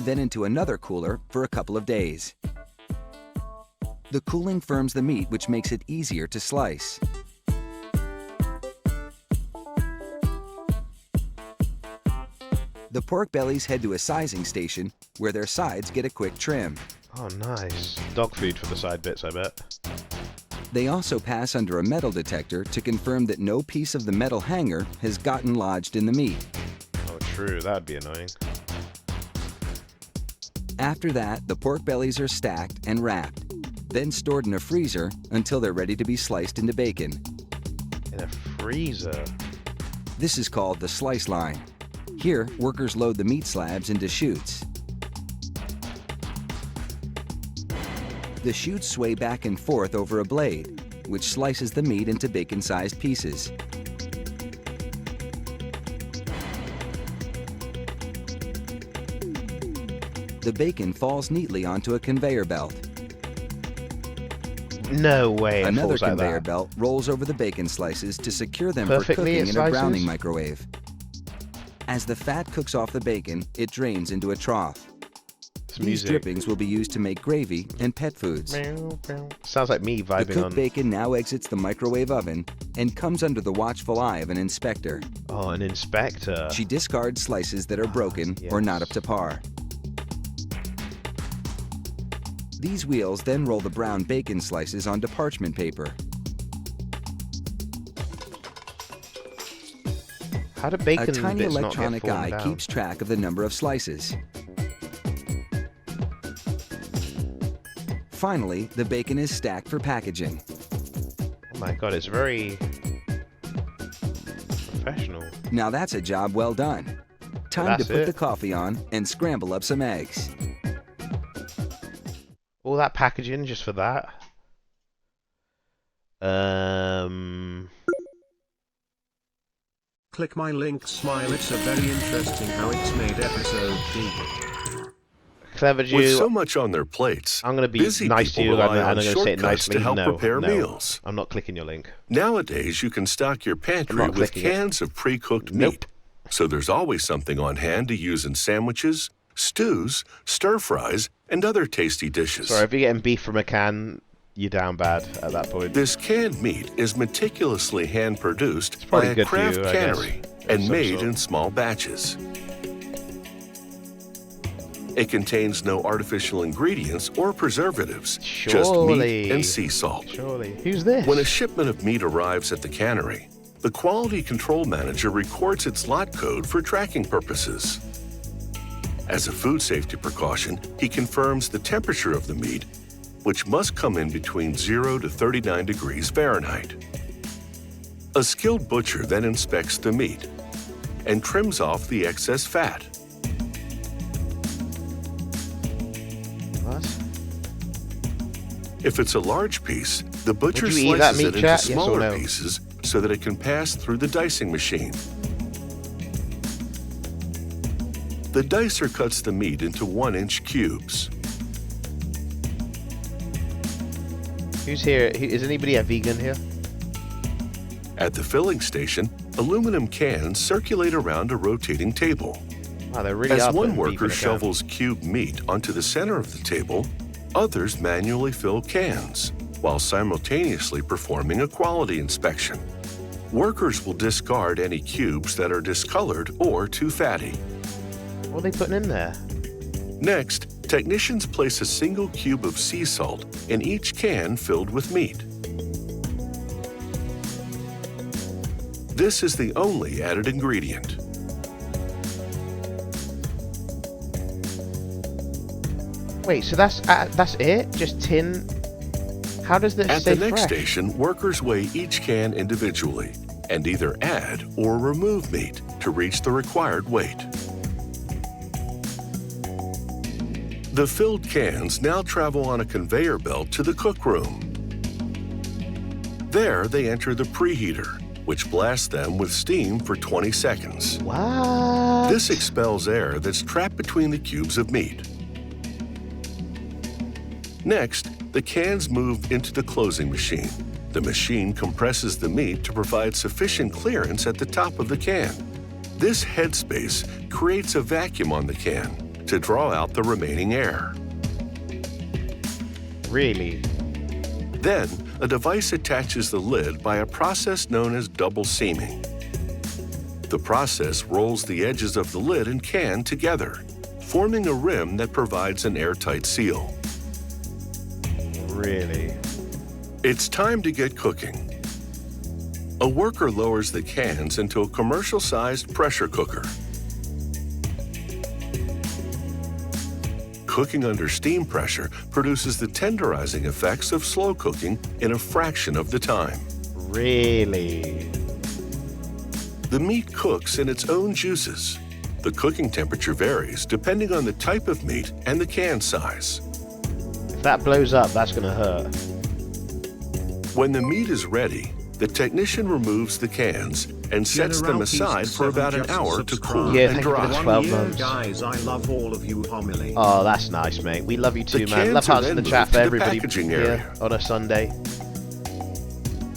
then into another cooler for a couple of days. The cooling firms the meat, which makes it easier to slice. The pork bellies head to a sizing station where their sides get a quick trim. Oh, nice. Dog food for the side bits, I bet. They also pass under a metal detector to confirm that no piece of the metal hanger has gotten lodged in the meat. Oh, true. That would be annoying. After that, the pork bellies are stacked and wrapped, then stored in a freezer until they're ready to be sliced into bacon. In a freezer? This is called the slice line. Here, workers load the meat slabs into chutes. The chutes sway back and forth over a blade, which slices the meat into bacon-sized pieces. The bacon falls neatly onto a conveyor belt. No way it Another falls like conveyor that. belt rolls over the bacon slices to secure them Perfectly, for cooking it in a slices? browning microwave. As the fat cooks off the bacon, it drains into a trough. These music. drippings will be used to make gravy and pet foods. Sounds like me The vibing cooked on... bacon now exits the microwave oven and comes under the watchful eye of an inspector. Oh, an inspector. She discards slices that are broken or not up to par. These wheels then roll the brown bacon slices onto parchment paper. How do bacon A tiny bits electronic not get eye fallen down? keeps track of the number of slices. Finally, the bacon is stacked for packaging. Oh my god, it's very... professional. Now that's a job well done. Time That's to put it. the coffee on and scramble up some eggs. All that packaging just for that? Click my link, smile. It's a very interesting how it's made episode D. Clever Jew. With so much on their plates, I'm going to be busy nice to people you and rely I'm on going to say it shortcuts nicely. to help no, prepare no, meals. I'm not clicking your link. Nowadays, you can stock your pantry not with clicking it. cans of pre-cooked Nope. meat. So there's always something on hand to use in sandwiches, stews, stir-fries, and other tasty dishes. Sorry, if you're getting beef from a can, you're down bad at that point. This canned meat is meticulously hand-produced by probably a good for craft you, I guess, cannery of and some made sort. in small batches. It contains no artificial ingredients or preservatives, just Surely. meat and sea salt. Surely. Who's this? When a shipment of meat arrives at the cannery, the quality control manager records its lot code for tracking purposes. As a food safety precaution, he confirms the temperature of the meat, which must come in between 0 to 39 degrees Fahrenheit. A skilled butcher then inspects the meat and trims off the excess fat. What? If it's a large piece, the butcher Would you eat that slices meat, it into chat? Yes or smaller no? pieces so that it can pass through the dicing machine. The dicer cuts the meat into 1-inch cubes. Who's here? Is anybody a vegan here? At the filling station, aluminum cans circulate around a rotating table. Wow, they really As are one putting beef in worker a can. shovels cubed meat onto the center of the table, others manually fill cans, while simultaneously performing a quality inspection. Workers will discard any cubes that are discolored or too fatty. What are they putting in there? Next, technicians place a single cube of sea salt in each can filled with meat. This is the only added ingredient. Wait, so that's it? Just tin? How does this At stay the next fresh? station, workers weigh each can individually and either add or remove meat to reach the required weight. The filled cans now travel on a conveyor belt to the cookroom. There, they enter the preheater, which blasts them with steam for 20 seconds. What? This expels air that's trapped between the cubes of meat. Next, the cans move into the closing machine. The machine compresses the meat to provide sufficient clearance at the top of the can. This headspace creates a vacuum on the can to draw out the remaining air. Really? Then, a device attaches the lid by a process known as double seaming. The process rolls the edges of the lid and can together, forming a rim that provides an airtight seal. Really? It's time to get cooking. A worker lowers the cans into a commercial-sized pressure cooker. Cooking under steam pressure produces the tenderizing effects of slow cooking in a fraction of the time. Really? The meat cooks in its own juices. The cooking temperature varies depending on the type of meat and the can size. If that blows up, that's gonna hurt. When the meat is ready, the technician removes the cans and sets them aside for about an hour to cool Yeah, and thank you for dry. the 12 months. Guys, I love all of you homily. Oh, that's nice, mate. We love you too, The man. Love cans are hearts in the then chat moved for to the everybody packaging here area. on a Sunday.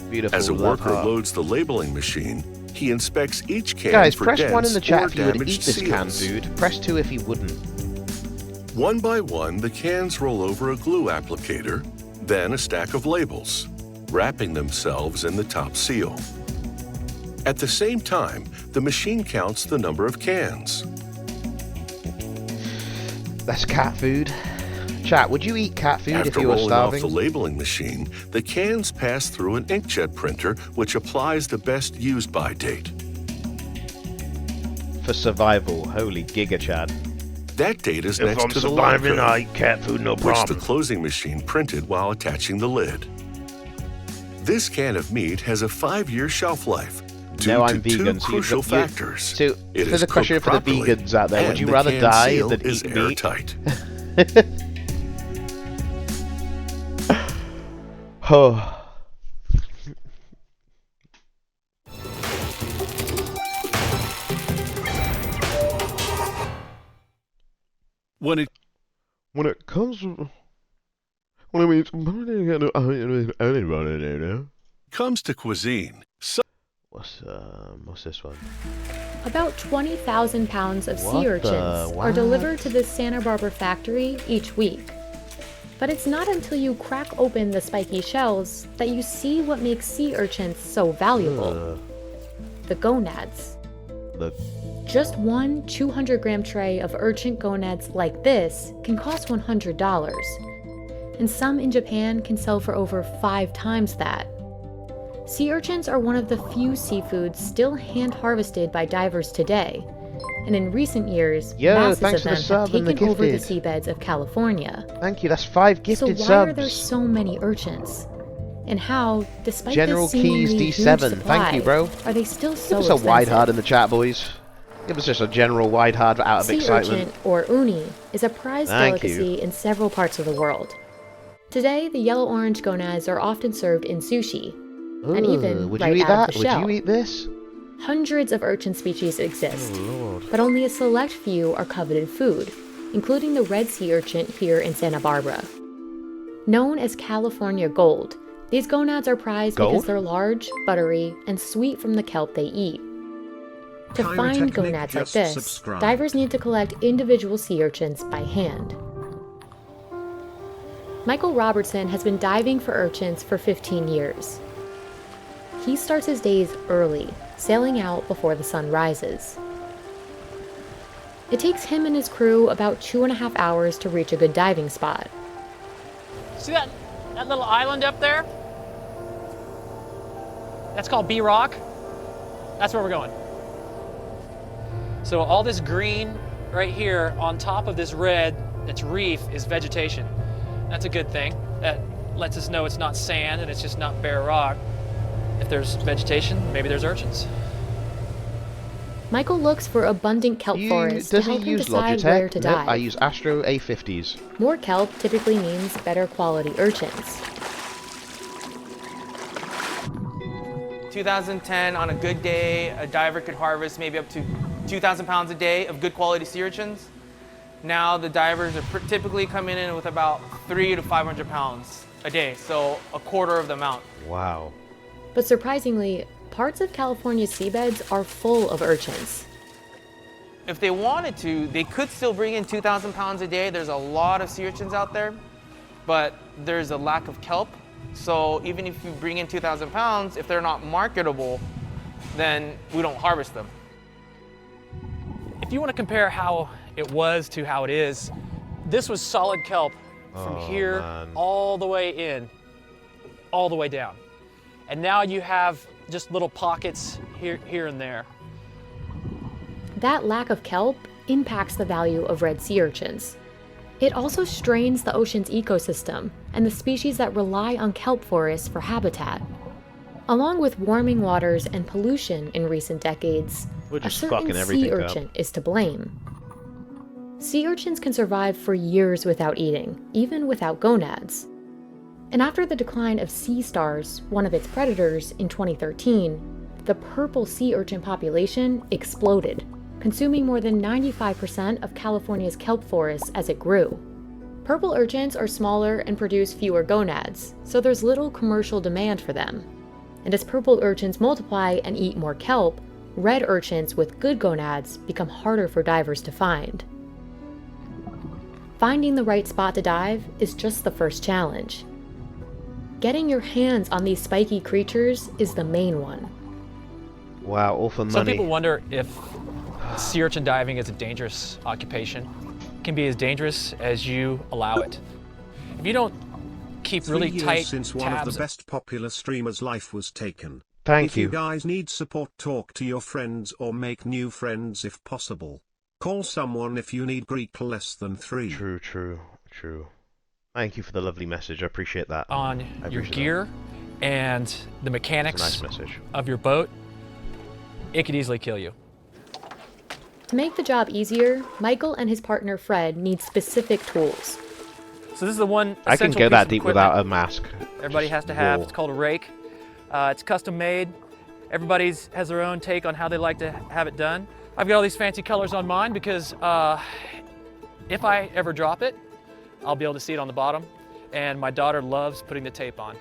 Beautiful. As a love worker heart. loads the labeling machine, he inspects each can Guys, for press dents 1 in the chat or if you would eat damaged this can, seals. dude. Press 2 if you wouldn't. One by one, the cans roll over a glue applicator, then a stack of labels, wrapping themselves in the top seal. At the same time, the machine counts the number of cans. That's cat food. Chat, would you eat cat food if After you were rolling off starving? the labeling machine, the cans pass through an inkjet printer, which applies the best used by date. For survival. Holy giga, Chad. That date is If next I'm to the surviving, log I code, eat cat food, no which problem. the closing machine printed while attaching the lid. This can of meat has a 5-year shelf life due No, to I'm two vegan. So crucial factors. So, It for is the question cooked for the properly, vegans out there, would and you the rather can die seal than is eat meat? airtight. Oh. When it comes Comes to cuisine. What's this one? About 20,000 pounds of What sea the- urchins are what? delivered to the Santa Barbara factory each week. But it's not until you crack open the spiky shells that you see what makes sea urchins so valuable. The gonads. Just one 200-gram tray of urchin gonads like this can cost $100, and some in Japan can sell for over 5 times that. Sea urchins are one of the few seafoods still hand-harvested by divers today, and in recent years, Yo, masses thanks of for the them have sub and the taken over the gifted. seabeds of California. Thank you, that's 5 So gifted why subs. are there so many urchins? And how, despite General this seemingly Keys huge D7, supply, thank you, bro. are they still so Give us a wide expensive? heart in the chat, boys. Give us just a general wide heart out of Sea excitement. urchin, or uni, is a prized delicacy in several parts of the world. Today, the yellow-orange gonads are often served in sushi, and even would right you eat out that? of the shell. Would you eat this? Hundreds of urchin species exist, Oh, Lord. but only a select few are coveted food, including the red sea urchin here in Santa Barbara. Known as California gold, these gonads are prized because they're large, buttery, and sweet from the kelp they eat. To find gonads like this, divers need to collect individual sea urchins by hand. Michael Robertson has been diving for urchins for 15 years. He starts his days early, sailing out before the sun rises. It takes him and his crew about 2.5 hours to reach a good diving spot. See that little island up there? That's called B Rock. That's where we're going. So all this green right here on top of this red that's reef is vegetation. That's a good thing. That lets us know it's not sand and it's just not bare rock. If there's vegetation, maybe there's urchins. Michael looks for abundant kelp forests to help him decide where to dive. I use Astro A50s. More kelp typically means better quality urchins. 2010, on a good day, a diver could harvest maybe up to 2,000 pounds a day of good quality sea urchins. Now the divers are typically coming in with about 300 to 500 pounds a day, so a quarter of the amount. Wow. But surprisingly, parts of California's seabeds are full of urchins. If they wanted to, they could still bring in 2,000 pounds a day. There's a lot of sea urchins out there, but there's a lack of kelp. So even if you bring in 2,000 pounds, if they're not marketable, then we don't harvest them. If you want to compare how it was to how it is, this was solid kelp from here all the way in, all the way down. And now you have just little pockets here and there. That lack of kelp impacts the value of red sea urchins. It also strains the ocean's ecosystem and the species that rely on kelp forests for habitat. Along with warming waters and pollution in recent decades, a certain sea urchin is to blame. Sea urchins can survive for years without eating, even without gonads. And after the decline of sea stars, one of its predators, in 2013, the purple sea urchin population exploded, consuming more than 95% of California's kelp forests as it grew. Purple urchins are smaller and produce fewer gonads, so there's little commercial demand for them. And as purple urchins multiply and eat more kelp, red urchins with good gonads become harder for divers to find. Finding the right spot to dive is just the first challenge. Getting your hands on these spiky creatures is the main one. Wow, all for money. Some people wonder if sea urchin diving is a dangerous occupation. It can be as dangerous as you allow it. If you don't keep really tight since tabs. One of the best popular streamers' life was taken. Thank you. If you guys need support, talk to your friends or make new friends if possible. Call someone if you need Greek less than 3. True. Thank you for the lovely message. I appreciate that. On your gear and the mechanics of your boat, it could easily kill you. To make the job easier, Michael and his partner Fred need specific tools. So this is the one I can go that deep without a mask. Everybody has to have. It's called a rake. It's custom made. Everybody has their own take on how they like to have it done. I've got all these fancy colors on mine because if I ever drop it, I'll be able to see it on the bottom. And my daughter loves putting the tape on.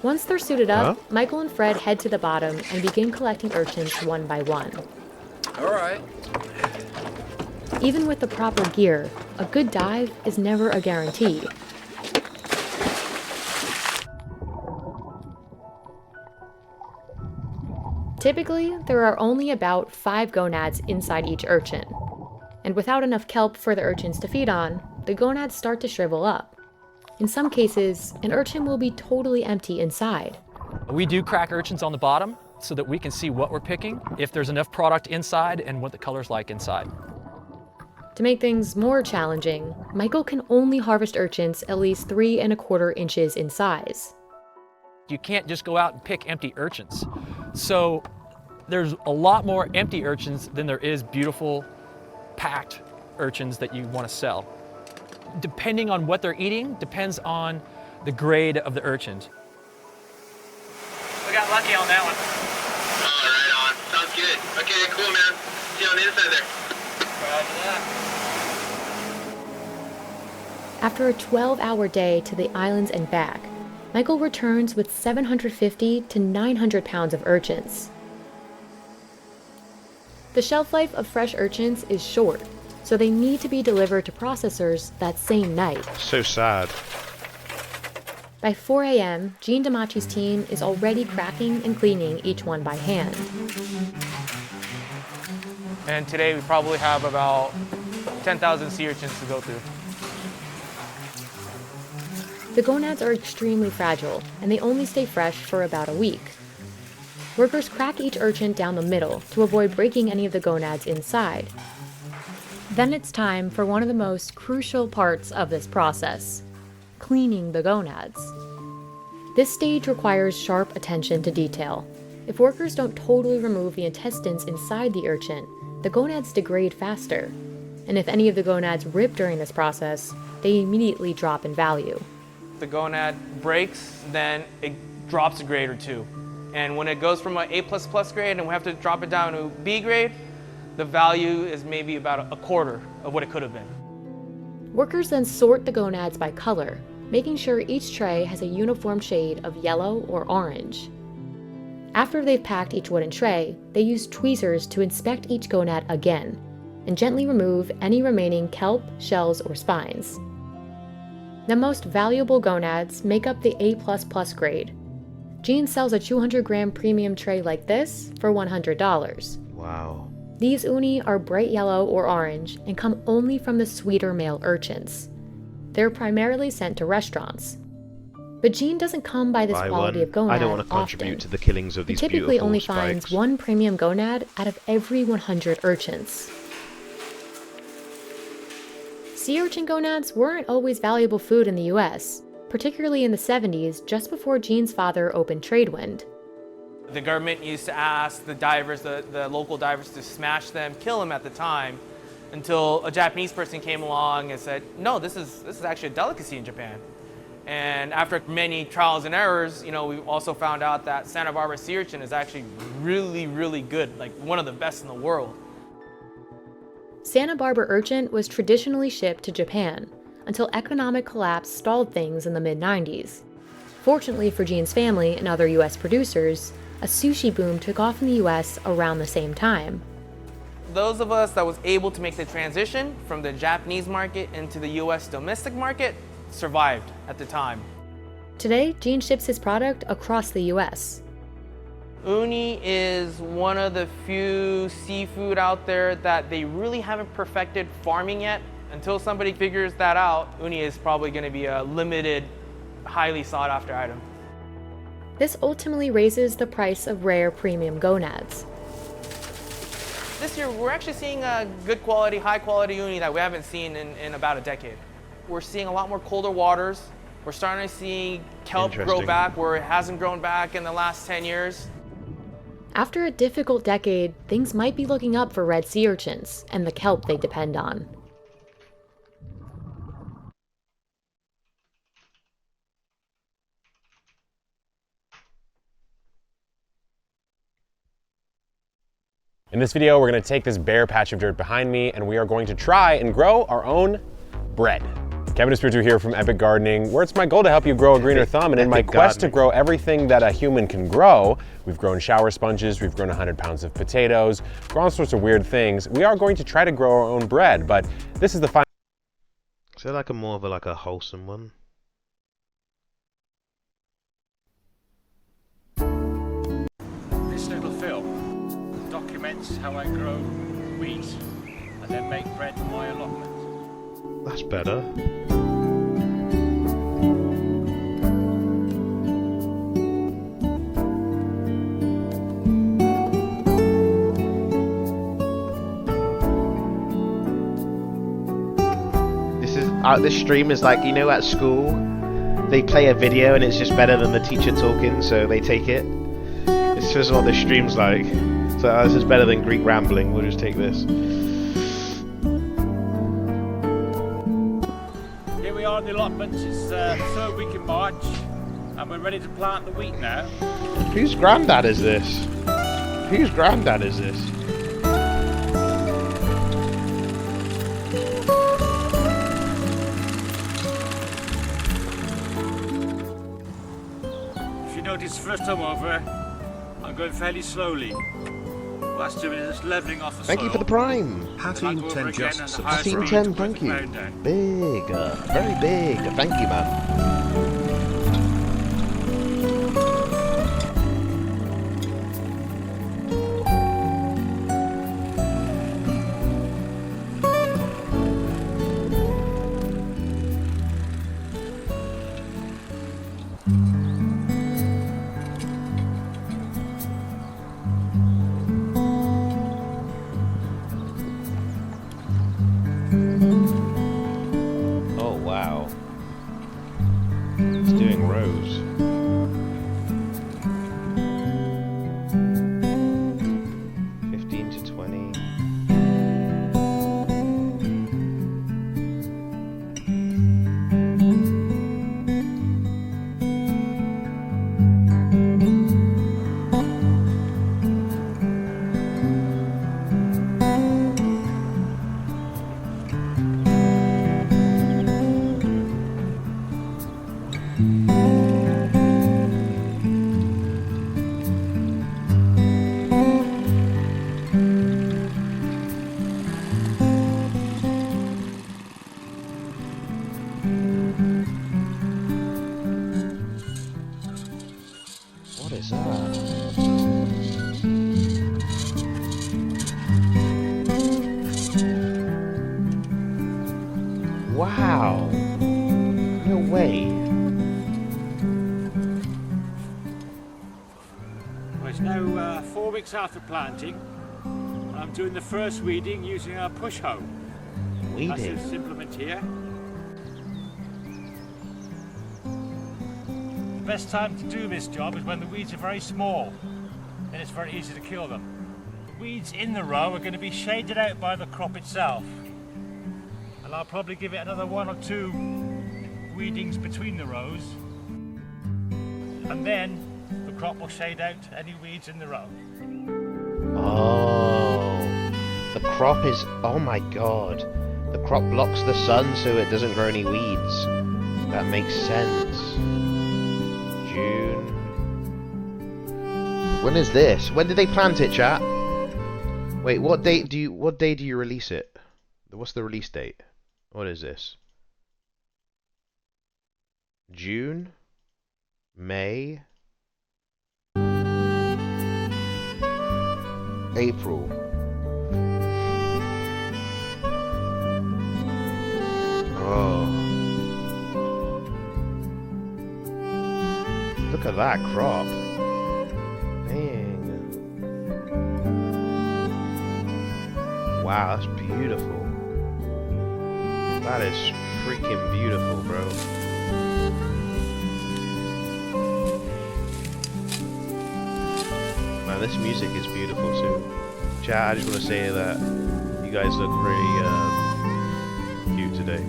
Once they're suited up, Michael and Fred head to the bottom and begin collecting urchins one by one. All right. Even with the proper gear, a good dive is never a guarantee. Typically, there are only about 5 gonads inside each urchin. And without enough kelp for the urchins to feed on, the gonads start to shrivel up. In some cases, an urchin will be totally empty inside. We do crack urchins on the bottom so that we can see what we're picking, if there's enough product inside and what the color's like inside. To make things more challenging, Michael can only harvest urchins at least 3¼ inches in size. You can't just go out and pick empty urchins. So there's a lot more empty urchins than there is beautiful, packed urchins that you want to sell. Depending on what they're eating, depends on the grade of the urchins. We got lucky on that one. Oh, right on. Sounds good. Okay, cool, man. See you on the inside there. Roger that. After a 12-hour day to the islands and back, Michael returns with 750 to 900 pounds of urchins. The shelf life of fresh urchins is short, so they need to be delivered to processors that same night. So sad. By 4 a.m., Gene Damachi's team is already cracking and cleaning each one by hand. And today we probably have about 10,000 sea urchins to go through. The gonads are extremely fragile, and they only stay fresh for about a week. Workers crack each urchin down the middle to avoid breaking any of the gonads inside. Then it's time for one of the most crucial parts of this process: cleaning the gonads. This stage requires sharp attention to detail. If workers don't totally remove the intestines inside the urchin, the gonads degrade faster. And if any of the gonads rip during this process, they immediately drop in value. If the gonad breaks, then it drops a grade or two. And when it goes from an A++ grade and we have to drop it down to B grade, the value is maybe about a quarter of what it could have been. Workers then sort the gonads by color, making sure each tray has a uniform shade of yellow or orange. After they've packed each wooden tray, they use tweezers to inspect each gonad again and gently remove any remaining kelp, shells, or spines. The most valuable gonads make up the A++ grade. Gene sells a 200-gram premium tray like this for $100. Wow. These uni are bright yellow or orange and come only from the sweeter male urchins. They're primarily sent to restaurants. But Gene doesn't come by this quality of gonad I don't want to contribute to the killings of these beautiful He typically only spikes. finds one premium gonad out of every 100 urchins. Sea urchin gonads weren't always valuable food in the US, particularly in the 70s, just before Gene's father opened Tradewind. The government used to ask the divers, the local divers, to smash them, kill them at the time, until a Japanese person came along and said, no, this is actually a delicacy in Japan. And after many trials and errors, we also found out that Santa Barbara sea urchin is actually really, really good, like one of the best in the world. Santa Barbara urchin was traditionally shipped to Japan until economic collapse stalled things in the mid-90s. Fortunately for Gene's family and other US producers, a sushi boom took off in the US around the same time. Those of us that was able to make the transition from the Japanese market into the US domestic market survived at the time. Today, Gene ships his product across the US. Uni is one of the few seafood out there that they really haven't perfected farming yet. Until somebody figures that out, uni is probably going to be a limited, highly sought after item. This ultimately raises the price of rare premium gonads. This year, we're actually seeing a good quality, high quality uni that we haven't seen in about a decade. We're seeing a lot more colder waters. We're starting to see kelp grow back where it hasn't grown back in the last 10 years. After a difficult decade, things might be looking up for red sea urchins and the kelp they depend on. In this video, we're going to take this bare patch of dirt behind me and we are going to try and grow our own bread. Kevin Espiritu here from Epic Gardening, where it's my goal to help you grow a greener thumb. And in my quest to grow everything that a human can grow, we've grown shower sponges, we've grown 100 pounds of potatoes, grown all sorts of weird things. We are going to try to grow our own bread, but this is the final. Is there like a more of a wholesome one? This little film documents how I grow wheat and then make bread for my allotment. That's better. this stream is like, you know, at school, they play a video and it's just better than the teacher talking, so they take it. It's just what this stream's like. So this is better than Greek rambling. We'll just take this. Here we are in the allotments. It's the third week in March, and we're ready to plant the wheat now. Whose granddad is this? Whose granddad is this? If you notice, first time over, I'm going fairly slowly. Last 2 minutes, just levelling off the soil. Thank you for the prime. Hatteen 10 just Hatteen 10, thank you. Big, very big. Thank you, man. Wow. No way. Well, it's now 4 weeks after planting. And I'm doing the first weeding using a push hoe. Weeding? That's this implement here. The best time to do this job is when the weeds are very small. Then it's very easy to kill them. The weeds in the row are going to be shaded out by the crop itself. And I'll probably give it another 1 or 2 weedings between the rows. And then the crop will shade out any weeds in the row. Oh, the crop is, oh my god. The crop blocks the sun so it doesn't grow any weeds. That makes sense. June. When is this? When did they plant it, chat? Wait, what day do you release it? What's the release date? What is this? June? May? April? Oh. Look at that crop. Dang. Wow, that's beautiful. That is freaking beautiful, bro. Man, this music is beautiful too. Chat, I just want to say that you guys look pretty cute today.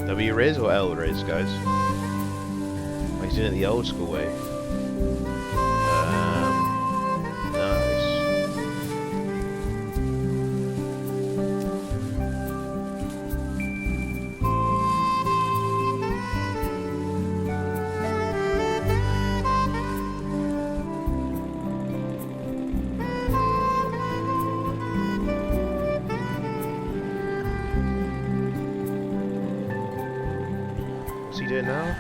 W Riz or L Riz, guys? Oh, he's doing it the old school way. Nice. What's he doing now?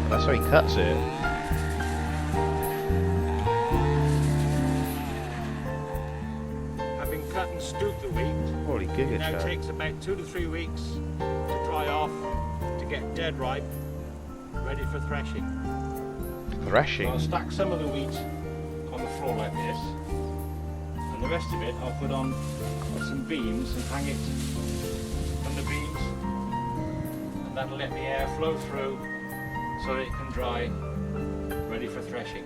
That's how he cuts it. Having cut and scooped the wheat, Holy giga, it now chat. takes about 2 to 3 weeks to dry off, to get dead ripe, ready for threshing. Threshing? So I'll stack some of the wheat on the floor like this, and And the rest of it I'll put on some beams and hang it from the beams, and that'll let the air flow through so that it can dry, ready for threshing.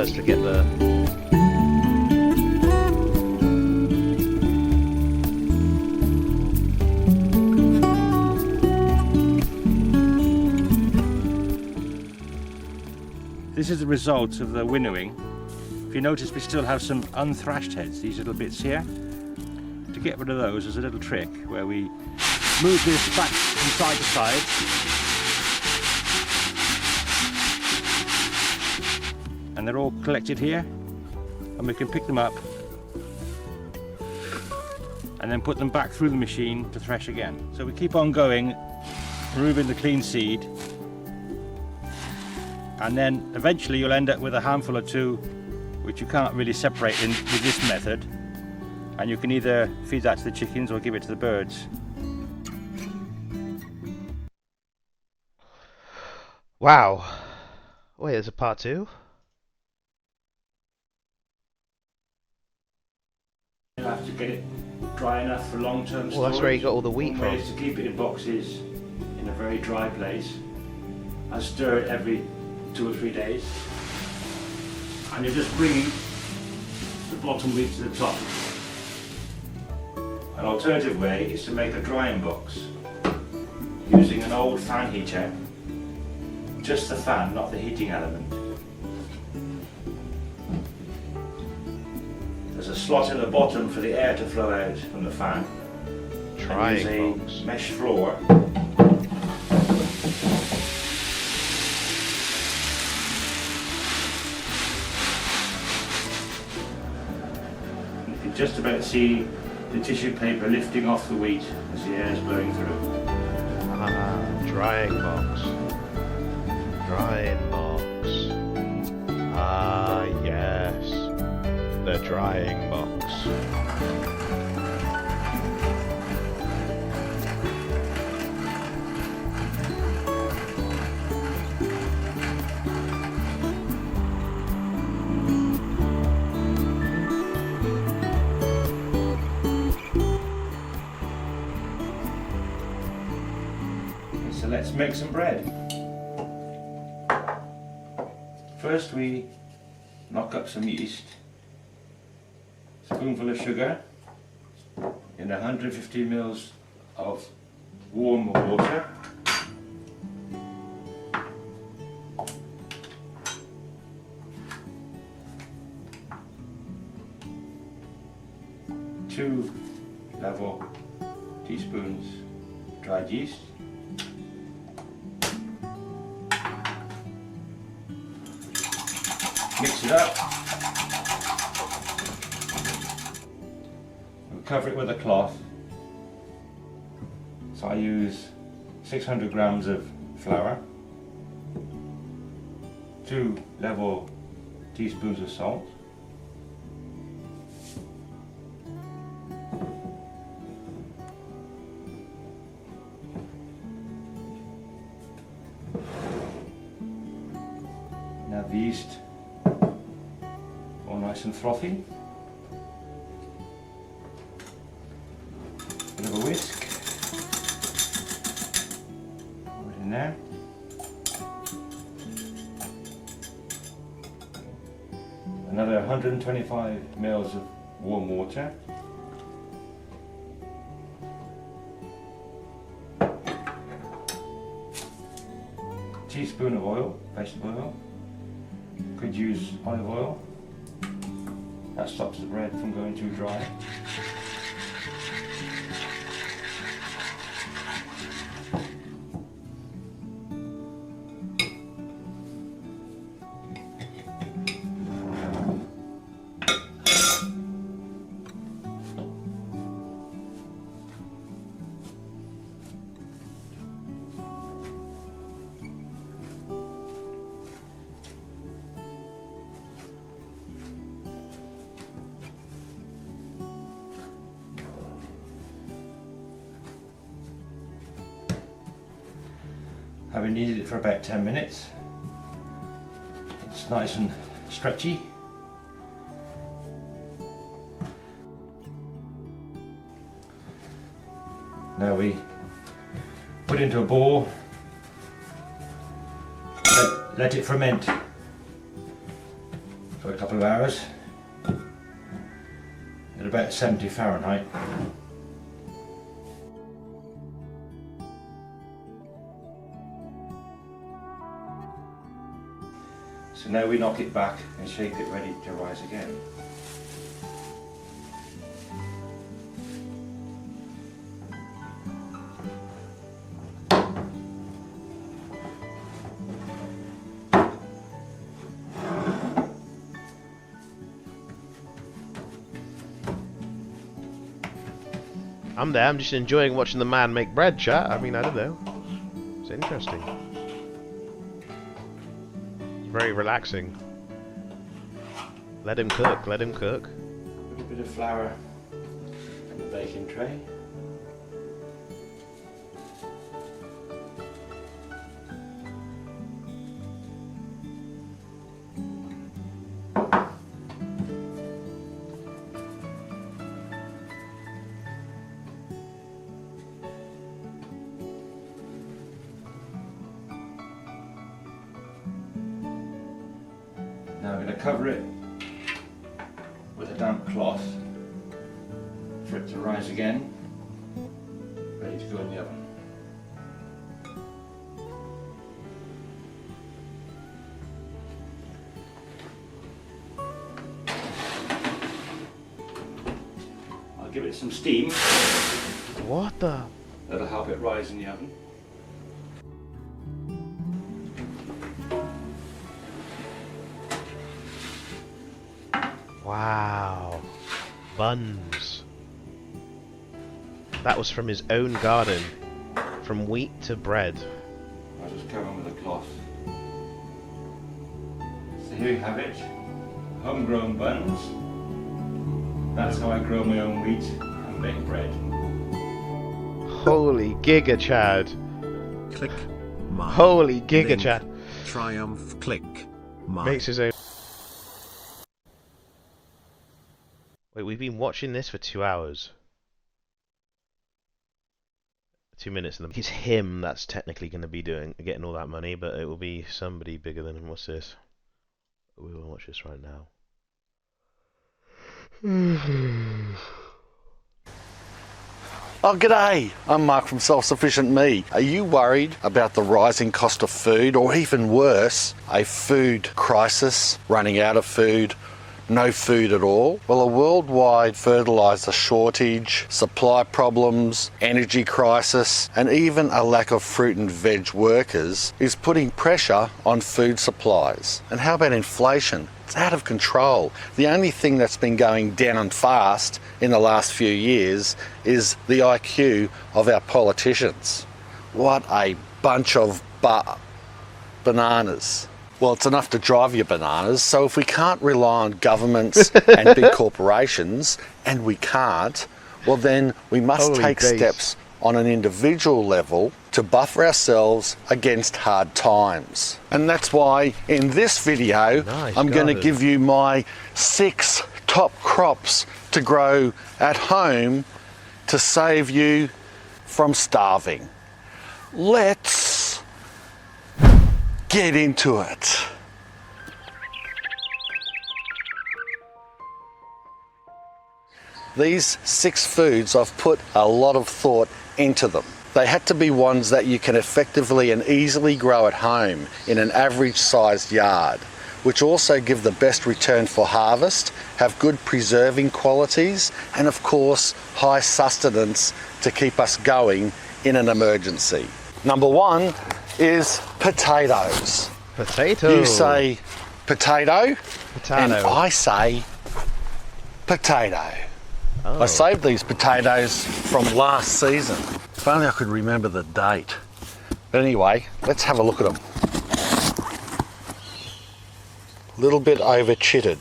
To get the This is the result of the winnowing. If you notice, we still have some unthrashed heads, these little bits here. To get rid of those, there's a little trick where we move this back from side to side. And they're all collected here, and we can pick them up and then put them back through the machine to thresh again. So we keep on going, removing the clean seed, and then eventually you'll end up with a handful or two which you can't really separate with this method, and you can either feed that to the chickens or give it to the birds. Wow. Wait, there's a part 2? You'll have to get it dry enough for long-term storage. Well, that's where you got all the wheat One way from. is to keep it in boxes in a very dry place and stir it every 2 or 3 days. And you're just bringing the bottom wheat to the top. An alternative way is to make a drying box using an old fan heater. Just the fan, not the heating element. There's a slot in the bottom for the air to flow out from the fan. Drying and box. use a mesh floor. You can just about see the tissue paper lifting off the wheat as the air is blowing through. Ah, drying box. Drying box. Ah, yes. The drying box. So let's make some bread. First we knock up some yeast, spoonful of sugar in 150 ml of warm water. Two level teaspoons dried yeast. Mix it up. We'll cover it with a cloth. So I use 600 grams of flour, 2 level teaspoons of salt, now the yeast nice and frothy. Bit of a whisk. Put it in there. Another 125 mils of warm water. Teaspoon of oil, vegetable oil. Could use olive oil. That stops the bread from going too dry. Having kneaded it for about 10 minutes, it's nice and stretchy. Now we put into a bowl, let it ferment for a couple of hours at about 70 Fahrenheit. So now we knock it back and shape it ready to rise again. I'm there, I'm just enjoying watching the man make bread, chat. I mean, I don't know. It's interesting. Very relaxing. Let him cook, let him cook. Put a bit of flour in the baking tray. Now I'm going to cover it with a damp cloth for it to rise again, ready to go in the oven. I'll give it some steam. What the? That'll help it rise in the oven. Wow. Buns. That was from his own garden. From wheat to bread. I'll just cover them with a cloth. So here you have it. Homegrown buns. That's how I grow my own wheat and bake bread. Holy giga Chad. Click my Holy giga link. Chad. Triumph click my. Makes his own. Wait, we've been watching this for 2 hours. 2 minutes and it's him that's technically going to be getting all that money, but it will be somebody bigger than him. What's this? We will watch this right now. Oh, g'day. I'm Mark from Self Sufficient Me. Are you worried about the rising cost of food, or even worse, a food crisis, running out of food, no food at all? Well, a worldwide fertiliser shortage, supply problems, energy crisis, and even a lack of fruit and veg workers is putting pressure on food supplies. And how about inflation? It's out of control. The only thing that's been going down fast in the last few years is the IQ of our politicians. What a bunch of bananas. Well, it's enough to drive you bananas. So if we can't rely on governments and big corporations, and we can't, well then we must take steps on an individual level to buffer ourselves against hard times. And that's why in this video, I'm going to give you my 6 top crops to grow at home to save you from starving. Let's get into it. These 6 foods, I've put a lot of thought into them. They had to be ones that you can effectively and easily grow at home in an average sized yard, which also give the best return for harvest, have good preserving qualities, and of course, high sustenance to keep us going in an emergency. Number 1 is potatoes. Potato. You say potato, and Potato. I say potato. I saved these potatoes from last season. If only I could remember the date. But anyway, let's have a look at them. A little bit over chitted,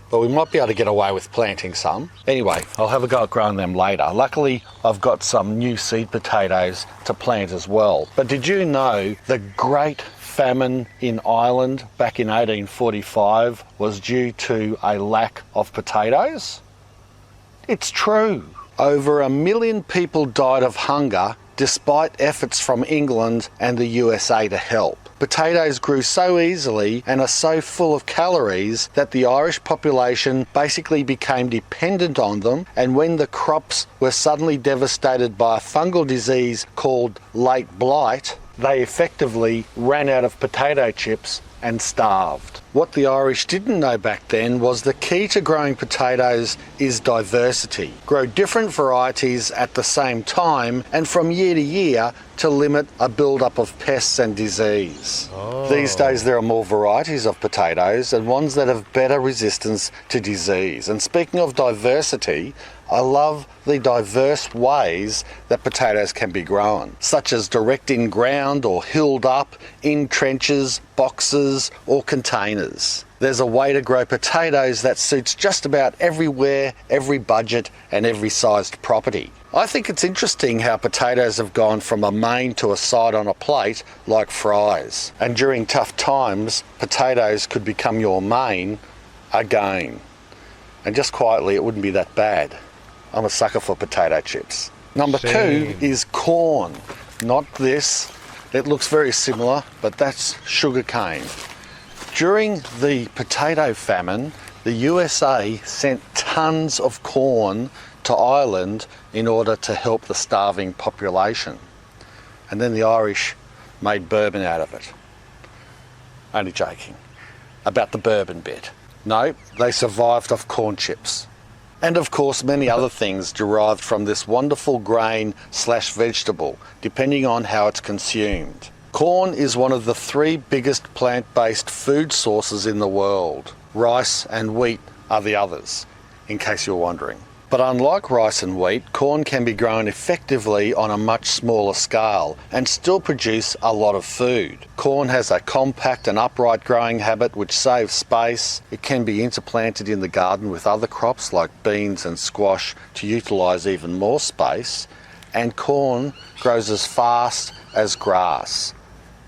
but we might be able to get away with planting some. Anyway, I'll have a go at growing them later. Luckily, I've got some new seed potatoes to plant as well. But did you know the Great Famine in Ireland back in 1845 was due to a lack of potatoes? It's true. Over 1 million people died of hunger despite efforts from England and the USA to help. Potatoes grew so easily and are so full of calories that the Irish population basically became dependent on them, and when the crops were suddenly devastated by a fungal disease called late blight, they effectively ran out of potato chips and starved. What the Irish didn't know back then was the key to growing potatoes is diversity. Grow different varieties at the same time and from year to year to limit a build-up of pests and disease. These days there are more varieties of potatoes and ones that have better resistance to disease. And speaking of diversity, I love the diverse ways that potatoes can be grown, such as direct in ground or hilled up, in trenches, boxes or containers. There's a way to grow potatoes that suits just about everywhere, every budget and every sized property. I think it's interesting how potatoes have gone from a main to a side on a plate like fries. And during tough times, potatoes could become your main again. And just quietly, it wouldn't be that bad. I'm a sucker for potato chips. Number 2 is corn. Not this. It looks very similar, but that's sugarcane. During the potato famine, the USA sent tons of corn to Ireland in order to help the starving population. And then the Irish made bourbon out of it. Only joking. About the bourbon bit. No, they survived off corn chips. And of course many other things derived from this wonderful grain/vegetable, depending on how it's consumed. Corn is one of the 3 biggest plant-based food sources in the world. Rice and wheat are the others, in case you're wondering. But unlike rice and wheat, corn can be grown effectively on a much smaller scale and still produce a lot of food. Corn has a compact and upright growing habit which saves space. It can be interplanted in the garden with other crops like beans and squash to utilise even more space. And corn grows as fast as grass,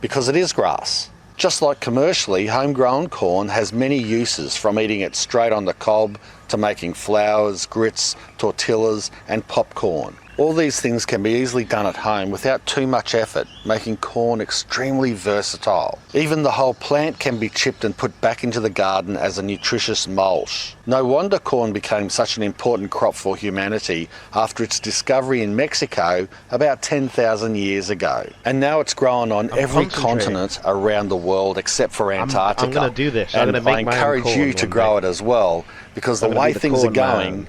because it is grass. Just like commercially, homegrown corn has many uses, from eating it straight on the cob to making flours, grits, tortillas and popcorn. All these things can be easily done at home without too much effort, making corn extremely versatile. Even the whole plant can be chipped and put back into the garden as a nutritious mulch. No wonder corn became such an important crop for humanity after its discovery in Mexico about 10,000 years ago. And now it's grown on every continent around the world except for Antarctica. I'm going to do this. And I encourage you to grow it as well, because the way things are going,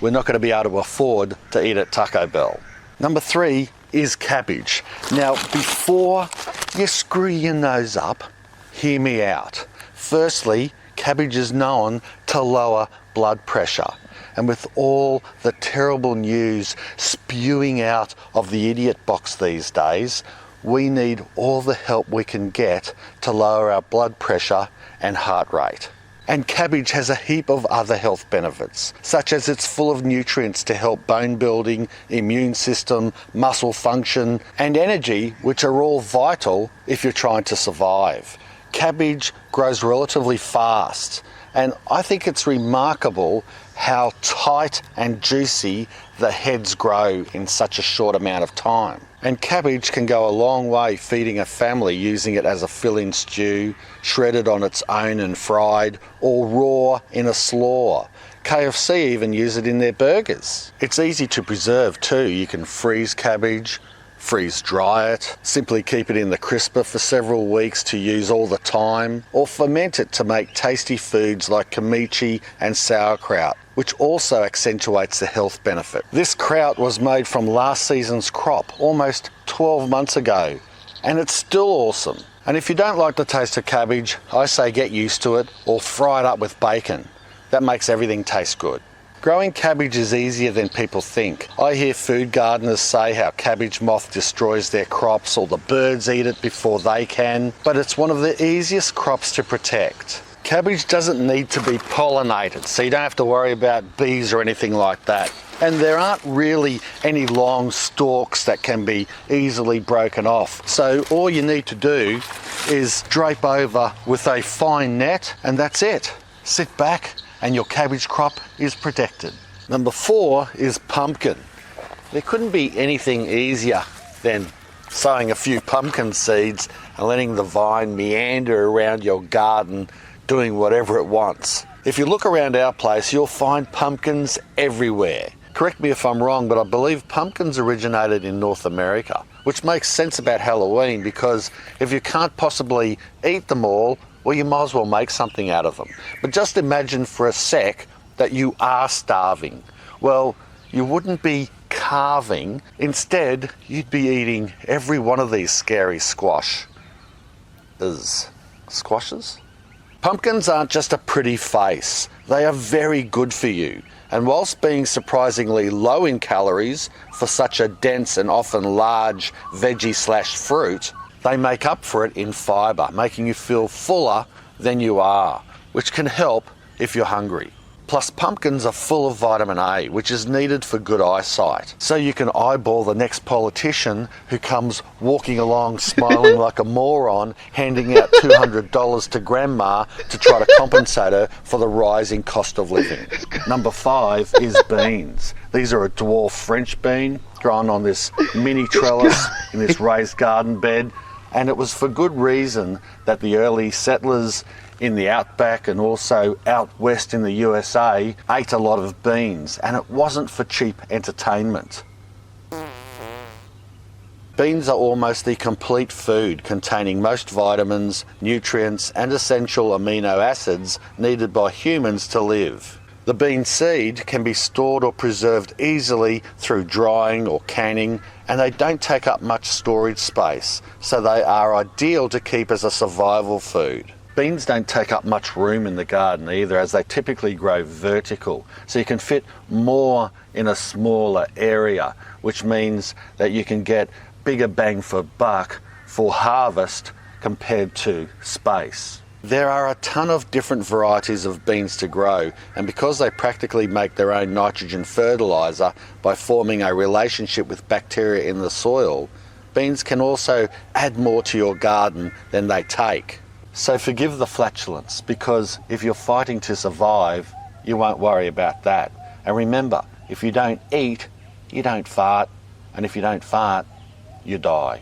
we're not going to be able to afford to eat at Taco Bell. Number 3 is cabbage. Now, before you screw your nose up, hear me out. Firstly, cabbage is known to lower blood pressure. And with all the terrible news spewing out of the idiot box these days, we need all the help we can get to lower our blood pressure and heart rate. And cabbage has a heap of other health benefits, such as it's full of nutrients to help bone building, immune system, muscle function, and energy, which are all vital if you're trying to survive. Cabbage grows relatively fast, and I think it's remarkable how tight and juicy the heads grow in such a short amount of time. And cabbage can go a long way feeding a family using it as a fill-in stew, shredded on its own and fried, or raw in a slaw. KFC even use it in their burgers. It's easy to preserve too. You can freeze cabbage, freeze dry it, simply keep it in the crisper for several weeks to use all the time, or ferment it to make tasty foods like kimchi and sauerkraut, which also accentuates the health benefit. This kraut was made from last season's crop almost 12 months ago, and it's still awesome. And if you don't like the taste of cabbage, I say get used to it or fry it up with bacon. That makes everything taste good. Growing cabbage is easier than people think. I hear food gardeners say how cabbage moth destroys their crops or the birds eat it before they can, but it's one of the easiest crops to protect. Cabbage doesn't need to be pollinated, so you don't have to worry about bees or anything like that. And there aren't really any long stalks that can be easily broken off. So all you need to do is drape over with a fine net, and that's it. Sit back and your cabbage crop is protected. Number 4 is pumpkin. There couldn't be anything easier than sowing a few pumpkin seeds and letting the vine meander around your garden, doing whatever it wants. If you look around our place, you'll find pumpkins everywhere. Correct me if I'm wrong, but I believe pumpkins originated in North America, which makes sense about Halloween, because if you can't possibly eat them all, well, you might as well make something out of them. But just imagine for a sec that you are starving. Well, you wouldn't be carving. Instead, you'd be eating every one of these scary squashes. Pumpkins aren't just a pretty face. They are very good for you. And whilst being surprisingly low in calories for such a dense and often large veggie/fruit, they make up for it in fibre, making you feel fuller than you are, which can help if you're hungry. Plus, pumpkins are full of vitamin A, which is needed for good eyesight. So you can eyeball the next politician who comes walking along smiling like a moron, handing out $200 to grandma to try to compensate her for the rising cost of living. Number 5 is beans. These are a dwarf French bean grown on this mini trellis in this raised garden bed. And it was for good reason that the early settlers in the outback and also out west in the USA ate a lot of beans, and it wasn't for cheap entertainment. Beans are almost the complete food, containing most vitamins, nutrients and essential amino acids needed by humans to live. The bean seed can be stored or preserved easily through drying or canning, and they don't take up much storage space, so they are ideal to keep as a survival food. Beans don't take up much room in the garden either, as they typically grow vertical, so you can fit more in a smaller area, which means that you can get bigger bang for buck for harvest compared to space. There are a ton of different varieties of beans to grow, and because they practically make their own nitrogen fertilizer by forming a relationship with bacteria in the soil, beans can also add more to your garden than they take. So forgive the flatulence, because if you're fighting to survive, you won't worry about that. And remember, if you don't eat, you don't fart, and if you don't fart, you die.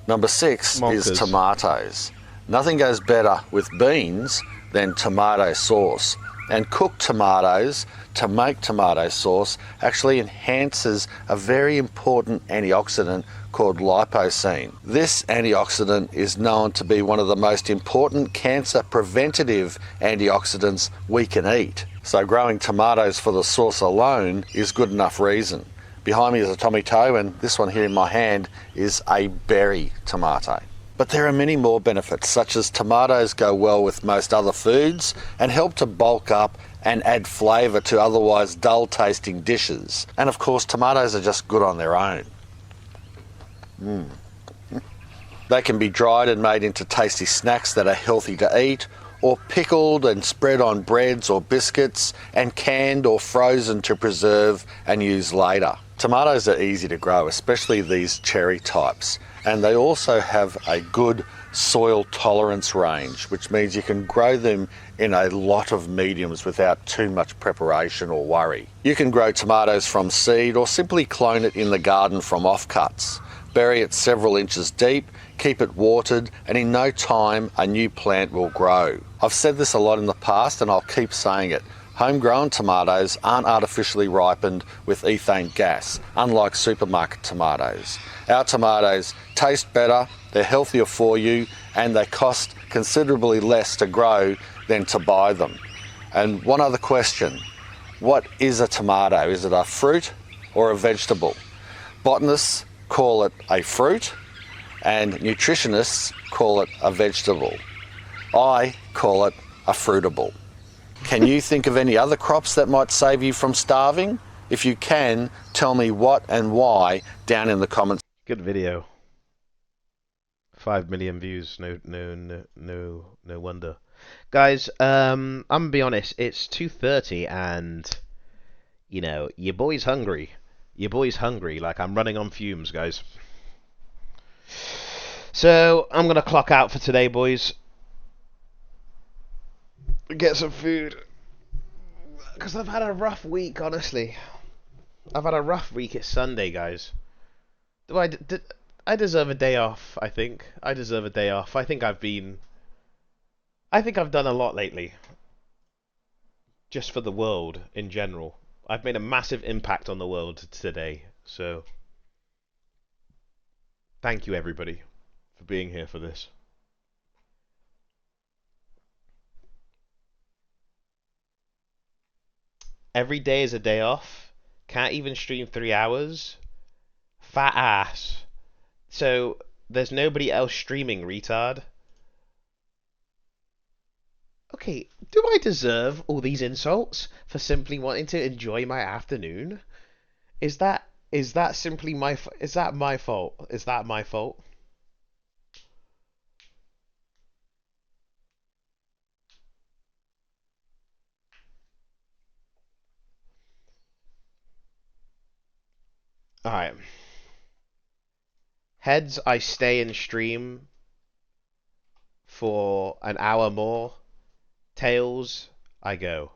Number 6 is tomatoes. Nothing goes better with beans than tomato sauce. And cooked tomatoes to make tomato sauce actually enhances a very important antioxidant called lipocene. This antioxidant is known to be one of the most important cancer preventative antioxidants we can eat. So growing tomatoes for the sauce alone is good enough reason. Behind me is a tomato, and this one here in my hand is a berry tomato. But there are many more benefits, such as tomatoes go well with most other foods and help to bulk up and add flavour to otherwise dull-tasting dishes. And of course, tomatoes are just good on their own. They can be dried and made into tasty snacks that are healthy to eat, or pickled and spread on breads or biscuits, and canned or frozen to preserve and use later. Tomatoes are easy to grow, especially these cherry types, and they also have a good soil tolerance range, which means you can grow them in a lot of mediums without too much preparation or worry. You can grow tomatoes from seed or simply clone it in the garden from offcuts. Bury it several inches deep, keep it watered, and in no time a new plant will grow. I've said this a lot in the past and I'll keep saying it. Homegrown tomatoes aren't artificially ripened with ethane gas, unlike supermarket tomatoes. Our tomatoes taste better, they're healthier for you, and they cost considerably less to grow than to buy them. And one other question, what is a tomato? Is it a fruit or a vegetable? Botanists call it a fruit and nutritionists call it a vegetable. I call it a fruitable. Can you think of any other crops that might save you from starving? If you can, tell me what and why down in the comments. Good video. 5 million views. No wonder. Guys, I'm gonna be honest. It's 2:30 and you know your boy's hungry. Your boy's hungry. Like I'm running on fumes, guys. So I'm gonna clock out for today, boys. Get some food. Because I've had a rough week, honestly. I've had a rough week. It's Sunday, guys. I deserve a day off, I think. I deserve a day off. I think I've done a lot lately. Just for the world, in general. I've made a massive impact on the world today. So, thank you, everybody, for being here for this. Every day is a day off. Can't even stream 3 hours. Fat ass. So, there's nobody else streaming, retard. Okay, do I deserve all these insults for simply wanting to enjoy my afternoon? Is that simply my is that my fault? Is that my fault? Alright. Heads, I stay in stream for an hour more. Tails, I go.